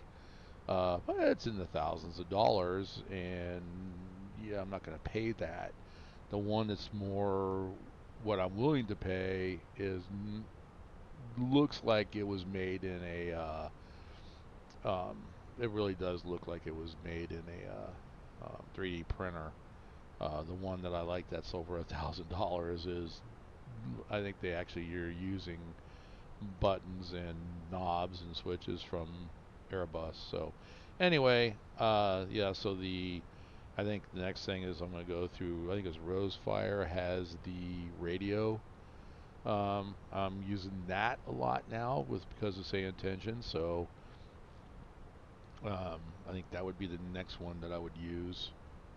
S1: but it's in the thousands of dollars, and yeah, I'm not going to pay that. The one that's more what I'm willing to pay is looks like it was made in a it really does look like it was made in a 3D printer. The one that I like that's over $1,000 is, I think they actually, you're using buttons and knobs and switches from Airbus. So anyway, yeah, so I think the next thing is I'm going to go through, I think it's Rosefire has the radio. I'm using that a lot now because of Say Intention, so I think that would be the next one that I would use.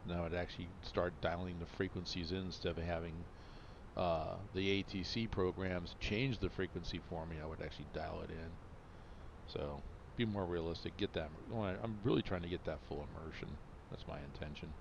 S1: And I would actually start dialing the frequencies in instead of having the ATC programs change the frequency for me. I would actually dial it in. So be more realistic. Get that. I'm really trying to get that full immersion. That's my intention.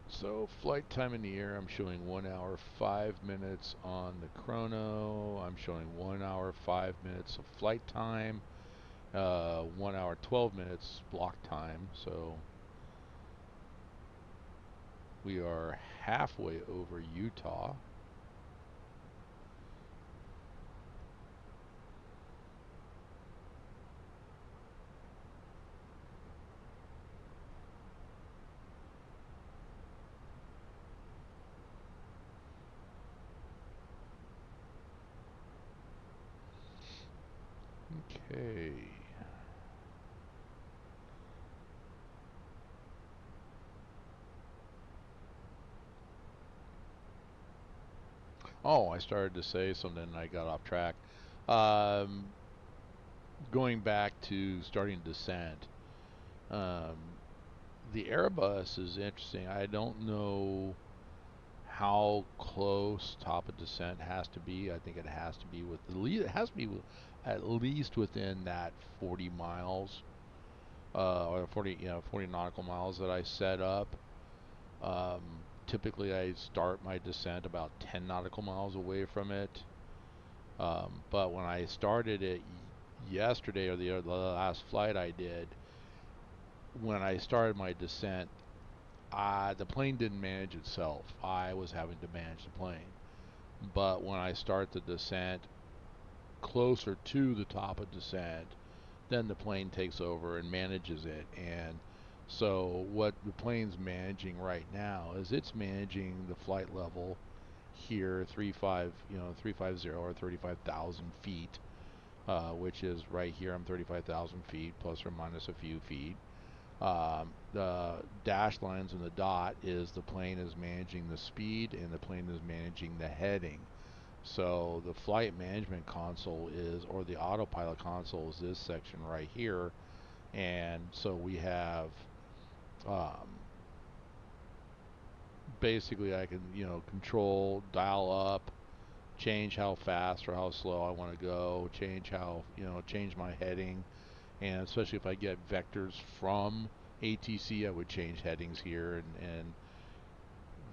S1: So flight time in the air, I'm showing 1 hour 5 minutes on the chrono. I'm showing 1 hour 5 minutes of flight time, 1 hour 12 minutes block time. So we are halfway over Utah. Okay. Oh, I started to say something and I got off track. Going back to starting descent. The Airbus is interesting. I don't know how close top of descent has to be. I think it has to be it has to be at least within that 40 miles, or 40 nautical miles that I set up. Typically, I start my descent about 10 nautical miles away from it. But when I started it yesterday, or the last flight I did, when I started my descent, the plane didn't manage itself. I was having to manage the plane. But when I start the descent closer to the top of descent, then the plane takes over and manages it. And so what the plane's managing right now is it's managing the flight level here, 350 or 35,000 feet, which is right here. I'm 35,000 feet plus or minus a few feet. The dashed lines in the dot is the plane is managing the speed and the plane is managing the heading. So the flight management console or the autopilot console is this section right here. And so we have, basically I can, control, dial up, change how fast or how slow I want to go, change change my heading. And especially if I get vectors from ATC, I would change headings here, and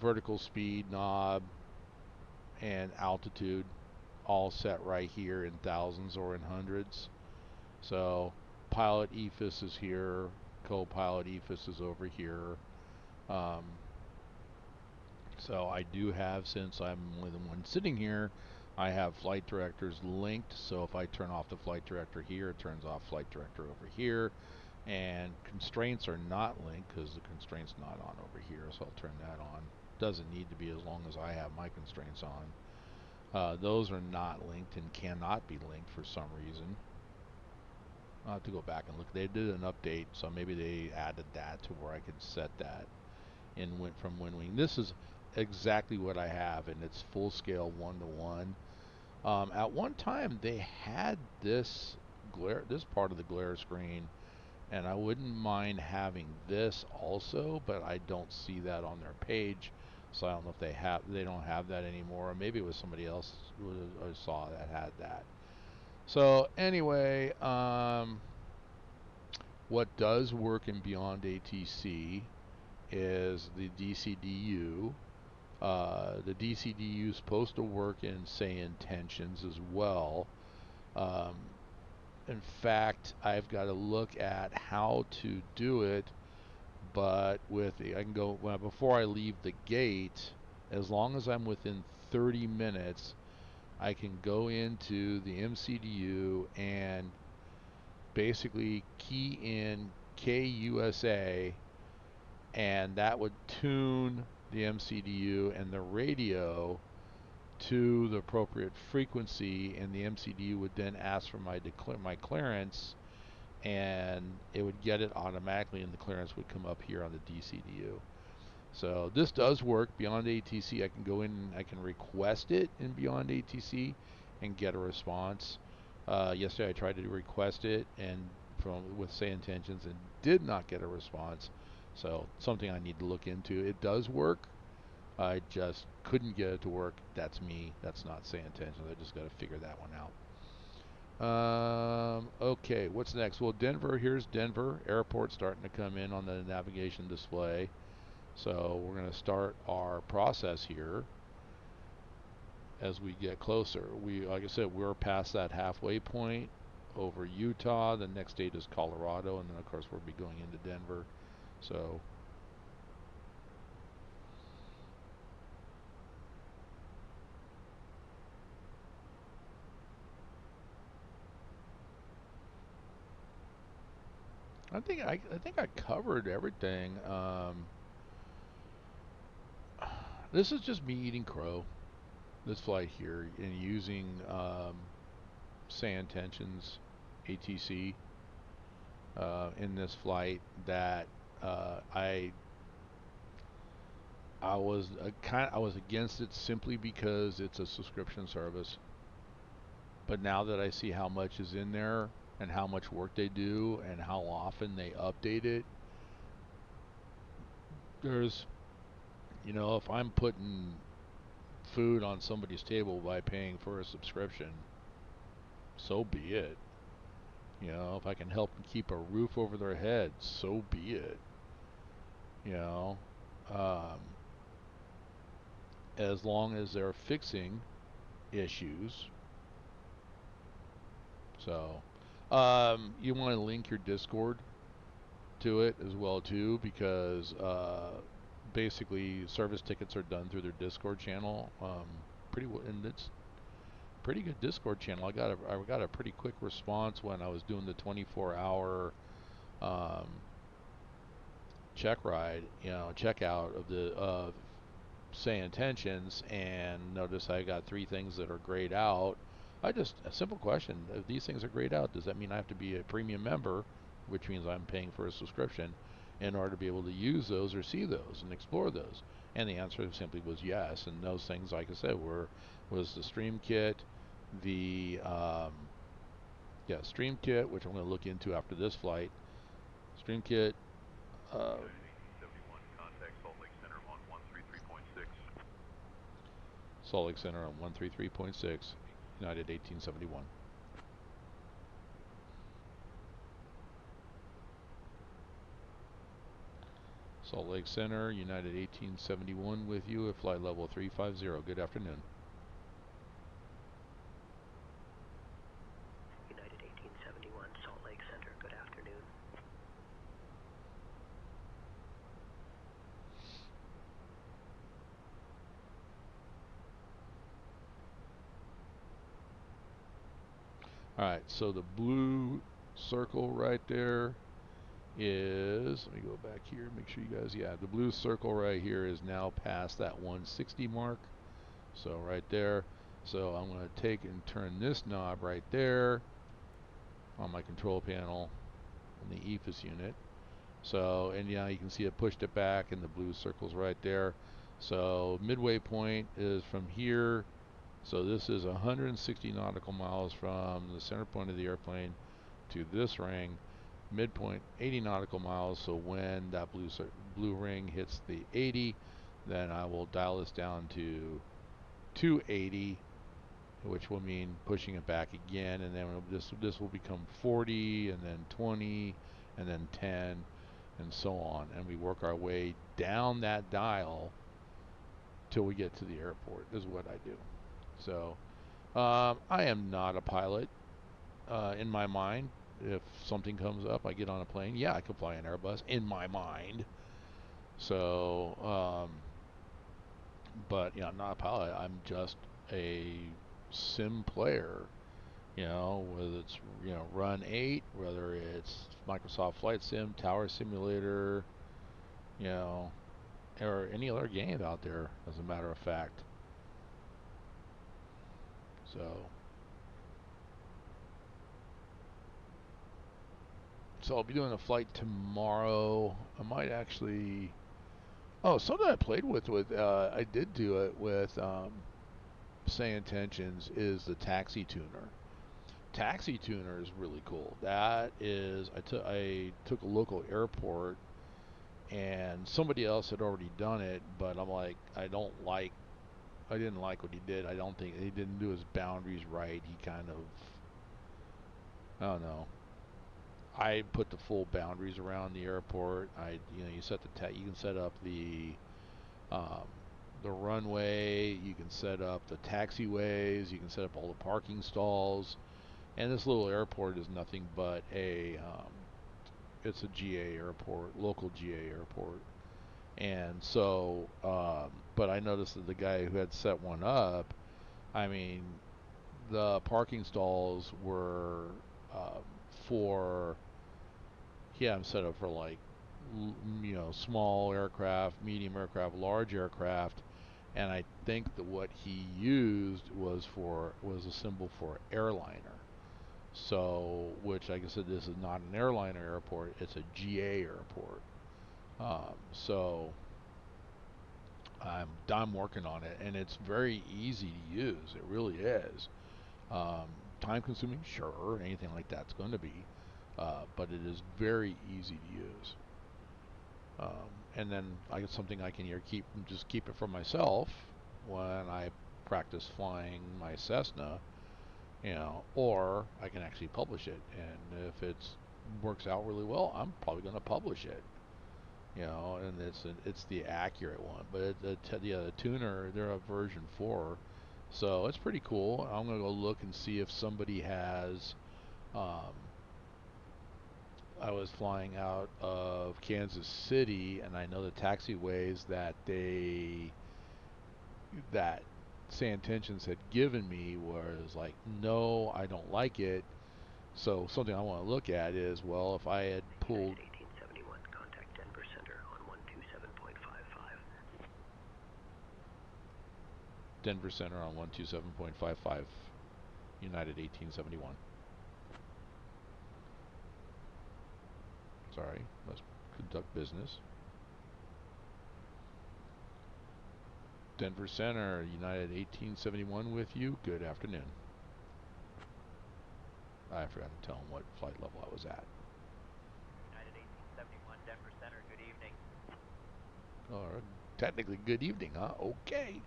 S1: vertical speed knob and altitude all set right here in thousands or in hundreds. So pilot EFIS is here, co-pilot EFIS is over here. So I do have, since I'm only the one sitting here, I have flight directors linked. So if I turn off the flight director here, it turns off flight director over here. And constraints are not linked because the constraint's not on over here, so I'll turn that on. doesn't need to be as long as I have my constraints on. Those are not linked and cannot be linked for some reason. I'll have to go back and look. They did an update, so maybe they added that to where I could set that and went from WinWing. This is exactly what I have, and it's full scale 1-to-1. At one time, they had this part of the glare screen, and I wouldn't mind having this also, but I don't see that on their page, so I don't know if they don't have that anymore, or maybe it was somebody else who I saw that had that. So anyway, what does work in Beyond ATC is the DCDU. The DCDU is supposed to work in Say Intentions as well. In fact, I've got to look at how to do it, but I can go before I leave the gate. As long as I'm within 30 minutes, I can go into the MCDU and basically key in KUSA, and that would tune the MCDU and the radio to the appropriate frequency, and the MCDU would then ask for my clearance, and it would get it automatically, and the clearance would come up here on the DCDU. So this does work. Beyond ATC, I can go in and I can request it in Beyond ATC and get a response. Yesterday I tried to request it and with Say Intentions and did not get a response. So something I need to look into. It does work. I just couldn't get it to work. That's me. That's not Say Intentions. I just got to figure that one out. Okay, what's next? Well, Denver. Here's Denver Airport starting to come in on the navigation display. So we're going to start our process here as we get closer. Like I said, we're past that halfway point over Utah. The next state is Colorado, and then of course we'll be going into Denver. So I think I covered everything. This is just me eating crow. This flight here and using Say Intentions ATC in this flight that I was against it simply because it's a subscription service. But now that I see how much is in there and how much work they do and how often they update it, there's, if I'm putting food on somebody's table by paying for a subscription, so be it. If I can help them keep a roof over their head, so be it. As long as they're fixing issues. So, you want to link your Discord to it as well too, because basically service tickets are done through their Discord channel. And it's pretty good Discord channel. I got a pretty quick response when I was doing the 24-hour checkout of the Say Intentions, and notice I got 3 things that are grayed out. A simple question: if these things are grayed out, does that mean I have to be a premium member, which means I'm paying for a subscription, in order to be able to use those or see those and explore those? And the answer simply was yes. And those things, like I said, was the stream kit, the stream kit, which I'm going to look into after this flight. Stream kit. Salt Lake Center on 133.6, United 1871. Salt Lake Center, United 1871 with you at flight level 350. Good afternoon.
S2: United 1871, Salt Lake Center. Good afternoon.
S1: Alright, so the blue circle right there is, let me go back here, make sure you guys, yeah, the blue circle right here is now past that 160 mark. So right there. So I'm going to take and turn this knob right there on my control panel in the EFIS unit. So, and yeah, you can see it pushed it back and the blue circle's right there. So midway point is from here. So this is 160 nautical miles from the center point of the airplane to this ring. Midpoint 80 nautical miles. So when that blue ring hits the 80, then I will dial this down to 280, which will mean pushing it back again, and then this will become 40, and then 20, and then 10, and so on. And we work our way down that dial till we get to the airport, is what I do. So I am not a pilot in my mind. If something comes up, I get on a plane. Yeah, I could fly an Airbus in my mind. So, but yeah, I'm not a pilot. I'm just a sim player. You know, whether it's, you know, Run 8, whether it's Microsoft Flight Sim, Tower Simulator, you know, or any other game out there, as a matter of fact. So I'll be doing a flight tomorrow. I might actually, oh, something I played with I did do it with Say Intentions is the Taxi Tuner. Taxi Tuner is really cool. That is, I took a local airport and somebody else had already done it, but I'm like, I didn't like what he did. I don't think he didn't do his boundaries right. He kind of, I don't know. I put the full boundaries around the airport. You know, you can set up the runway. You can set up the taxiways. You can set up all the parking stalls. And this little airport is nothing but it's a GA airport, local GA airport. And so, but I noticed that the guy who had set one up, I mean, the parking stalls were he had them set up for like, you know, small aircraft, medium aircraft, large aircraft. And I think that what he used was a symbol for airliner. So, which, like I said, this is not an airliner airport, it's a GA airport. So I'm working on it, and it's very easy to use. It really is. Time consuming, sure, anything like that's going to be, but it is very easy to use. And then I get something I can just keep it for myself when I practice flying my Cessna, you know, or I can actually publish it. And if it works out really well, I'm probably going to publish it, you know, and it's the accurate one. But the tuner, they're a version 4, so it's pretty cool. I'm going to go look and see if somebody has. I was flying out of Kansas City, and I know the taxiways that Say Intentions had given me was like, no, I don't like it. So something I want to look at is, well, if I had pulled
S2: 1871, contact Denver Center on 127.55.
S1: Denver Center on 127.55, United 1871. Sorry, let's conduct business. Denver Center, United 1871 with you. Good afternoon. I forgot to tell him what flight level I was at.
S4: United 1871, Denver Center, good evening.
S1: Or technically good evening, huh? Okay.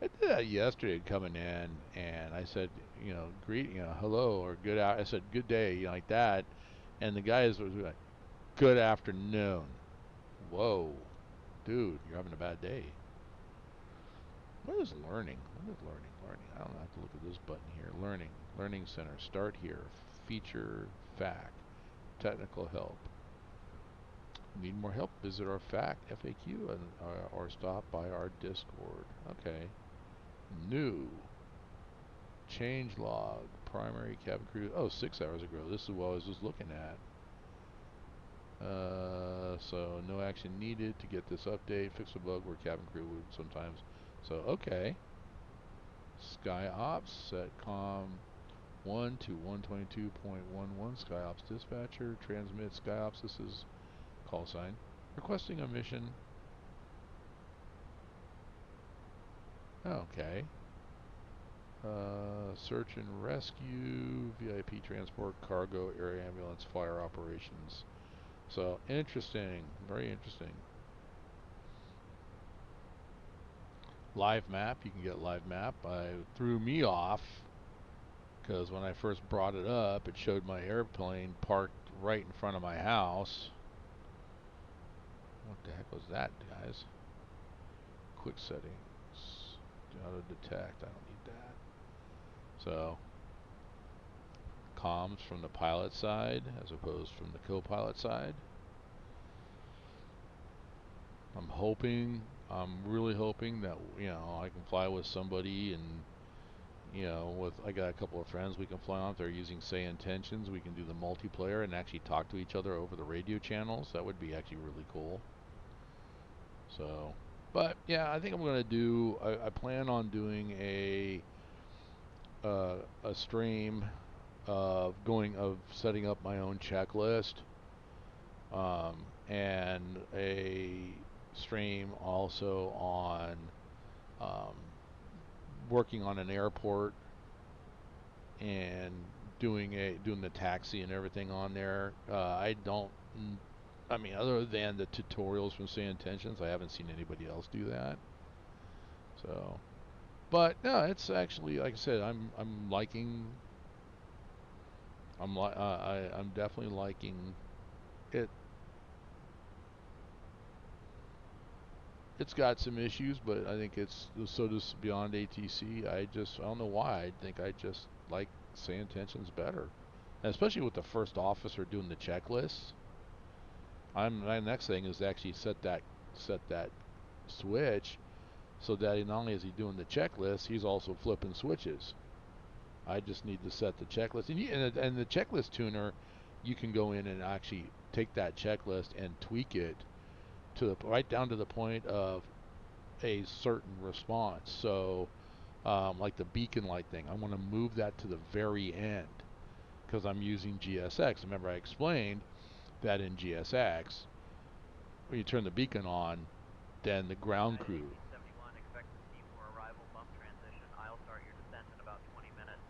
S1: I did that yesterday coming in, and I said, you know, hello or good out. I said good day, you know, like that, and the guys was like, good afternoon. Whoa, dude, you're having a bad day. What is learning? What is learning? Learning. I don't have to look at this button here. Learning center. Start here. Feature FAQ. Technical help. Need more help? Visit our FAQ or stop by our Discord. Okay. New. change log, primary cabin crew. Oh, 6 hours ago. This is what I was just looking at. So no action needed to get this update. Fix a bug where cabin crew would sometimes. So okay. Sky Ops set com 1 to 122.11. Sky Ops dispatcher transmit Sky Ops. This is call sign requesting a mission. Okay. Search and rescue, VIP transport, cargo, air ambulance, fire operations. So interesting, very interesting. Live map, you can get live map. Threw me off because when I first brought it up, it showed my airplane parked right in front of my house. What the heck was that, guys? Quick settings, auto detect. I don't need that. So comms from the pilot side as opposed from the co-pilot side. I'm really hoping that, you know, I can fly with somebody and, you know, I got a couple of friends we can fly on. If they're using Say Intentions, we can do the multiplayer and actually talk to each other over the radio channels. That would be actually really cool. So, but yeah, I think I'm going to do, I plan on doing a stream of setting up my own checklist, and a stream also on working on an airport and doing the taxi and everything on there. I mean, other than the tutorials from Say Intentions, I haven't seen anybody else do that. So, but no, it's actually, like I said, I'm definitely liking it. It's got some issues, but I think so does Beyond ATC. I don't know why. I think I just like Say Intentions better. And especially with the first officer doing the checklists. My next thing is to actually set that switch so that not only is he doing the checklist, he's also flipping switches. I just need to set the checklist. And the checklist tuner, you can go in and actually take that checklist and tweak it right down to the point of a certain response. So, like the beacon light thing, I want to move that to the very end because I'm using GSX. Remember, I explained that in GSX, when you turn the beacon on, then the ground crew.
S4: 71, expect to see for arrival bump transition. I'll start your descent in about 20 minutes.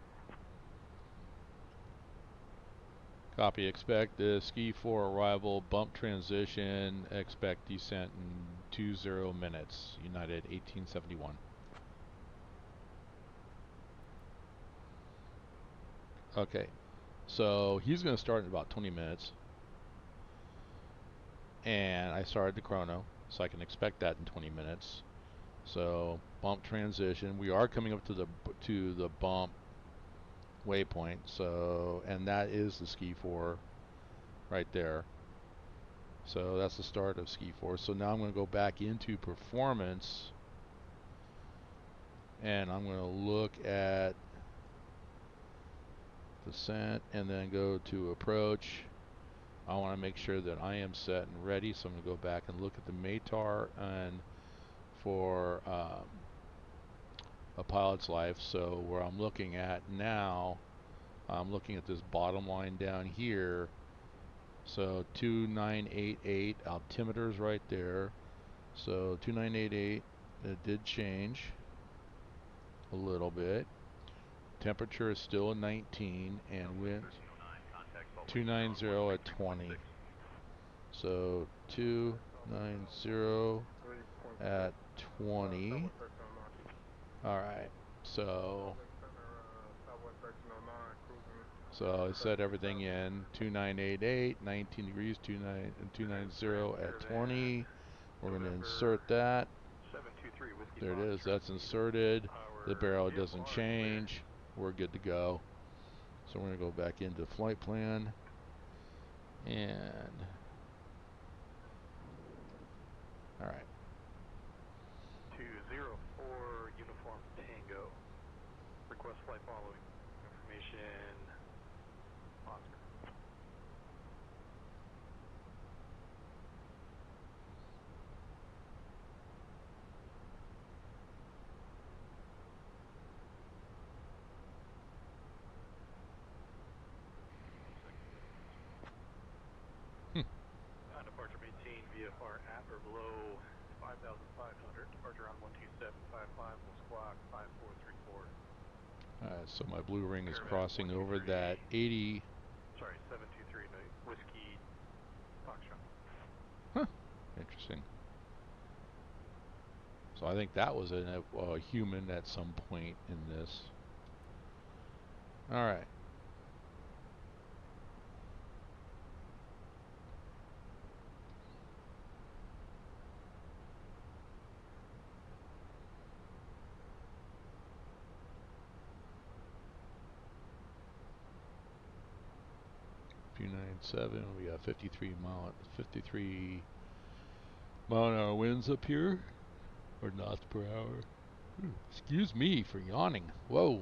S1: Copy. Expect the ski for arrival, bump transition, expect descent in 20 minutes. United 1871. Okay, so he's going to start in about 20 minutes. And I started the chrono, so I can expect that in 20 minutes. So bump transition. We are coming up to the bump waypoint. So, and that is the ski 4 right there. So that's the start of ski 4. So now I'm going to go back into performance, and I'm going to look at descent and then go to approach. I want to make sure that I am set and ready, so I'm going to go back and look at the METAR and for a pilot's life. So where I'm looking at now, I'm looking at this bottom line down here. So 2988 altimeter's right there. So 2988, it did change a little bit. Temperature is still 19 and wind 290 at 20. So 290 at 20. Alright, so I set everything in 2988, 19 degrees, 290 at 20. We're going to insert that. There it is, that's inserted. The barrel doesn't change. We're good to go. So we're going to go back into flight plan. And alright.
S5: 204 Uniform Tango. Request flight following
S11: Departure maintain VFR at or below 5,500. Departure on 12755 will squawk 5434.
S1: Alright, so my blue ring is crossing over that 80.
S11: Sorry, 723 Whiskey Foxtrot.
S1: Huh. Interesting. So I think that was a human at some point in this. Alright. Q97, we got 53 mile an hour winds up here, or knots per hour. Ooh, excuse me for yawning. Whoa.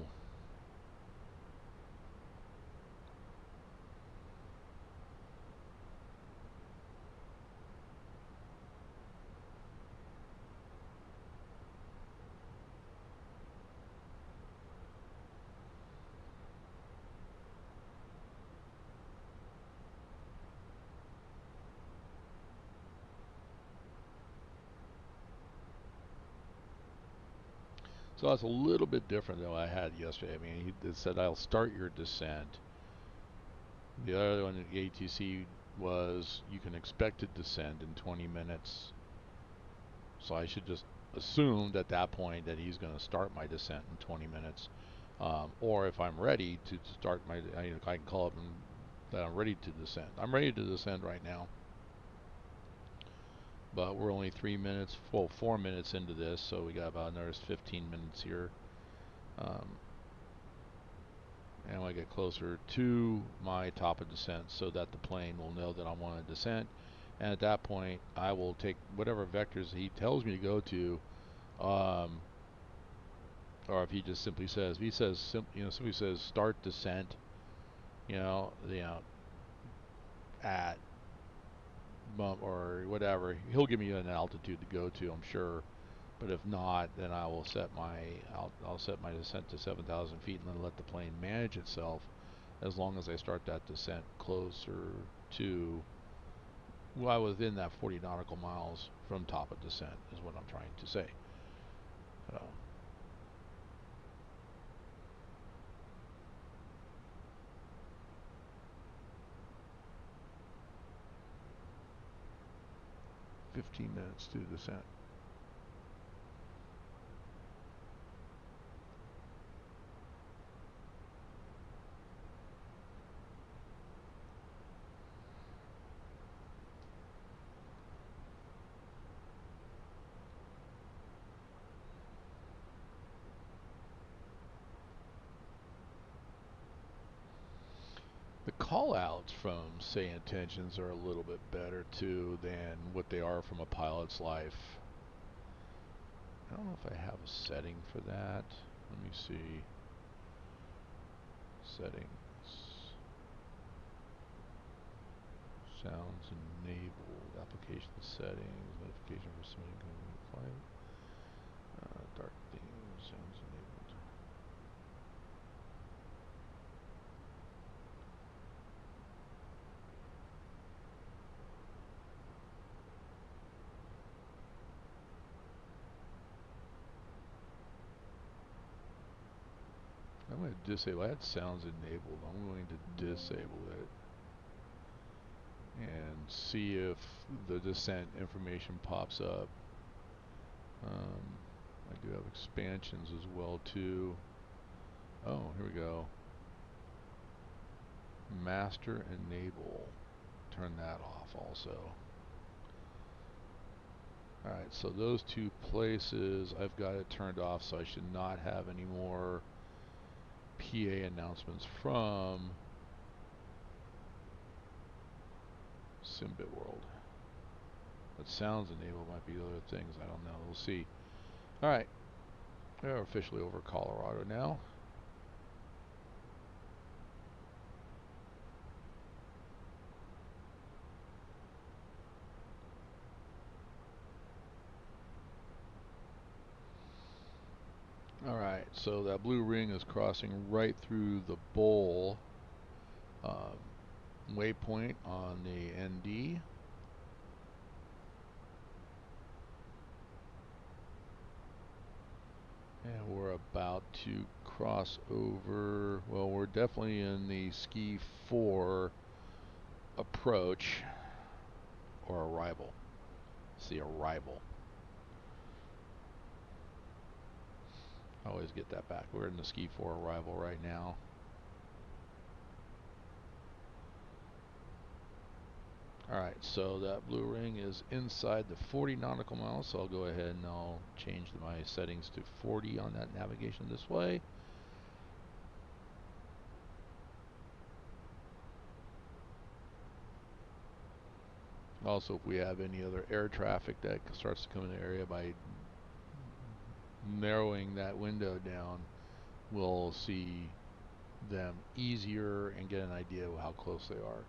S1: So that's a little bit different than what I had yesterday. I mean, he said, I'll start your descent. The other one at the ATC was, you can expect to descend in 20 minutes. So I should just assume at that point that he's going to start my descent in 20 minutes. Or if I'm ready to start my, I can call up and that I'm ready to descend. I'm ready to descend right now. But we're only 4 minutes into this, so we got about another 15 minutes here. And when I get closer to my top of descent so that the plane will know that I want to descent. And at that point, I will take whatever vectors he tells me to go to, or if he just simply says, simply says start descent, at bump or whatever, he'll give me an altitude to go to, I'm sure. But if not, then I will set I'll set my descent to 7,000 feet and then let the plane manage itself as long as I start that descent closer to, well, within that 40 nautical miles from top of descent is what I'm trying to say. 15 minutes to descent. The call-outs from Say Intentions are a little bit better too than what they are from a pilot's life. I don't know if I have a setting for that. Let me see. Settings. Sounds enabled. Application settings. Notification for submitting flight. Dark themes. Sounds enabled. I'm going to disable. I had sounds enabled. I'm going to disable it and see if the descent information pops up. I do have expansions as well too. Oh, here we go. Master enable. Turn that off also. Alright, so those two places I've got it turned off, so I should not have any more PA announcements from Simbit World. But sounds enabled might be other things. I don't know. We'll see. Alright. We're officially over Colorado now. Alright, so that blue ring is crossing right through the bowl. waypoint on the ND. And we're about to cross over. Well, we're definitely in the Ski 4 approach or arrival. See, arrival. I always get that back. We're in the Ski 4 arrival right now. Alright, so that blue ring is inside the 40 nautical miles, so I'll go ahead and I'll change my settings to 40 on that navigation display. Also, if we have any other air traffic that starts to come in the area, by narrowing that window down, we'll see them easier and get an idea of how close they are.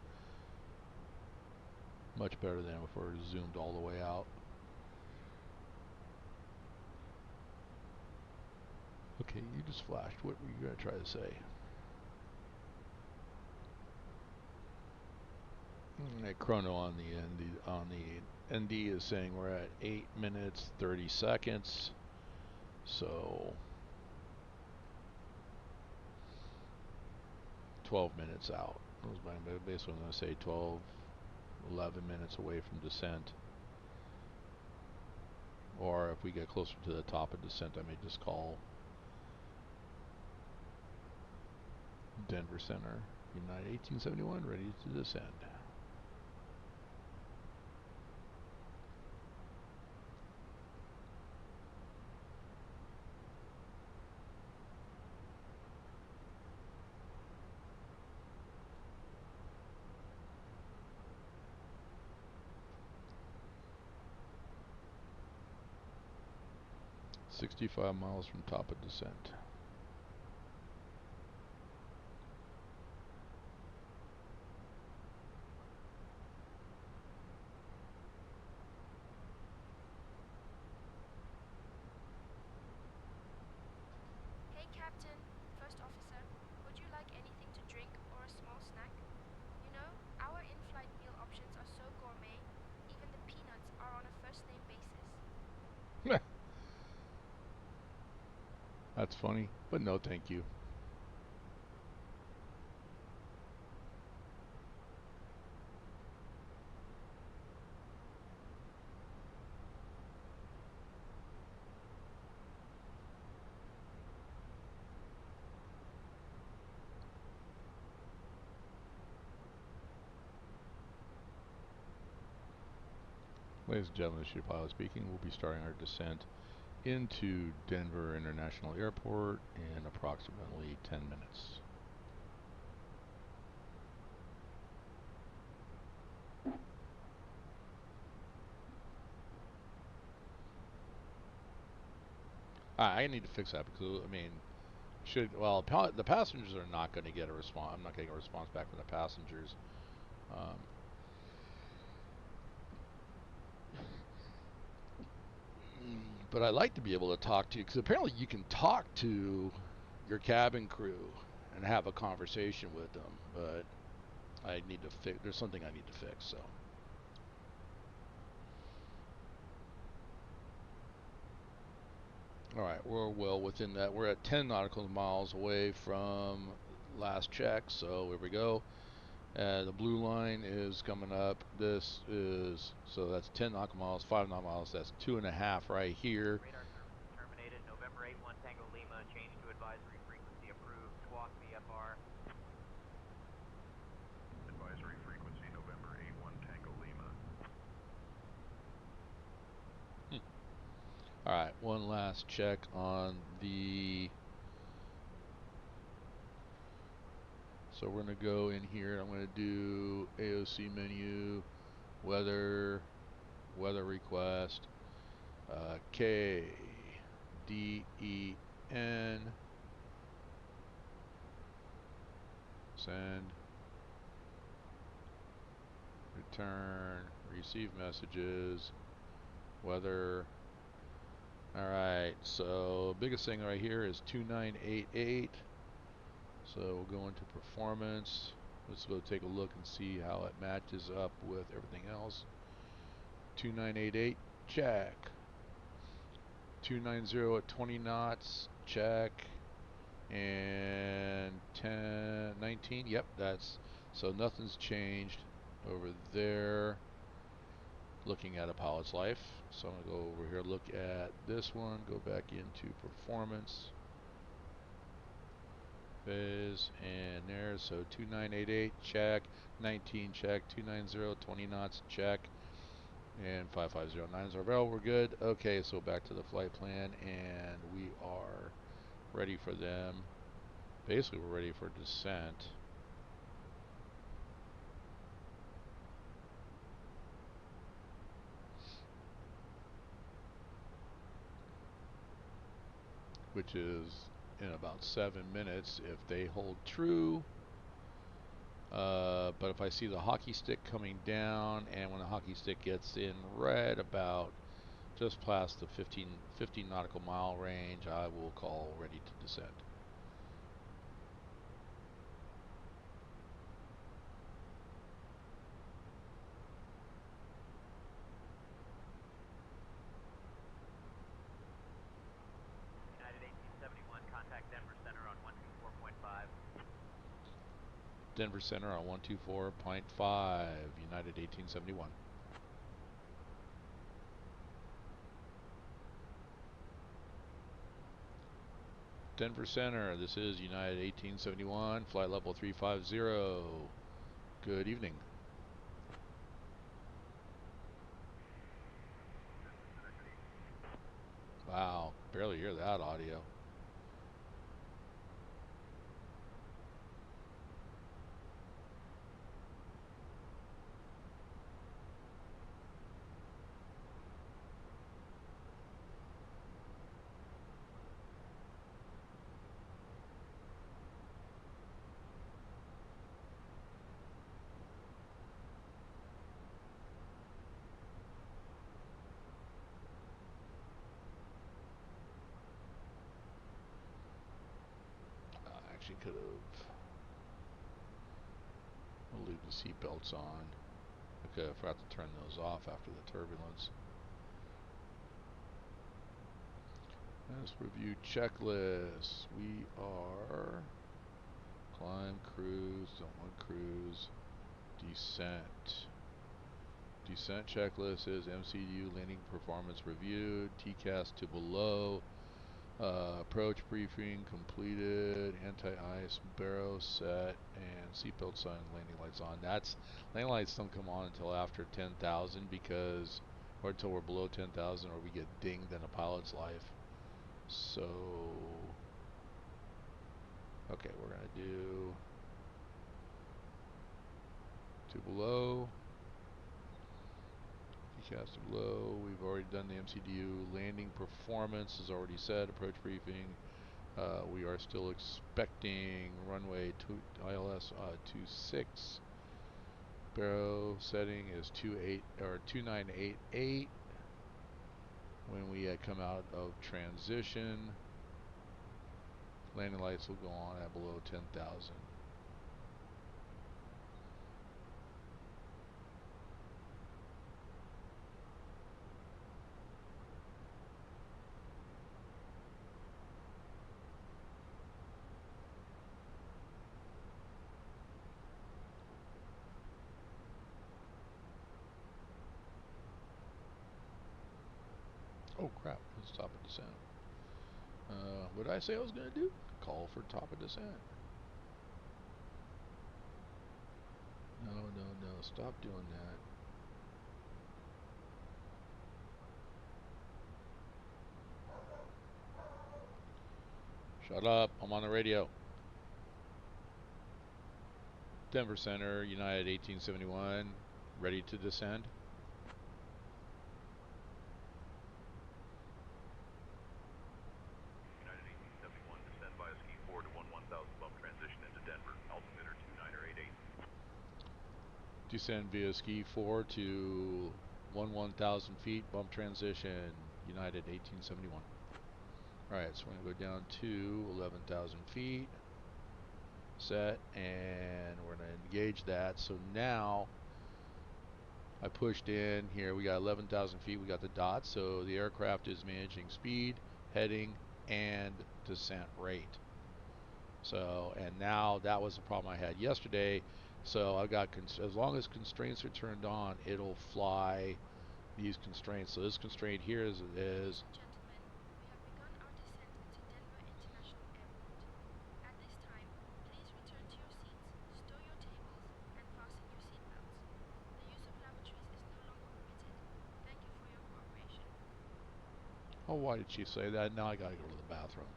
S1: Much better than if we're zoomed all the way out. Okay, you just flashed. What were you going to try to say? Chrono on the ND is saying we're at 8 minutes 30 seconds. So 12 minutes out. Basically, I'm going to say 11 minutes away from descent. Or if we get closer to the top of descent, I may just call Denver Center, United 1871, ready to descend. "65 miles from top of descent."
S12: Hey Captain, First Officer, would you like anything to drink or a small snack? You know, our in-flight meal options are so gourmet, even the peanuts are on a first-name basis.
S1: That's funny, but no thank you. Ladies and gentlemen, this is your pilot speaking. We'll be starting our descent into Denver International Airport in approximately 10 minutes. I need to fix that because, I mean, the passengers are not going to get a response. I'm not getting a response back from the passengers. But I'd like to be able to talk to you, because apparently you can talk to your cabin crew and have a conversation with them, but I need to fix. There's something I need to fix. So, all right, we're well within that. We're at 10 nautical miles away from last check. So here we go. The blue line is coming up. This is, so that's 10 nautical miles, 5 nautical miles. That's 2.5 right here.
S4: Radar service terminated. November 81 Tango Lima. Change to advisory frequency approved. Squawk VFR.
S14: Advisory frequency November 81 Tango Lima.
S1: Alright, one last check on the... So we're going to go in here. I'm going to do AOC menu, weather request, KDEN, send, return, receive messages, weather. Alright, so biggest thing right here is 2988. So we'll go into performance. Let's go take a look and see how it matches up with everything else. 2988, check. 290 at 20 knots, check. And 1019, yep, that's, so nothing's changed over there. Looking at a pilot's life. So I'm going to go over here, look at this one, go back into performance. Phase, and there, so 2988, check. 19, check. 290, 20 knots, check. And 5509 is our barrel, we're good. Okay, so back to the flight plan, and we are ready for them. Basically, we're ready for descent. Which is in about 7 minutes if they hold true. But if I see the hockey stick coming down, and when the hockey stick gets in red about just past the 15 nautical mile range, I will call ready to descend.
S4: United 1871, contact Denver Center on 124.5.
S1: Denver Center on 124.5, United 1871. Denver Center, this is United 1871, flight level 350. Good evening. Wow, barely hear that audio. Actually could have. We'll leave the seat belts on. Okay, I forgot to turn those off after the turbulence. Let's review checklists. We are climb, cruise, don't want cruise, descent. Descent checklist is MCU landing performance reviewed, TCAS to below, approach briefing completed, anti-ice barrow set, and seatbelt sign, landing lights on. That's landing lights don't come on until after 10,000 because, or until we're below 10,000, or we get dinged in a pilot's life. So, okay, we're gonna do to below. TCAS to below. We've already done the MCDU. Landing performance is already set. Approach briefing. We are still expecting runway ILS 26. Barrow setting is 2988. When we come out of transition, landing lights will go on at below 10,000. Oh crap, let's top of descent. What did I say I was going to do? Call for top of descent. No, stop doing that. Shut up, I'm on the radio. Denver Center, United 1871, ready to descend.
S6: United 1871, descend via ski 4 to 11,000 bump transition into Denver, altimeter 2988.
S1: Descend via ski 4 to 11,000 feet, bump transition, United 1871. Alright, so we're going to go down to 11,000 feet. set, and we're going to engage that. So now I pushed in here. We got 11,000 feet. We got the dots. So the aircraft is managing speed, heading, and descent rate. So, and now that was the problem I had yesterday. So I've got, as long as constraints are turned on, it'll fly these constraints. So this constraint here is
S12: Ladies and gentlemen, we have begun our descent into Denver International Airport. At this time, please return to your seats, stow your tables, and fasten your seatbelts. The use of lavatories is no longer permitted. Thank you for your cooperation.
S1: Oh, why did she say that? Now I gotta go to the bathroom.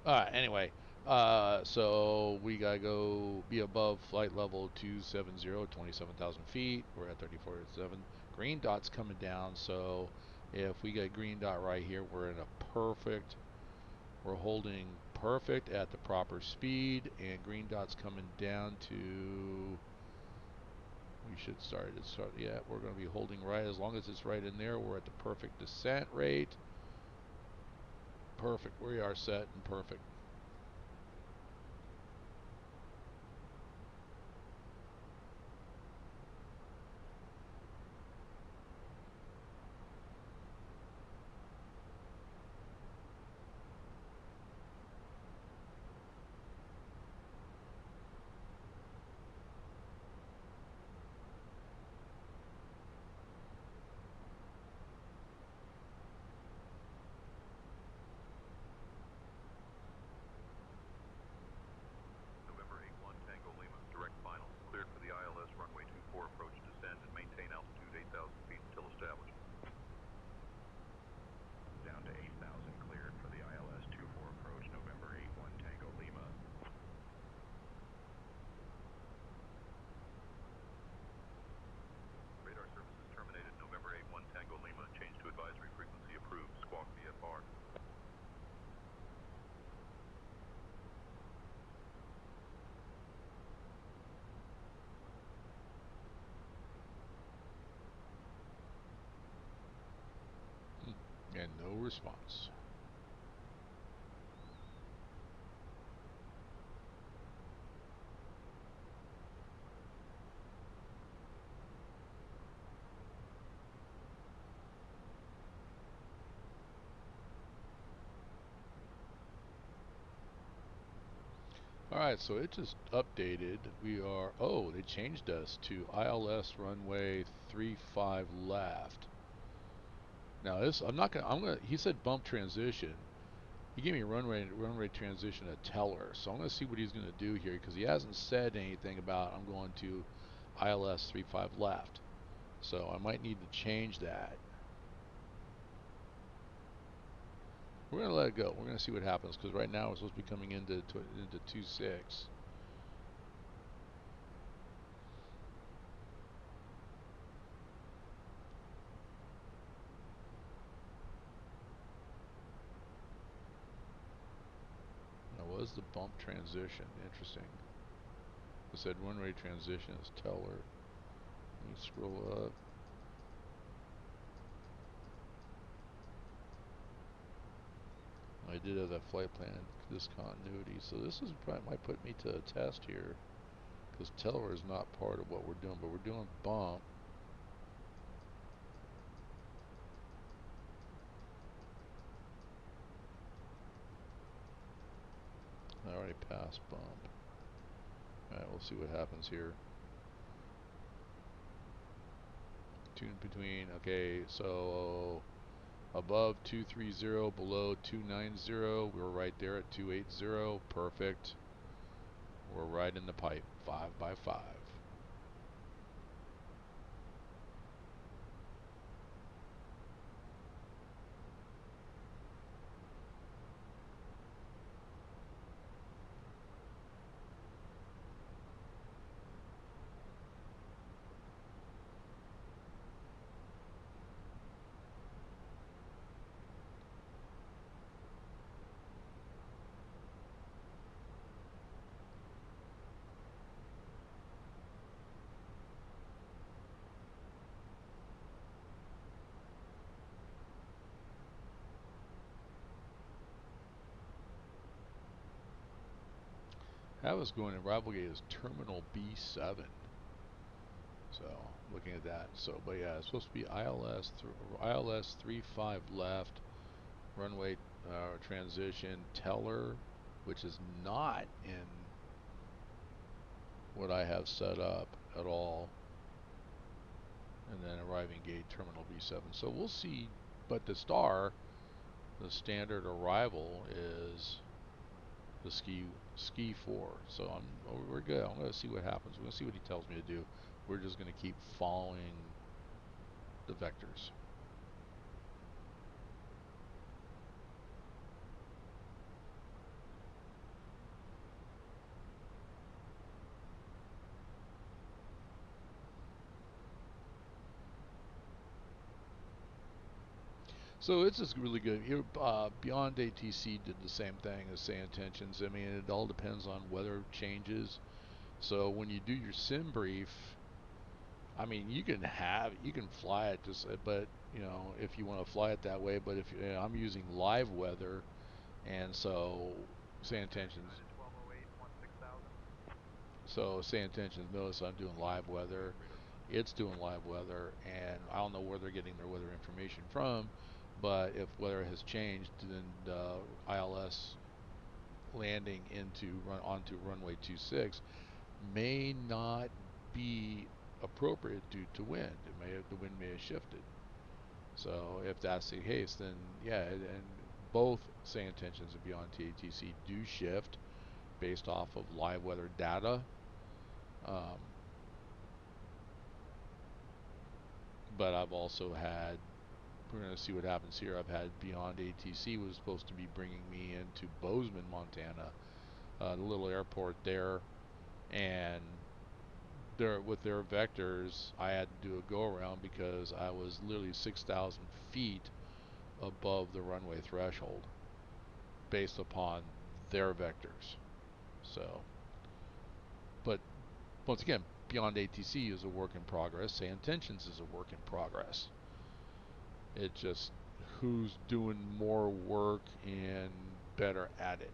S1: Alright, anyway. So we gotta go be above flight level 270, 27,000 feet. We're at 34.7. Green dot's coming down, so if we get green dot right here, we're in a perfect, we're holding perfect at the proper speed, and green dot's coming down to, we should start, yeah, we're going to be holding right. As long as it's right in there, we're at the perfect descent rate. Perfect. We are set and perfect.
S6: November 81 Tango Lima, direct final. Cleared for the ILS runway 24 approach, descend, and maintain altitude 8,000 feet until established.
S16: Down to 8,000 cleared for the ILS 24 approach, November 81 Tango Lima.
S6: Radar services terminated. November 81 Tango Lima, change to advisory frequency approved. Squawk VFR.
S1: And no response. Alright, so it just updated. We are, oh, they changed us to ILS runway 35 left. Now this, he said bump transition. He gave me a runway transition at Teller. So I'm going to see what he's going to do here, because he hasn't said anything about I'm going to ILS 35 left. So I might need to change that. We're going to let it go. We're going to see what happens, because right now we're supposed to be coming into 2.6. Now, what is the bump transition? Interesting. It said runway transition is Teller. Let me scroll up. I did have that flight plan discontinuity, so this is probably might put me to a test here, because Teller is not part of what we're doing, but we're doing bump. I already passed bump. Alright, we'll see what happens here. Tune between, okay, so above 230, below 290. We're right there at 280. Perfect. We're right in the pipe. 5 by 5. That was going in arrival gate is terminal B7. So looking at that. So, but yeah, it's supposed to be ILS 35 left, runway transition teller, which is not in what I have set up at all. And then arriving gate terminal B7. So we'll see. But the star, the standard arrival is the ski 4. So we're good. I'm going to see what happens. We're going to see what he tells me to do. We're just going to keep following the vectors. So it's just really good. Here, Beyond ATC did the same thing as Say Intentions. I mean, it all depends on weather changes. So when you do your sim brief, I mean, you can fly it just, but you know, if you want to fly it that way. But if I'm using live weather, and so Say Intentions. So Say Intentions, notice I'm doing live weather. It's doing live weather, and I don't know where they're getting their weather information from. But if weather has changed, then ILS landing onto runway 26 may not be appropriate due to wind. The wind may have shifted. So if that's the case, then yeah, and both Say Intentions and Beyond ATC do shift based off of live weather data. But I've also had, we're going to see what happens here. I've had Beyond ATC was supposed to be bringing me into Bozeman, Montana, the little airport there, and with their vectors, I had to do a go around because I was literally 6,000 feet above the runway threshold based upon their vectors. So, but once again, Beyond ATC is a work in progress. Say Intentions is a work in progress. It's just who's doing more work and better at it.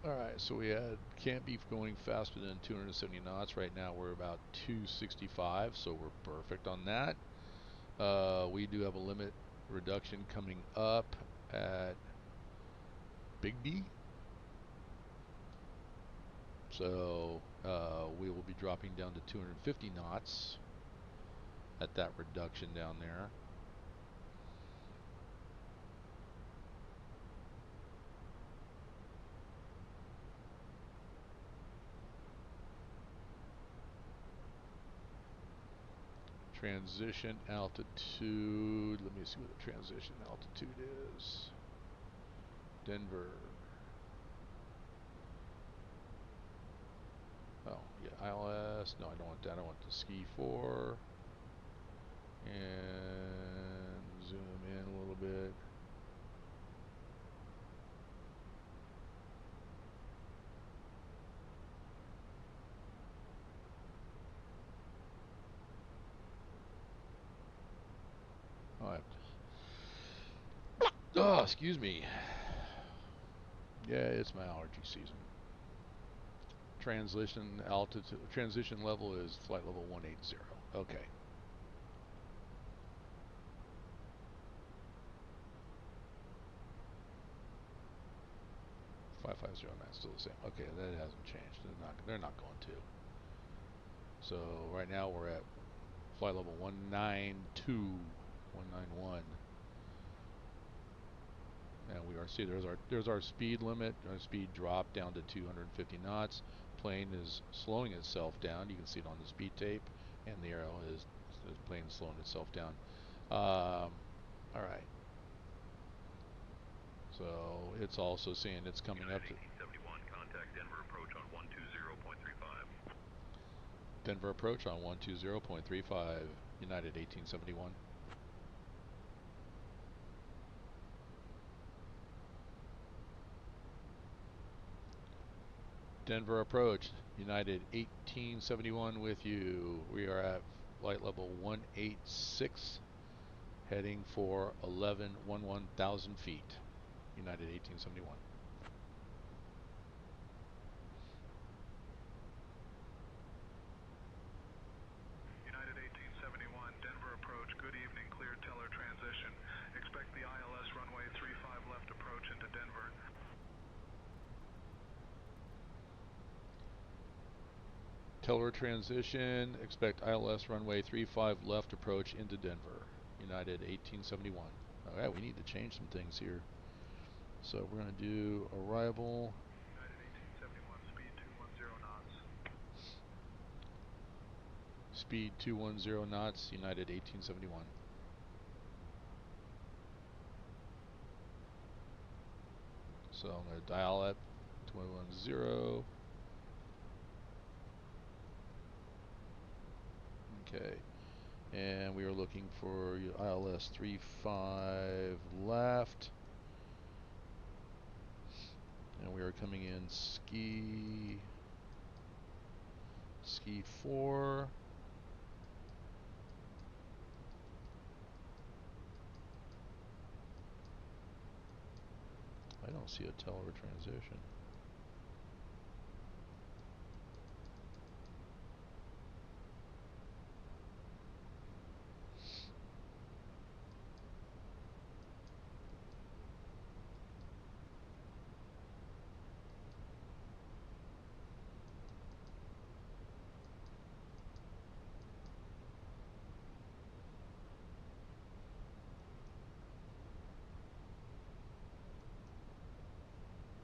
S1: Alright, so we can't be going faster than 270 knots. Right now we're about 265, so we're perfect on that. We do have a limit reduction coming up at Big D. So we will be dropping down to 250 knots at that reduction down there. Transition altitude. Let me see what the transition altitude is. Denver. Oh, yeah, ILS. No, I don't want that. I want the ski 4. And zoom in a little bit. Oh, excuse me. Yeah, it's my allergy season. Transition altitude, transition level is flight level 180. Okay. That's still the same. Okay, that hasn't changed. They're not going to. So right now we're at flight level 192, 191. And we are, see, there's our speed limit. Our speed dropped down to 250 knots. Plane is slowing itself down. You can see it on the speed tape, and the arrow is the plane is slowing itself down. All right. So it's also saying it's coming up to.
S6: Contact Denver approach on 120.9.
S1: Denver approach on 120.35, United 1871. Denver approach, United 1871 with you. We are at flight level 186, heading for 11,000 feet, United 1871.
S6: United 1871, Denver approach, good evening, cleared teller transition. Expect the ILS runway 35 left approach into Denver.
S1: Teller transition, expect ILS runway 35 left approach into Denver, United 1871. Alright, we need to change some things here. So we're going to do arrival.
S6: United 1871, speed 210 knots.
S1: Speed 210 knots, United 1871. So I'm going to dial up 210. Okay, and we are looking for ILS 35 left, and we are coming in ski 4. I don't see a teller transition.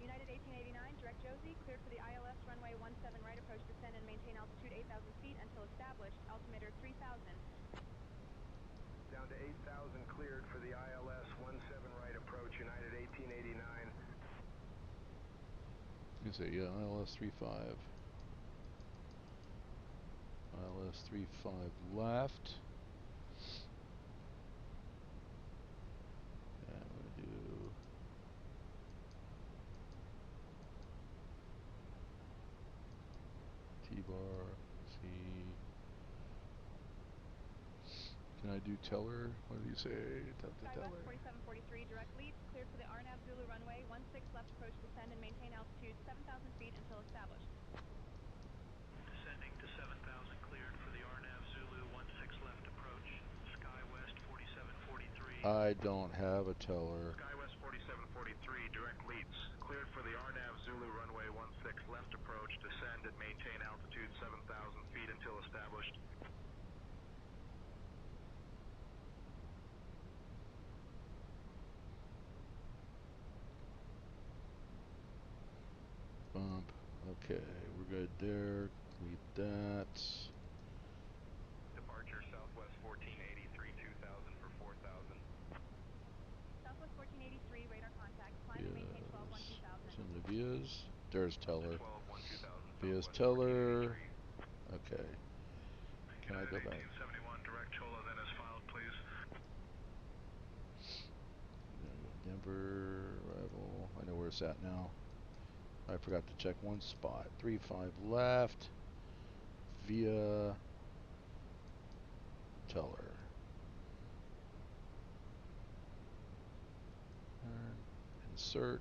S7: United 1889, direct Josie, cleared for the ILS runway 17 right approach, descend and maintain altitude 8,000 feet until established, altimeter 3,000.
S9: Down to 8,000, cleared for the ILS 17 right approach, United 1889.
S1: You say, yeah, ILS 35. ILS 35 left. And I'm going to do T-bar, C. Can I do teller? What did you say?
S7: Skywest 4743, direct lead, cleared for the RNAV Zulu runway 16 left approach, descend and maintain altitude 7,000 feet until established.
S14: Descending to 7,000, cleared for the RNAV Zulu 16 left approach, Skywest 4743.
S1: I don't have a teller.
S6: Skywest 4743, direct leads. Cleared for the RNAV Zulu runway 16 left approach, descend and maintain altitude 7,000 feet until established.
S1: Bump. Okay, we're good there. Delete that.
S16: Departure Southwest 1483, 2000 for 4000.
S7: Southwest 1483, radar contact, climb and maintain 12-1-2000.
S1: Send the vias. There's teller.
S16: 12-1-2000,
S1: Vias
S16: Southwest
S1: teller.
S16: 1483.
S1: Okay. Can I go back?
S6: 1871, direct Chola, then is filed, please.
S1: Denver arrival. I know where it's at now. I forgot to check one spot. 35 left. Via teller. And insert.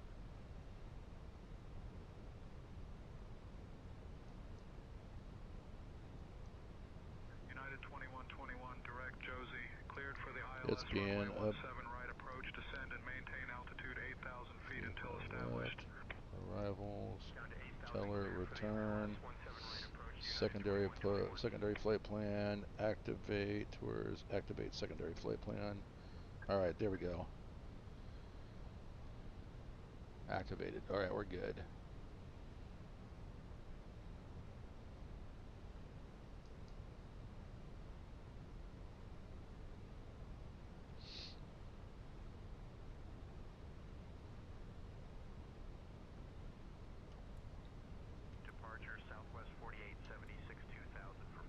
S6: United 2121, direct Josie, cleared for the ILS
S1: It's being
S6: runway 17 right approach, descend and maintain altitude 8,000 feet until established.
S1: Arrivals. Teller return. Secondary flight plan. Activate. Where's activate secondary flight plan? Alright, there we go. Activated. Alright, we're good.
S16: Departure Southwest 4876, 2000 for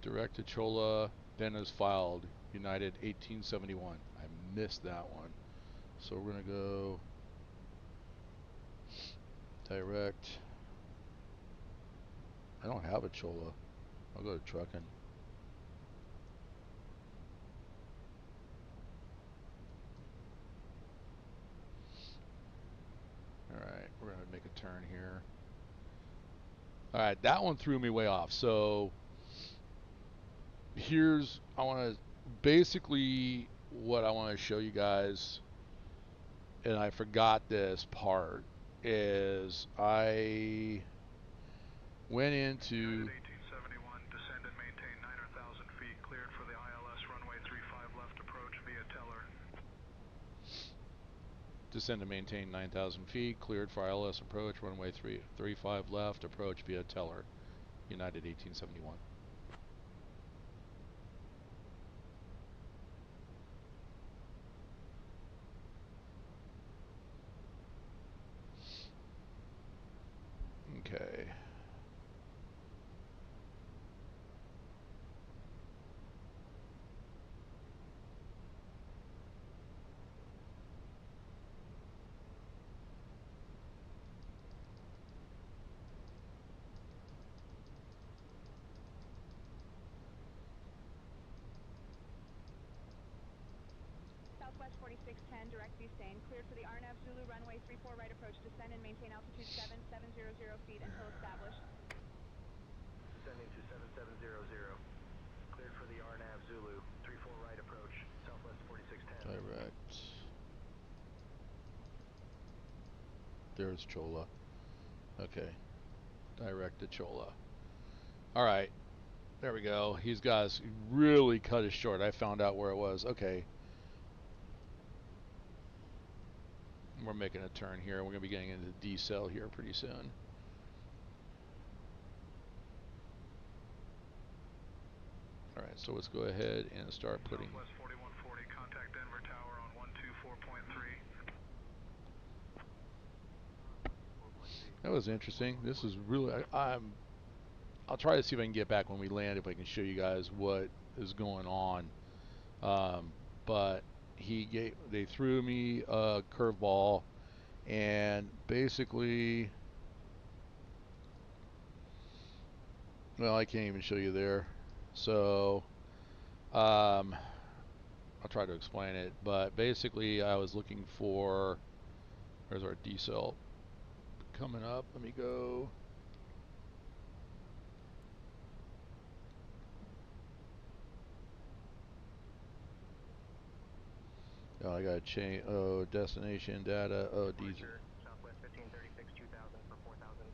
S1: Direct to Chola, then as filed, United 1871. I missed that one. So we're going to go direct. I don't have a Chola. I'll go to trucking. Alright, we're going to make a turn here. Alright, that one threw me way off. So here's, basically what I want to show you guys, and I forgot this part, is I went into...
S6: 1871, descend and maintain 9,000 feet, cleared for the ILS runway 35 left approach via Teller.
S1: Descend and maintain 9,000 feet, cleared for ILS approach, runway 35 left, approach via Teller, United 1871. Okay.
S7: Southwest 4610, direct Biscayne, cleared for the RNAV Zulu runway 34 right approach, descend and maintain altitude 7700 feet until established.
S5: Descending to 7700. Cleared for the RNAV Zulu, 34 right approach, Southwest 4610.
S1: Direct. There's Chola. Okay. Direct to Chola. Alright. There we go. These guys really cut it short. I found out where it was. Okay. We're making a turn here. We're going to be getting into the decel here pretty soon. Alright, so let's go ahead and start putting...
S6: Southwest 4140, contact Denver Tower on 124.3.
S1: That was interesting. This is really... I'll try to see if I can get back when we land, if I can show you guys what is going on. But they threw me a curveball, and basically... Well, I can't even show you there. So, I'll try to explain it. But basically, I was looking for... There's our decel coming up. Let me go... Oh, I gotta change. Oh, destination data. Oh, diesel.
S5: Southwest 1536, 2000 for 4000.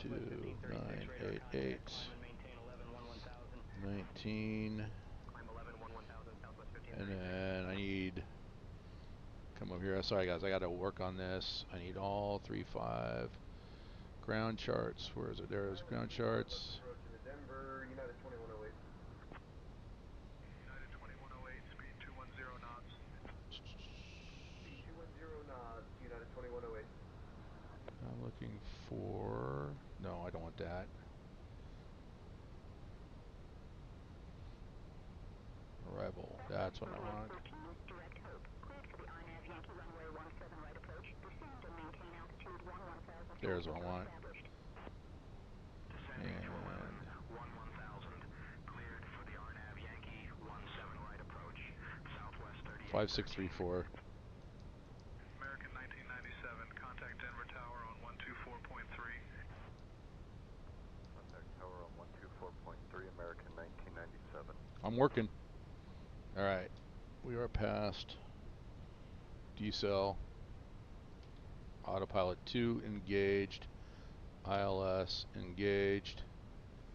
S1: 2988. 19. And then I need. Come over here. Sorry, guys. I gotta work on this. I need all 3-5 ground charts. Where is it? There's ground charts.
S5: Denver, United 2108.
S6: United 2108, speed 210 knots.
S5: Speed 210 knots, United 2108.
S1: I'm looking for... No, I don't want that. Arrival. That's what I want.
S17: Direct Hope, cleared for the RNAV Yankee runway 17 right approach, descend and maintain altitude 11,000 feet.
S1: There's what I want.
S14: Descending to 11,000, cleared for the RNAV Yankee 17 right approach, Southwest 38.
S1: 5634.
S6: American 1997, contact Denver Tower on 124.3.
S16: Contact Tower on 124.3, American 1997.
S1: I'm working. Alright. We are past decel. Autopilot 2 engaged. ILS engaged.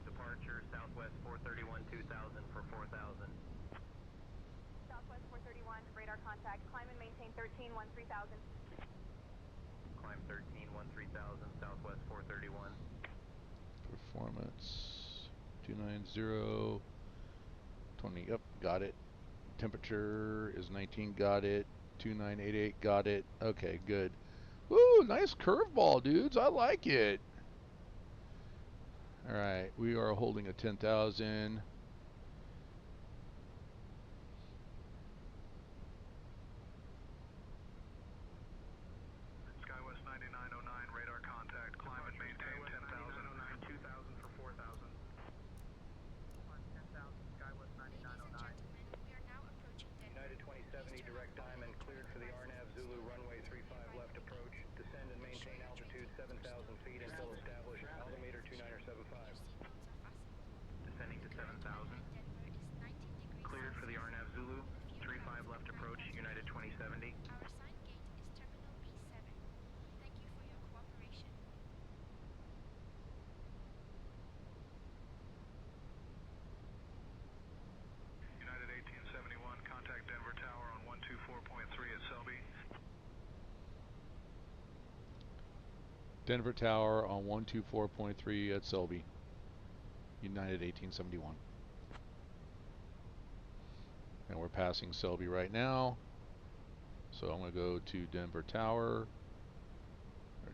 S4: Departure Southwest 431 2000 for 4000.
S7: Southwest 431, radar contact, climb and maintain 13-1-3000.
S4: Climb 13-1-3000, Southwest 431.
S1: Performance 290. 20. Yep, got it. Temperature is 19. Got it. 2988. Got it. Okay, good. Woo, nice curveball, dudes. I like it. All right, we are holding a 10,000.
S6: Skywest 9909, radar contact, climb and maintain 10,000.
S5: 2,000 for 4,000.
S4: On 10,000, Skywest 9909.
S14: United 2070, direct diamond, cleared for the RNAV Zulu runway 35 left approach. Descend and maintain altitude 7,000 feet until established. Altimeter 2975.
S6: Descending to 7,000. Cleared for the RNAV Zulu, 35 left approach, United 2070.
S12: Our assigned gate is Terminal B7. Thank you for your cooperation.
S6: United 1871, contact Denver Tower on 124.3 at Selby.
S1: Denver Tower on 124.3 at Selby. United 1871. And we're passing Selby right now. So I'm going to go to Denver Tower.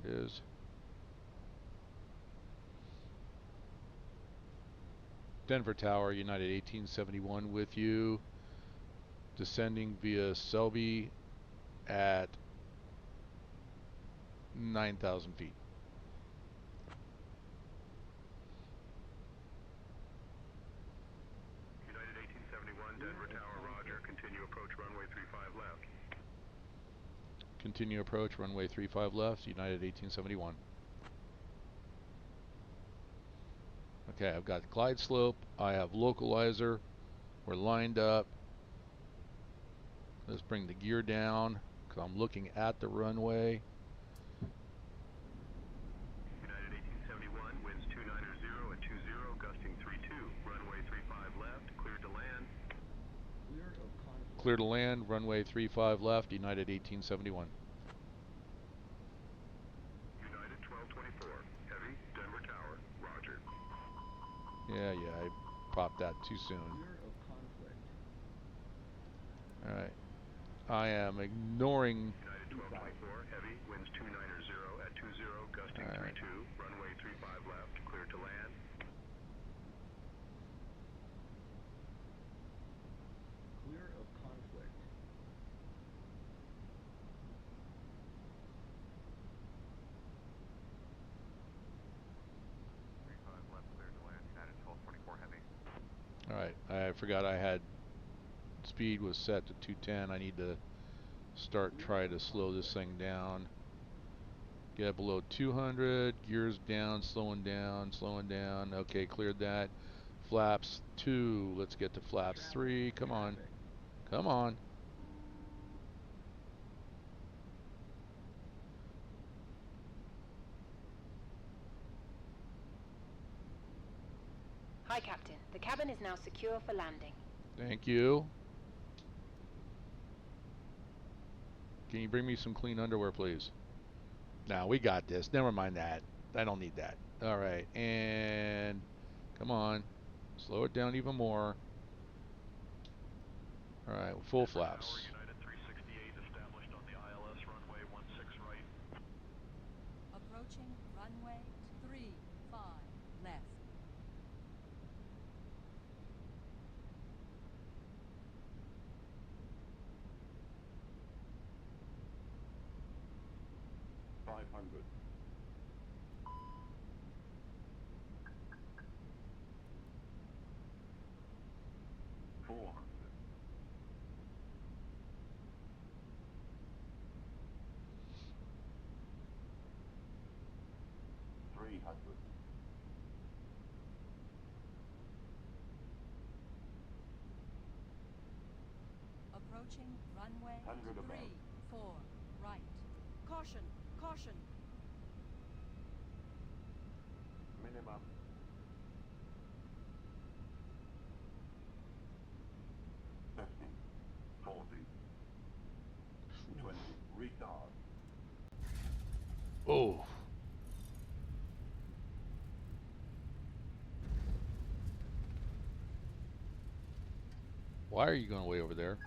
S1: There it is. Denver Tower, United 1871 with you. Descending via Selby at 9,000 feet.
S6: United 1871, Denver Tower, roger. Continue approach runway 35 left.
S1: Continue approach runway 35 left, United 1871. Okay, I've got glide slope. I have localizer. We're lined up. Let's bring the gear down because I'm looking at the runway.
S6: United 1871, winds 290 at 20, gusting 32. Runway 35 left, cleared to land.
S1: Clear to land, runway 35 left, United 1871.
S6: United 1224, heavy, Denver Tower, roger.
S1: Yeah, I popped that too soon. Alright. I am ignoring...
S6: United 1224, heavy, winds 290 at 20, gusting 32. Runway 35 left, cleared to land.
S14: Clear of conflict.
S1: Alright, I forgot I had... Speed was set to 210. I need to try to slow this thing down. Get below 200. Gears down, slowing down. Okay, cleared that. Flaps 2. Let's get to flaps 3. Come on. Come on.
S15: Hi, Captain. The cabin is now secure for landing.
S1: Thank you. Can you bring me some clean underwear, please? Now we got this. Never mind that. I don't need that. All right, and come on, slow it down even more. All right, full flaps.
S6: United 368 established on the ILS runway 16 right.
S20: Approaching runway 35 left.
S14: $500. 400. 300.
S20: Approaching runway
S14: 100 above.
S20: 34 right. Caution! Caution!
S14: Minimum. 50, 40, 20, retard.
S1: Oh. Why are you going way over there?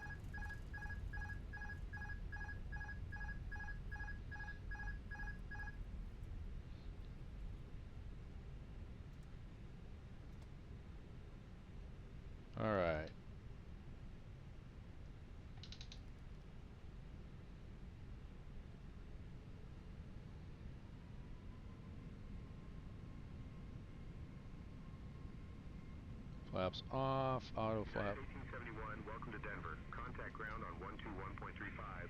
S1: flaps off, auto flap.
S16: 1871, welcome to Denver. Contact ground on 121.35.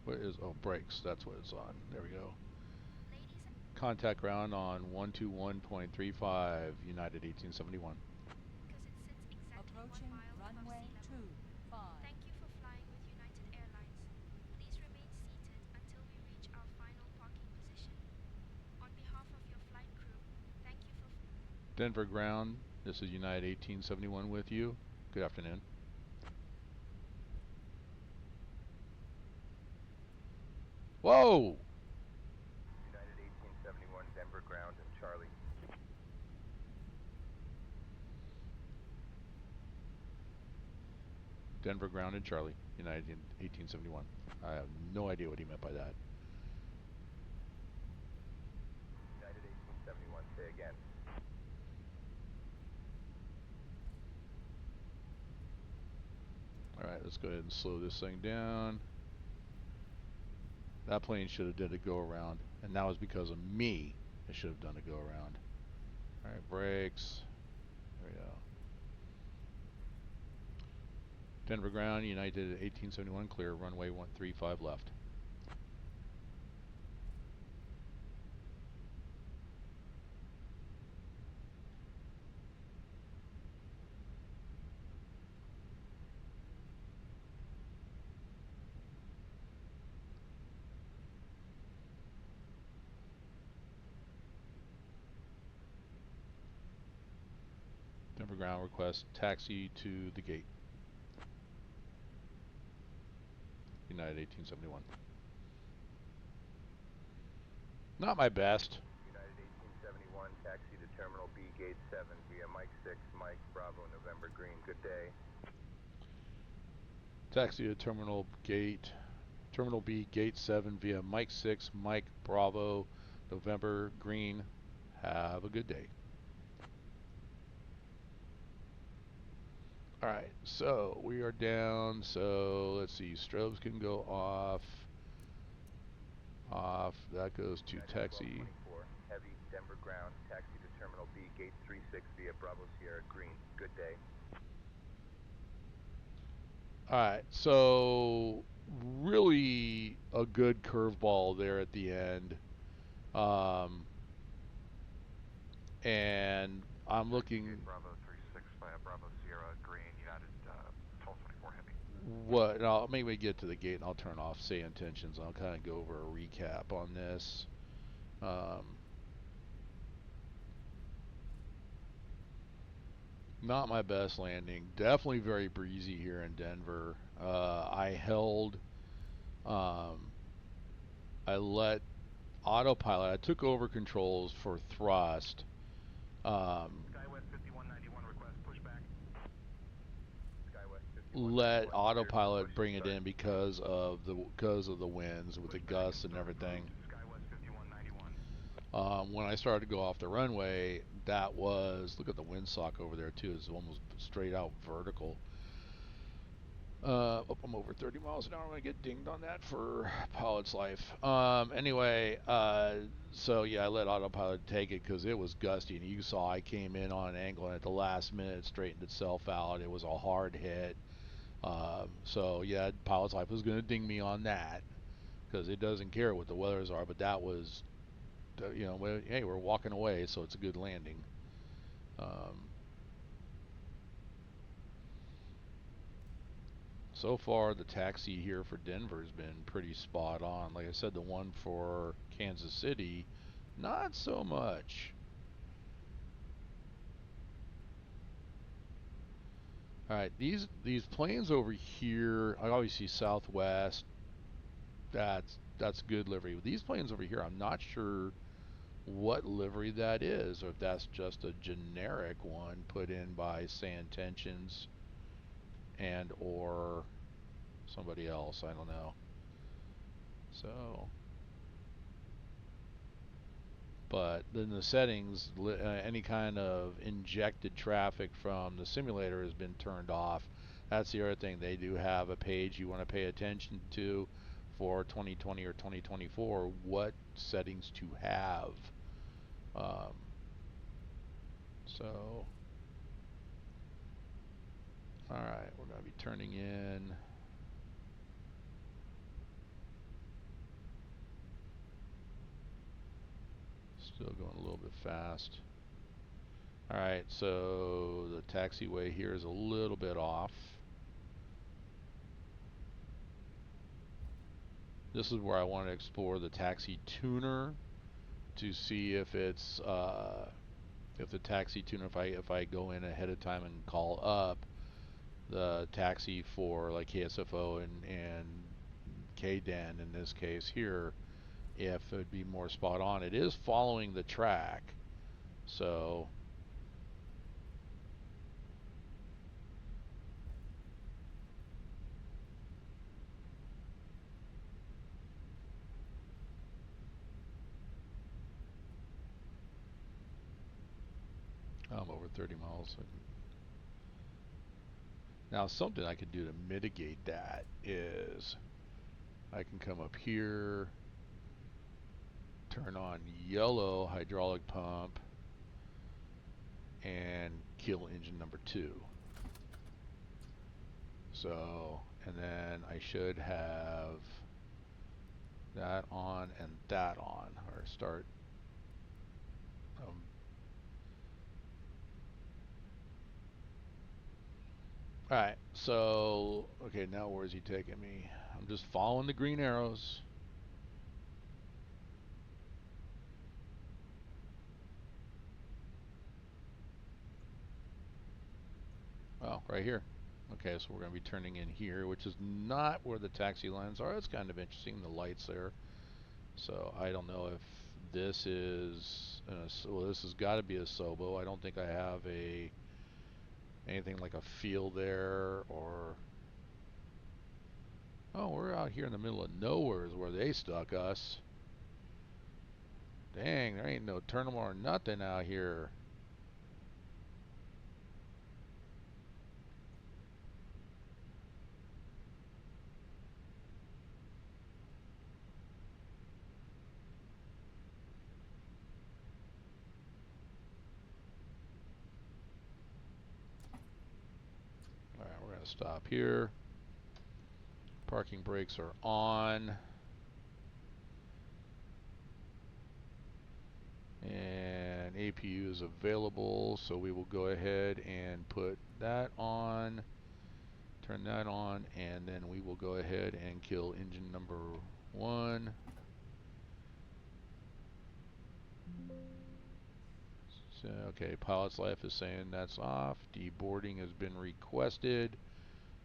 S1: What is, oh, brakes, that's what it's on. There we go. Contact ground on 121.35, United 1871.
S20: Approaching runway 25.
S12: Thank you for flying with United Airlines. Please remain seated until we reach our final parking position. On behalf of your flight crew, thank you for...
S1: Denver ground, this is United 1871 with you. Good afternoon. Whoa!
S16: United 1871, Denver ground and Charlie.
S1: Denver ground and Charlie, United 1871. I have no idea what he meant by that.
S16: United 1871, say again.
S1: Alright, let's go ahead and slow this thing down. That plane should have did a go around, and that was because of me. It should have done a go around. Alright, brakes. There we go. Denver ground, United 1871, clear, runway 135 left. Denver ground, request taxi to the gate. United 1871. Not my best.
S16: United 1871, taxi to Terminal B, Gate 7 via Mike 6, Mike Bravo, November Green. Good day.
S1: Taxi to Terminal B, Gate 7 via Mike 6, Mike Bravo, November Green. Have a good day. Alright, so we are down. So let's see, strobes can go off. That goes to taxi.
S16: Heavy, Denver ground, taxi to Terminal B, Gate 36 via Bravo Sierra Green. Good day.
S1: Alright, so really a good curveball there at the end. And I'm looking.
S11: Bravo 36 via Bravo Sierra Green, United 1224 Heavy.
S1: What? I'll maybe get to the gate and I'll turn off Say Intentions. I'll kind of go over a recap on this. Not my best landing. Definitely very breezy here in Denver. I held. I let autopilot. I took over controls for thrust.
S16: SkyWest 5191 request pushback. SkyWest 5191.
S1: Let autopilot bring it in because of the winds with the gusts and everything.
S16: SkyWest 5191.
S1: When I started to go off the runway, that was, look at the windsock over there too. It's almost straight out vertical. I'm over 30 miles an hour. I'm gonna get dinged on that for pilot's life. Anyway, so yeah, I let autopilot take it because it was gusty, and you saw I came in on an angle, and at the last minute it straightened itself out. It was a hard hit. So yeah, pilot's life was gonna ding me on that because it doesn't care what the weathers are. But that was, you know, hey, we're walking away, so it's a good landing. So far, the taxi here for Denver has been pretty spot on. Like I said, the one for Kansas City, not so much. Alright, these planes over here, I always see Southwest. That's good livery. These planes over here, I'm not sure what livery that is, or if that's just a generic one put in by Say Intentions and or somebody else. I don't know. So, but then the settings, any kind of injected traffic from the simulator has been turned off. That's the other thing. They do have a page you want to pay attention to for 2020 or 2024, what settings to have. So Alright, we're going to be turning in. Still going a little bit fast. Alright, so the taxiway here is a little bit off. This is where I want to explore the taxi tuner to see if it's if the taxi tuner, if I go in ahead of time and call up the taxi for like KSFO and KDEN in this case here, if it would be more spot on. It is following the track, so I'm over 30 miles. Now something I could do to mitigate that is I can come up here, turn on yellow hydraulic pump, and kill engine number 2. So, and then I should have that on and that on, or start. Alright, so, okay, now where is he taking me? I'm just following the green arrows. Oh, right here. Okay, so we're going to be turning in here, which is not where the taxi lines are. It's kind of interesting, the lights there. So I don't know if this is, well, this has got to be a Sobo. I don't think I have anything like a field there, or, oh, we're out here in the middle of nowhere is where they stuck us. Dang, there ain't no terminal or nothing out here. Alright, we're going to stop here. Parking brakes are on. And APU is available, so we will go ahead and put that on, turn that on, and then we will go ahead and kill engine number 1. So, okay, pilot's life is saying that's off. Deboarding has been requested.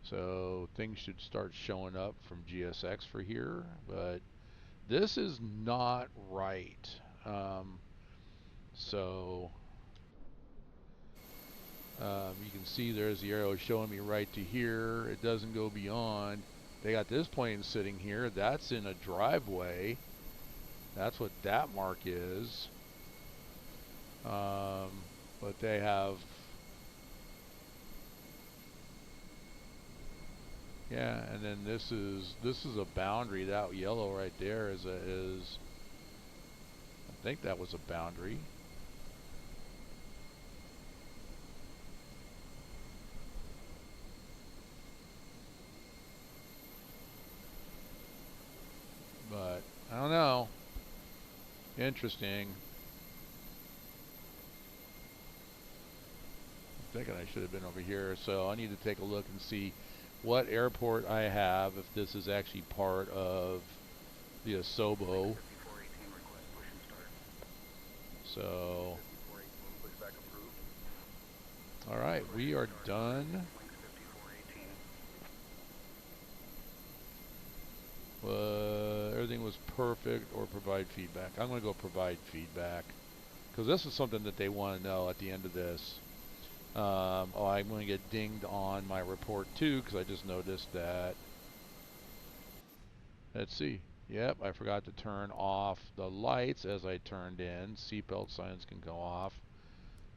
S1: So things should start showing up from GSX for here, but this is not right. You can see there's the arrow showing me right to here. It doesn't go beyond. They got this plane sitting here. That's in a driveway. That's what that mark is. But they have, yeah, and then this is a boundary. That yellow right there is I think that was a boundary. But I don't know. Interesting. I'm thinking I should have been over here, so I need to take a look and see what airport I have, if this is actually part of the Asobo. So, alright, we are done. Everything was perfect, or provide feedback. I'm going to go provide feedback, because this is something that they want to know at the end of this. Oh, I'm going to get dinged on my report too, because I just noticed that. Let's see. Yep, I forgot to turn off the lights as I turned in. Seatbelt signs can go off.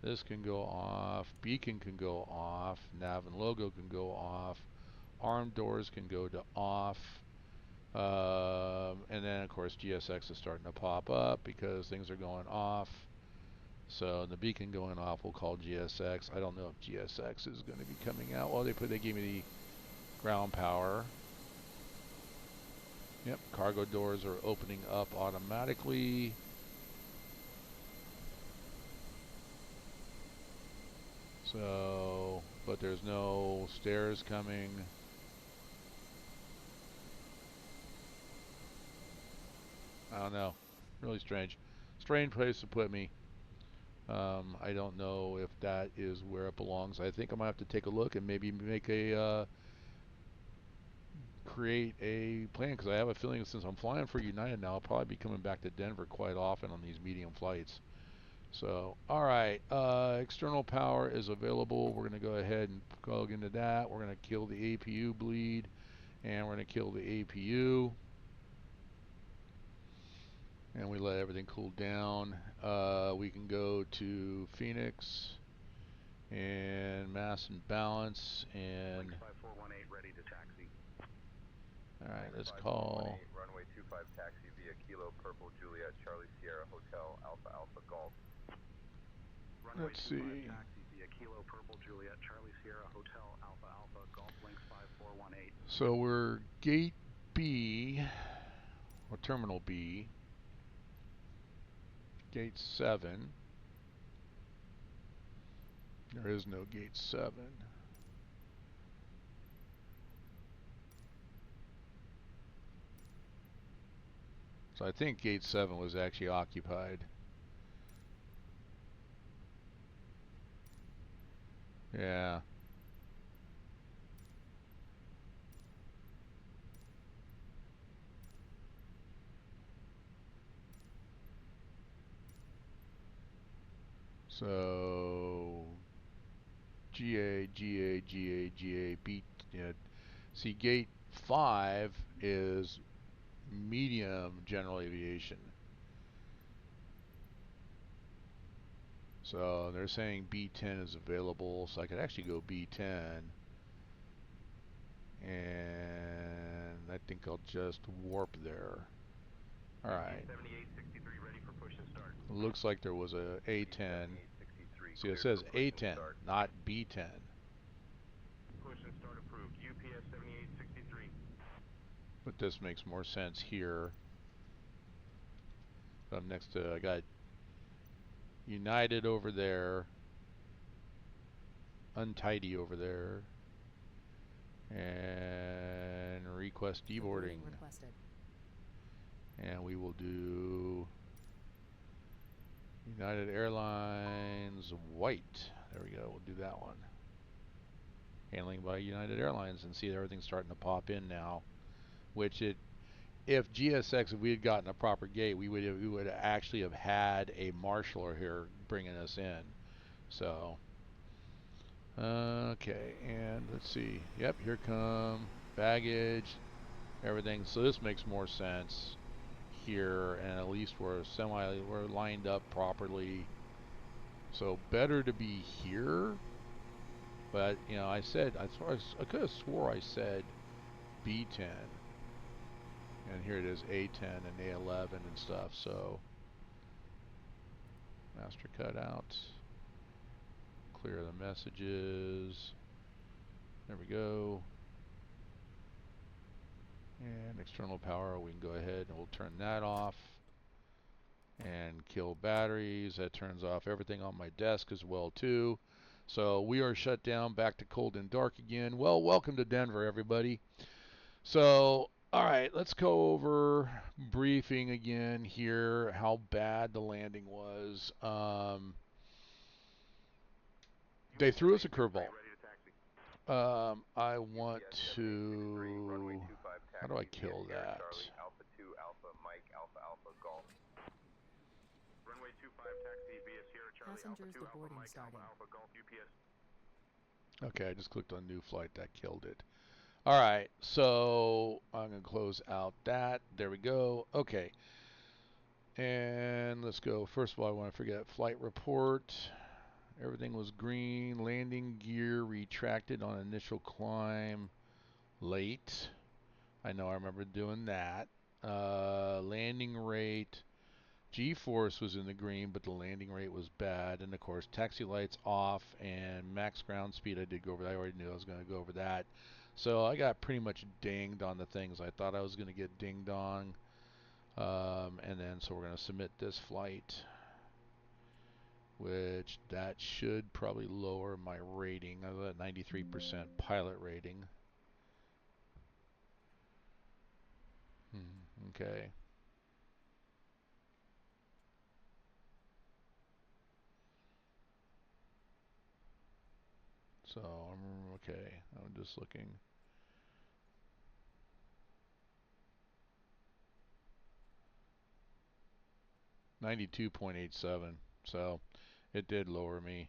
S1: This can go off. Beacon can go off. Nav and logo can go off. Arm doors can go to off. And then, of course, GSX is starting to pop up because things are going off. So the beacon going off, we'll call GSX. I don't know if GSX is going to be coming out. Well, they gave me the ground power. Yep, cargo doors are opening up automatically. So, but there's no stairs coming. I don't know. Really strange. Strange place to put me. I don't know if that is where it belongs. I think I might have to take a look and maybe make a create a plan, because I have a feeling since I'm flying for United now, I'll probably be coming back to Denver quite often on these medium flights. So, all right, external power is available. We're going to go ahead and plug into that. We're going to kill the APU bleed, and we're going to kill the APU. And we let everything cool down. We can go to Phoenix and mass and balance, and
S16: 5418 ready to taxi.
S1: All right, let's call
S16: runway 25 taxi via Kilo Purple Juliet Charlie Sierra Hotel Alpha Alpha Golf.
S1: Runway 25
S16: taxi via Kilo Purple Juliet Charlie Sierra Hotel Alpha Alpha Golf Link 5418.
S1: So we're gate B, or terminal B, gate 7. There is no gate 7. So I think gate 7 was actually occupied. Yeah. So GA, GA, GA, GA, B. See, gate 5 is medium general aviation. So they're saying B10 is available, so I could actually go B10. And I think I'll just warp there. Alright.
S16: 7863 ready for push and start.
S1: Looks like there was a A10. See, it says A10, not B10.
S16: Push and start approved. UPS 7863.
S1: But this makes more sense here. I'm next to, I got United over there, Untidy over there, and request deboarding. And we will do United Airlines white. There we go, we'll do that one. Handling by United Airlines, and see everything's starting to pop in now. Which if GSX, if we had gotten a proper gate, we would actually have had a marshaller here bringing us in. So, okay, and let's see. Yep, here come baggage, everything. So this makes more sense here, and at least we're lined up properly. So better to be here. But you know, I could have swore I said B10. And here it is, A10 and A11 and stuff. So master cutout, clear the messages. There we go. And external power, we can go ahead and we'll turn that off. And kill batteries. That turns off everything on my desk as well too. So we are shut down, back to cold and dark again. Well, welcome to Denver, everybody. So, all right, let's go over briefing again here, how bad the landing was. They threw us a curveball. I want to, how do I kill that?
S16: Alpha 2 Alpha Mike Alpha Alpha Golf. Runway 25 taxi via Sierra Charlie Alpha 2 Alpha Mike Alpha Alpha Golf UPS.
S1: Okay, I just clicked on new flight, that killed it. All right, so I'm going to close out that. There we go. Okay. And let's go. First of all, I want to forget flight report. Everything was green. Landing gear retracted on initial climb late. I know, I remember doing that. Landing rate G-force was in the green, but the landing rate was bad. And of course, taxi lights off and max ground speed. I did go over that. I already knew I was going to go over that. So I got pretty much dinged on the things I thought I was going to get dinged on. And then so we're going to submit this flight, which that should probably lower my rating. I was at 93% pilot rating. Okay. So I'm okay. I'm just looking. $92.87. So it did lower me.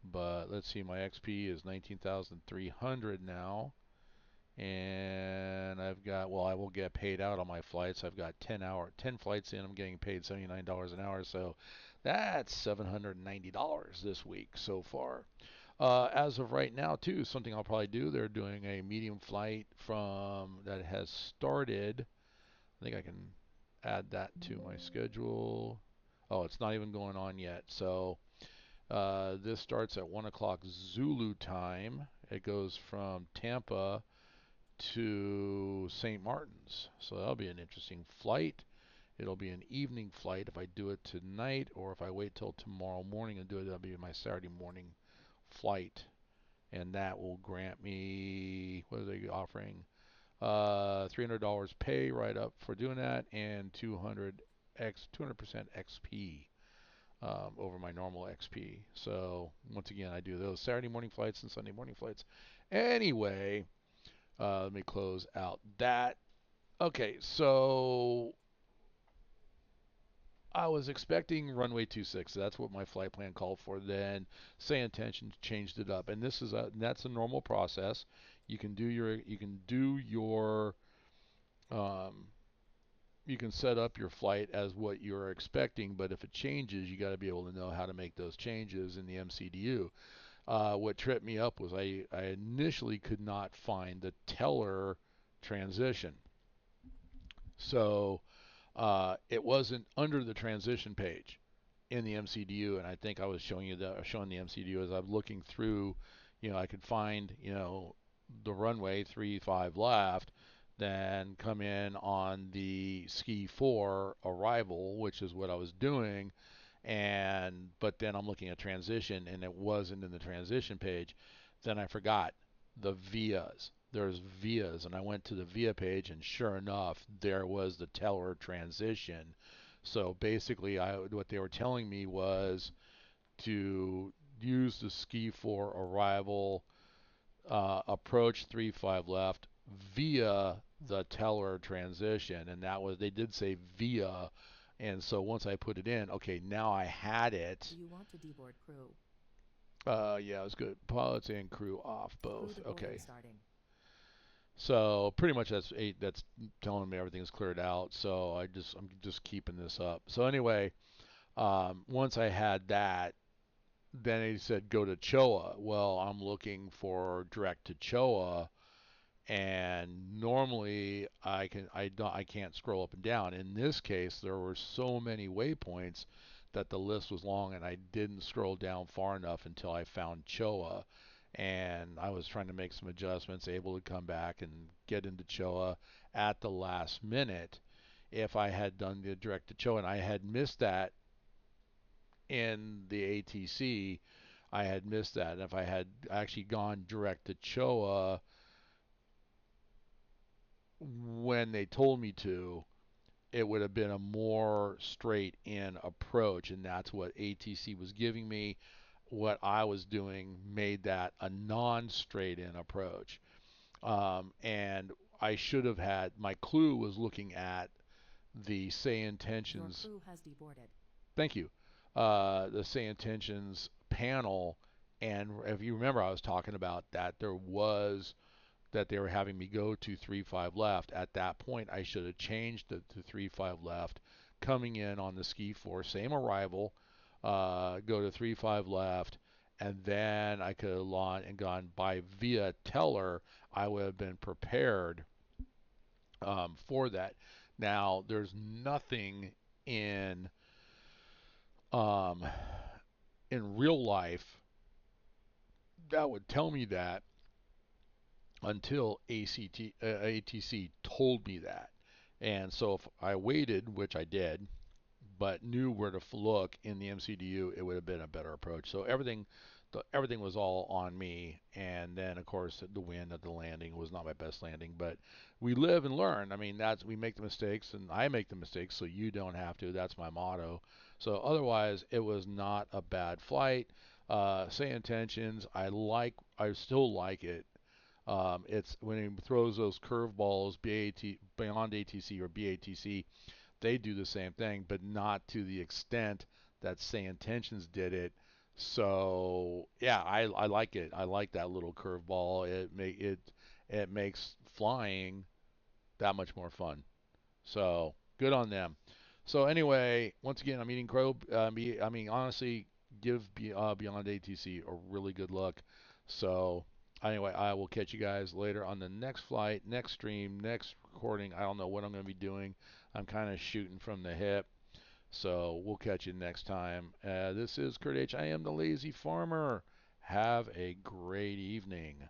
S1: But let's see, my XP is 19,300 now. And I've got, well, I will get paid out on my flights. I've got 10 flights in. I'm getting paid $79 an hour. So that's $790 this week so far. As of right now, too, something I'll probably do, they're doing a medium flight from that has started. I think I can add that to my schedule. Oh, it's not even going on yet. So this starts at 1 o'clock Zulu time. It goes from Tampa to St. Martin's. So that'll be an interesting flight. It'll be an evening flight if I do it tonight, or if I wait till tomorrow morning and do it, that'll be my Saturday morning flight. And that will grant me, what are they offering? $300 pay right up for doing that, and 200% XP over my normal XP. So once again, I do those Saturday morning flights and Sunday morning flights. Anyway, let me close out that. Okay, so I was expecting runway 26. That's what my flight plan called for. Then Say Intentions changed it up, and that's a normal process. You can set up your flight as what you're expecting, but if it changes, you got to be able to know how to make those changes in the MCDU. What tripped me up was I initially could not find the teller transition. So it wasn't under the transition page in the MCDU, and I think I was showing the MCDU as I'm looking through. I could find the runway 35 left, then come in on the ski 4 arrival, which is what I was doing. But then I'm looking at transition, and it wasn't in the transition page. Then I forgot the vias. There's vias, and I went to the via page, and sure enough, there was the teller transition. So basically, what they were telling me was to use the ski 4 arrival, approach 35 left via the teller transition, and they did say via. And so once I put it in, okay, now I had it.
S10: Do you want to deboard crew?
S1: Yeah, it was good. Pilots and crew off both.
S10: Crew
S1: Okay.
S10: Starting.
S1: So pretty much that's telling me everything's cleared out. So I'm just keeping this up. So anyway, once I had that, then he said go to CHOA. Well, I'm looking for direct to CHOA, and normally I can't scroll up and down. In this case, there were so many waypoints that the list was long, and I didn't scroll down far enough until I found CHOA. And I was trying to make some adjustments, able to come back and get into CHOA at the last minute. If I had done the direct to CHOA, and I had missed that in the ATC, I had missed that. And if I had actually gone direct to CHOA when they told me to, it would have been a more straight in approach, and that's what ATC was giving me. What I was doing made that a non-straight in approach. And I should have had, my clue was looking at the Say Intentions.
S10: Your crew has deboarded.
S1: Thank you. The Say Intentions panel, and if you remember, I was talking about that they were having me go to 35 left. At that point, I should have changed it to 35 left, coming in on the ski 4, same arrival, go to 35 left, and then I could have gone by via teller. I would have been prepared for that. Now, there's nothing in um, in real life that would tell me that until ATC told me that. And so if I waited, which I did, but knew where to look in the MCDU, it would have been a better approach. So everything was all on me. And then of course the wind at the landing was not my best landing, but we live and learn. I mean, we make the mistakes, and I make the mistakes, so you don't have to. That's my motto. So otherwise, it was not a bad flight. Say intentions, I still like it. It's when he throws those curveballs, Beyond ATC or BATC, they do the same thing, but not to the extent that Say Intentions did it. So yeah, I like it. I like that little curveball. It makes flying that much more fun. So good on them. So anyway, once again, I'm eating crow. I mean, honestly, give Beyond ATC a really good look. So anyway, I will catch you guys later on the next flight, next stream, next recording. I don't know what I'm going to be doing. I'm kind of shooting from the hip. So we'll catch you next time. This is Kurt H. I am the Lazy Farmer. Have a great evening.